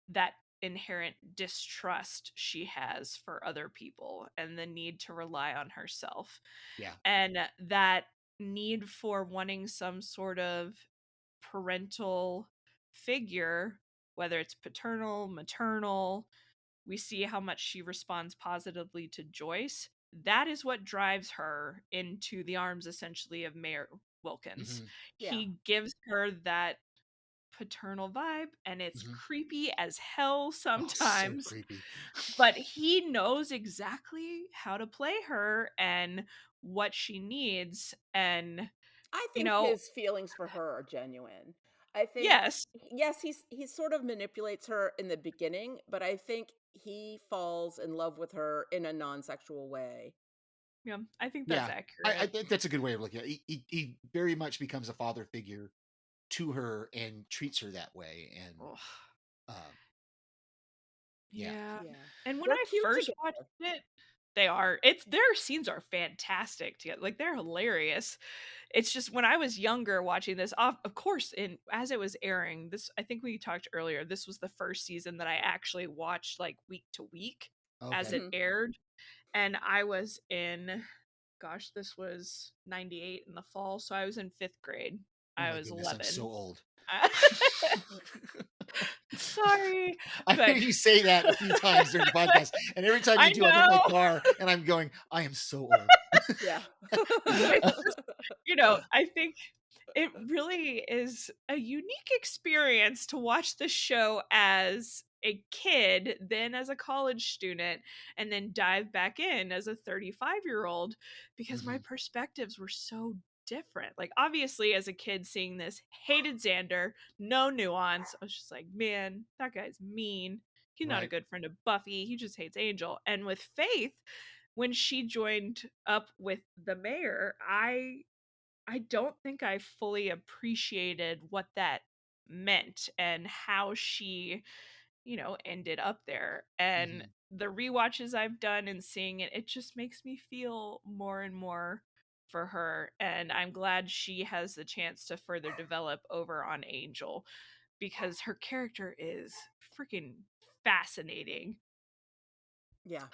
that inherent distrust she has for other people and the need to rely on herself. Yeah. And that need for wanting some sort of parental figure, whether it's paternal, maternal. We see how much she responds positively to Joyce. That is what drives her into the arms essentially of Mayor Wilkins. Mhm. Yeah. He gives her that paternal vibe, and it's Mhm. creepy as hell Oh, so sometimes, creepy. but he knows exactly how to play her and what she needs. And, I you think know, his feelings for her are genuine. I think yes, yes, he sort of manipulates her in the beginning, but I think he falls in love with her in a non-sexual way. yeah, I think that's Yeah. I accurate. think that's a good way of looking at it. He very much becomes a father figure to her and treats her that way. And Ugh. um, yeah. Yeah. Yeah. And when They're I cute first watched together. it, their scenes are fantastic together. Like they're hilarious. It's just when I was younger watching this, of course, as it was airing, this I think we talked earlier, this was the first season that I actually watched like week to week as Okay. it Mhm. aired. And I was in, gosh, this was 98 in the fall, so I was in 5th grade. Oh I my was goodness, I'm so 11. old. sorry. I hear But you say that a few times during the podcast, and every time I you do, I'm in my know. car and I'm going, I am so old. Yeah. It's just, I think it really is a unique experience to watch the show as a kid, then as a college student, and then dive back in as a 35-year-old because my perspectives were so different. Like, obviously, as a kid seeing this, hated Xander, no nuance. I was just like, man, that guy's mean. He's not a Right. good friend of Buffy. He just hates Angel. And with Faith, when she joined up with the mayor, I don't think I fully appreciated what that meant and how she, ended up there. And the rewatches I've done and seeing it, it just makes me feel more and more for her. And I'm glad she has the chance to further develop over on Angel because her character is freaking fascinating. Yeah.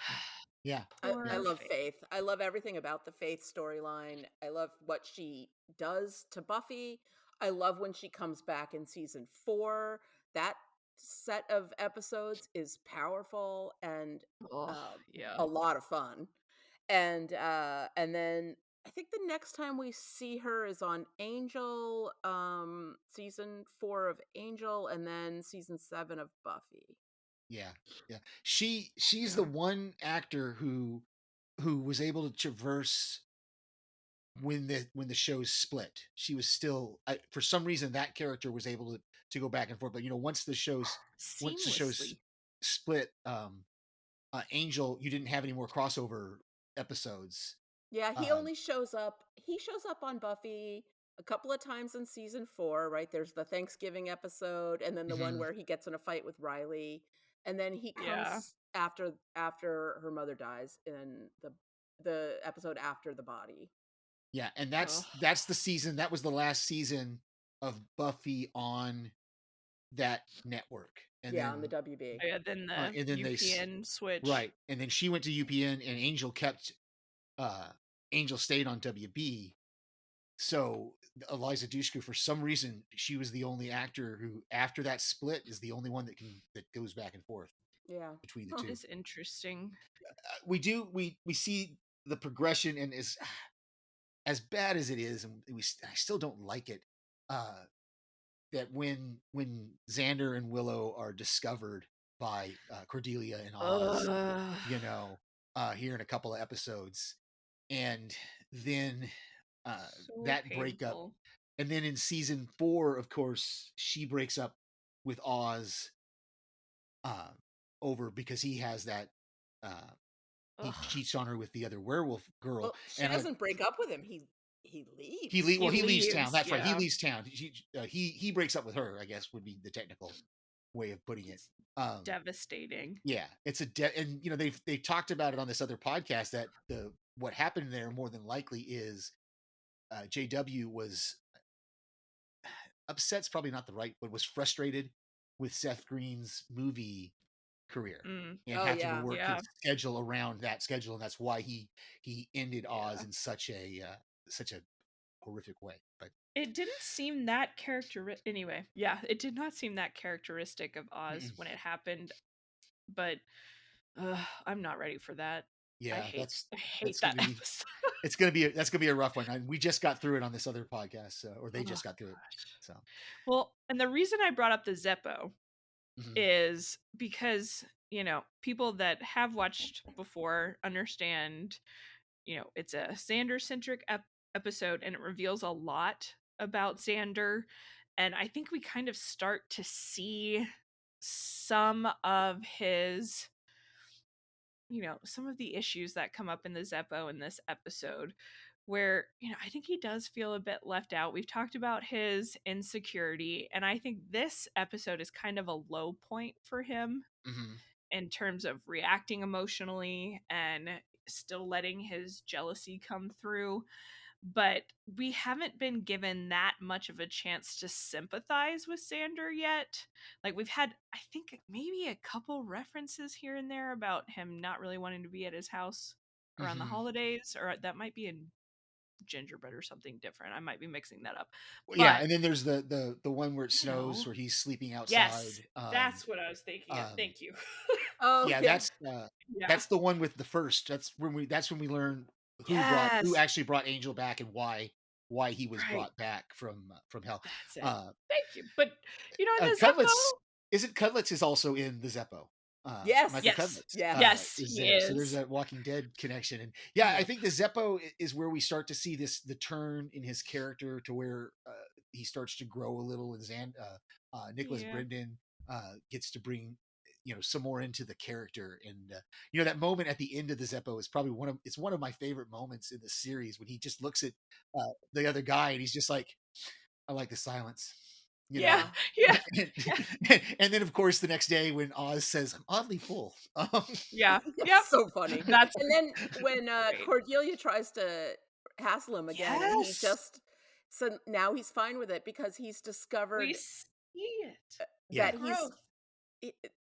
Yeah. I Poor love Faith. Faith. I love everything about the Faith storyline. I love what she does to Buffy. I love when she comes back in season 4. That set of episodes is powerful and Oh, uh, yeah. a lot of fun. And then I think the next time we see her is on Angel, season 4 of Angel, and then season 7 of Buffy. Yeah. Yeah. She's the one actor who was able to traverse when the shows split. She was still for some reason that character was able to go back and forth. But once the shows Seamlessly. split, Angel, you didn't have any more crossover episodes. Yeah, he Um, only shows up. He shows up on Buffy a couple of times in season 4, right? There's the Thanksgiving episode, and then the one mhm. where he gets in a fight with Riley, and then he Yeah. comes after her mother dies in the episode after the body. Yeah, and Oh. that's the season. That was the last season of Buffy on that network, Yeah, on the WB. Yeah, then the and then UPN switch. right, and then she went to UPN, and Angel kept uh Angel stayed on WB. So Eliza Dushku, for some reason, she was the only actor who, after that split, is the only one that goes back and forth Yeah. between the Huh. two. Is interesting. We see the progression, and as bad as it is, and I still don't like it. That when Xander and Willow are discovered by Cordelia and Oz, Ugh. here in a couple of episodes, and then So that breakup, painful. and then in season 4, of course, she breaks up with Oz uh, over because he has that he Ugh. cheats on her with the other werewolf girl, Well, she and doesn't break up with him. He leaves. He he leaves town. leaves, That's right. He yeah. leaves town. He breaks up with her, I guess would be the technical way of putting it. It's Um, devastating. yeah, it's and they talked about it on this other podcast that what happened there more than likely is JW was upset's probably not the right, but was frustrated with Seth Green's movie career Mm. and Oh having to yeah. work his Yeah. schedule around that schedule, and that's why he ended Oz Yeah. in such a horrific way. But It didn't seem that anyway. Yeah, it did not seem that characteristic of Oz mm-mm. when it happened, but I'm not ready for that. I Yeah, hate I that's hate that gonna be episode. that's gonna be a rough one. We just got through it on this other podcast, or they Oh just got through it. gosh. So Well, and the reason I brought up the Zeppo mhm. is because, people that have watched before understand, it's a Xander centric episode and it reveals a lot about Xander. And I think we kind of start to see some of his, some of the issues that come up in the Zeppo in this episode where, I think he does feel a bit left out. We've talked about his insecurity, and I think this episode is kind of a low point for him Mhm. in terms of reacting emotionally and still letting his jealousy come through. But we haven't been given that much of a chance to sympathize with Xander yet. Like, we've had, I think, maybe a couple references here and there about him not really wanting to be at his house around the Mhm. holidays, or that might be in gingerbread or something different. I might be mixing that up. Well, yeah, But and then there's the one where it you know, snows, where he's sleeping yes, outside. that's what I was thinking of. Um, Thank you. Oh yeah, yeah. Yeah. that's the one with the first. That's when we learn who Yes. actually brought Angel back, and why he was Right. brought back from hell. That's it. Uh, Thank you. But in the Cutlets Zeppo, isn't Cutlets is also in the Zeppo. Michael Yes. yes, Cutlets Yes. yes, is he there, so there's is. that Walking Dead connection, and yeah, I Yeah. think the Zeppo is where we start to see the turn in his character, to where he starts to grow a little, and Nicholas Yeah. Brendan gets to bring some more into the character, and that moment at the end of the Zeppo is probably one of my favorite moments in the series, when he just looks at the other guy, and he's just like, I like the silence, you Yeah. know. Yeah. Yeah. and, Yeah. and then of course the next day when Oz says, I'm oddly full. Yeah. Yep. It's so funny. That's And then when great. Cordelia tries to hassle him again, and he Yes. just so now he's fine with it because he's We discovered see it. Yeah. that The he's growth.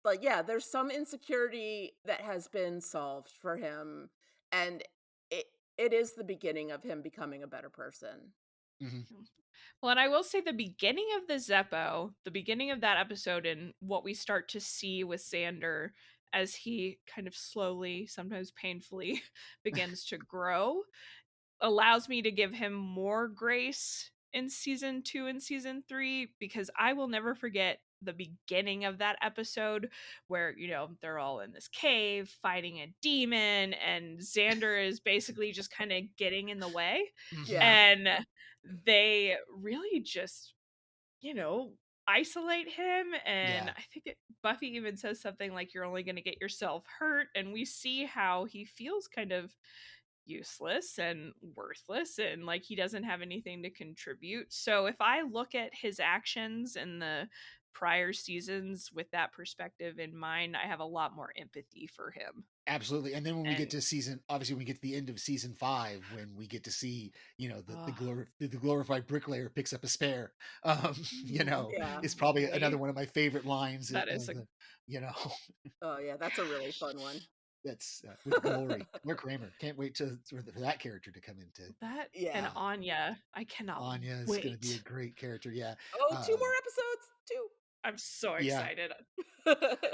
like, yeah, there's some insecurity that has been solved for him, and it it is the beginning of him becoming a better person. Mhm. Well, and I will say the beginning of the Zeppo, the beginning of that episode, and what we start to see with Xander as he kind of slowly, sometimes painfully, begins to grow, allows me to give him more grace in season 2 and season 3, because I will never forget the beginning of that episode where they're all in this cave fighting a demon, and Xander is basically just kind of getting in the way, Mhm. Yeah. and they really just you know isolate him. And Yeah, I think Buffy even says something like, you're only going to get yourself hurt, and we see how he feels kind of useless and worthless, and like he doesn't have anything to contribute. So if I look at his actions in the prior seasons with that perspective in mind, I have a lot more empathy for him. absolutely. And then when we get And to obviously when we get to the end of season 5, when we get to see, oh, the glorified bricklayer picks up a spare, Yeah. it's probably another wait, one of my favorite lines that of is a the, you know, Oh yeah, that's a really fun one. that's with Glory. Claire Kramer. Can't wait for that character to come into. that and Yeah. Anya, I cannot Anya is going to be a wait. great character. Yeah. Oh, two Um, more episodes? 2. I'm so yeah. excited.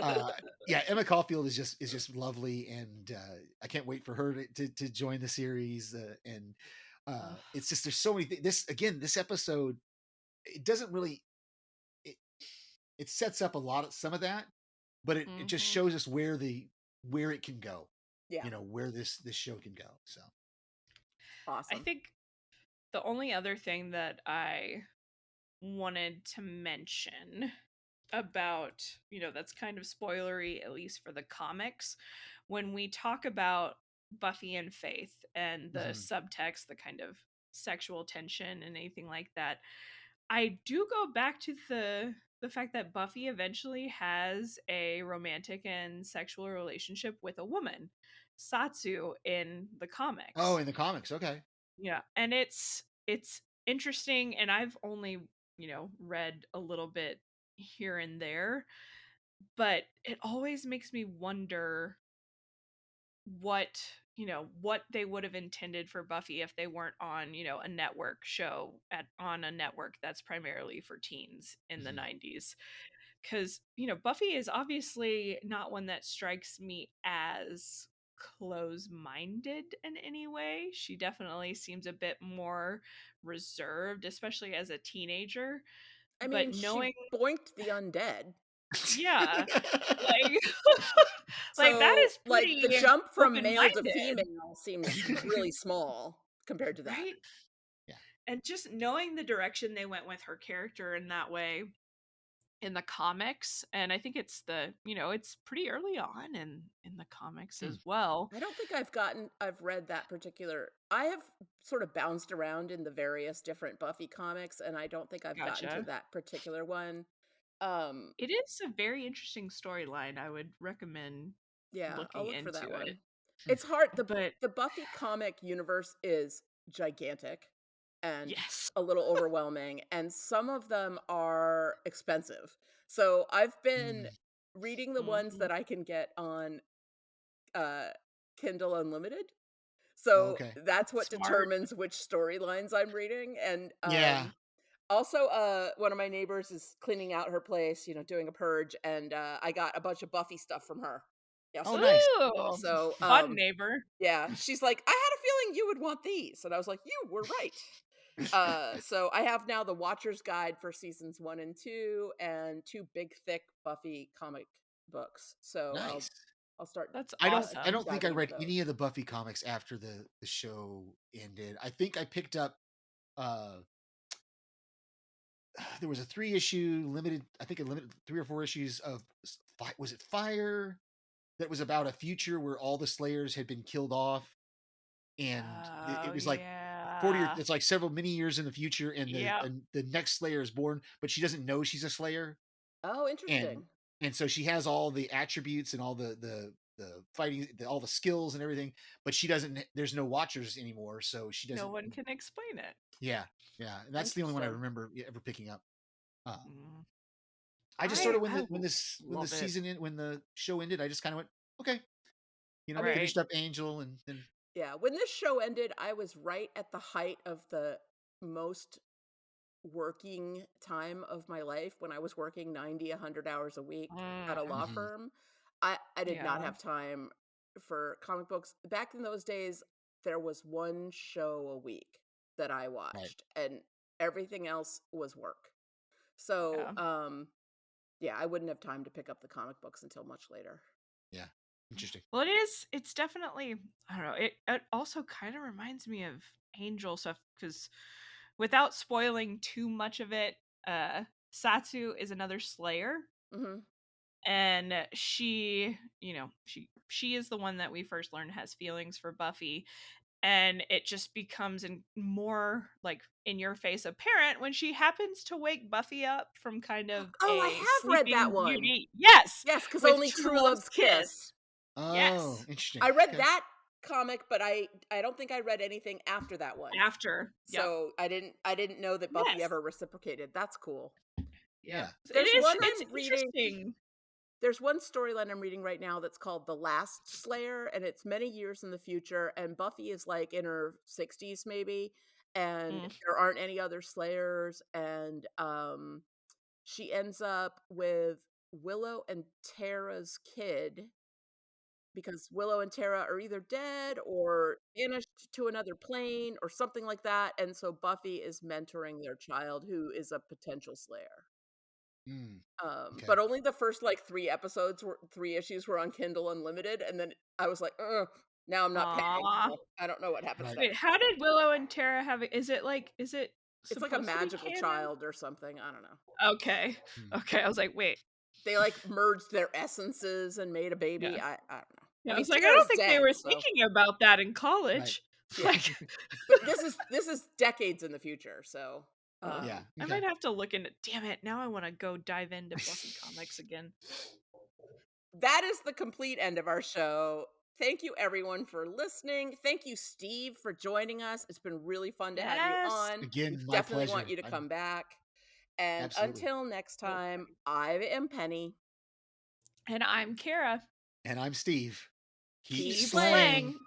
uh yeah, Emma Caulfield is just lovely, and I can't wait for her to join the series, and Ugh. it's just, there's so many this episode, it doesn't really, it, it sets up a lot of some of that, but it just Mhm. shows us where it can go, Yeah. where this show can go, so. I Awesome. think the only other thing that I wanted to mention about, that's kind of spoilery, at least for the comics, when we talk about Buffy and Faith and the Mhm. subtext, the kind of sexual tension and anything like that, I do go back to the fact that Buffy eventually has a romantic and sexual relationship with a woman, Satsu, in the Oh, comics. in the comics, okay. Yeah, and it's interesting, and I've only, read a little bit here and there, but it always makes me wonder what, what they would have intended for Buffy if they weren't on, a network show on a network that's primarily for teens in the Mhm. 90s. Cuz, Buffy is obviously not one that strikes me as close-minded in any way. She definitely seems a bit more reserved, especially as a teenager. I But mean, she knowing, boinked the undead. yeah, like like that So, is like, the pretty jump from male to open-minded, female seems really small compared to that. right? Yeah. And just knowing the direction they went with her character in that way in the comics, and I think it's pretty early on in the comics Hmm. as well. I don't think I've read that particular. I have sort of bounced around in the various different Buffy comics, and I don't think I've gotten to Gotcha. that particular one. Um, It is a very interesting storyline. I would recommend yeah, I'll looking look for that into it. one. It's hard. But The Buffy comic universe is gigantic and yes. a little overwhelming, and some of them are expensive. So I've been Mm. reading the ones Mhm. that I can get on uh Kindle Unlimited. So Okay. that's what Smart. determines which storylines I'm reading. And Yeah. also, one of my neighbors is cleaning out her place, doing a purge, and I got a bunch of Buffy stuff from her Oh, yesterday. nice. Ooh, So, fun neighbor. yeah, she's like, I had a feeling you would want these, and I was like, you were right. So I have now the Watcher's Guide for seasons 1 and 2, and 2 big thick Buffy comic books. So Nice. I'll start. That's I don't I awesome. don't think I Diving into read those. any of the Buffy comics after the show ended. I think I picked up uh there was a 3-issue limited, I think a limited 3 or 4 issues of was it Fire, that was about a future where all the Slayers had been killed off, and it Oh, was like 40 or yeah. it's like several many years in the future, and Yep. the next Slayer is born, but she doesn't know she's a Slayer. Oh, and interesting. and so she has all the attributes and all the fighting, all the skills and everything, but she doesn't, there's no Watchers anymore, so she No doesn't. one can explain it. Yeah, yeah, and that's the only one I Interesting. remember ever picking up. um, Mm. I just sort of, I when the love it. season when the show ended, I just kind of went, okay, I mean, Right. finished up Angel, and then yeah, when this show ended, I was right at the height of the most working time of my life when I was working 90, 100 hours a week at a Mm, law mhm, firm. I did not yeah. have time for comic books. Back in those days, there was one show a week that I right, watched, and everything else was work. So, Yeah. yeah, I wouldn't have time to pick up the comic books until much later. yeah, interesting. Well, it's definitely, I don't know. It also kind of reminds me of Angel stuff because without spoiling too much of it, Satsu is another Slayer, Hmm. and she is the one that we first learn has feelings for Buffy, and it just becomes more like in your face apparent when she happens to wake Buffy up from kind of Oh, I a have read that sleeping one. beauty. Yes, Yes, because with only true true love's loves kiss. kiss. Oh, Yes. interesting. I read Okay. that comic, but I don't think I read anything after that one. After. Yep. So I didn't know that Buffy Yes. ever reciprocated. That's cool. Yep. Yeah. It There's is one it's I'm reading. interesting. There's one storyline I'm reading right now that's called The Last Slayer, and it's many years in the future, and Buffy is like in her 60s maybe, and Mm. there aren't any other Slayers, and she ends up with Willow and Tara's kid because Willow and Tara are either dead or vanished to another plane or something like that, and so Buffy is mentoring their child who is a potential Slayer. Mm, But okay. only the first like 3 issues were on Kindle Unlimited, and then I was like, ugh, now I'm not paying. Aw. So I don't know what happens Right. Wait, next. how did Willow and Tara have it? Is it It's like a supposed to be magical canon? child or something. I don't know. Okay. Mm. Okay. I was like, wait. They like merged their essences and made a Yeah. baby. I don't know. I Yeah. I mean, was like, I Tara's don't think they dead, were so thinking about that in Right. college. yeah. Like, But this is decades in the future, so Yeah. I Okay. might have to look into. Damn it! Now I want to go dive into Buffy comics again. that is the complete end of our show. Thank you everyone for listening. Thank you, Steve, for joining us. It's been really fun to have you Yes. on. We Again, my definitely want pleasure. you to I'm come back. And absolutely. until next So time, excited. I am Penny. And I'm Kara. And I'm Steve. Keep Keep Keep slaying. slaying. slaying.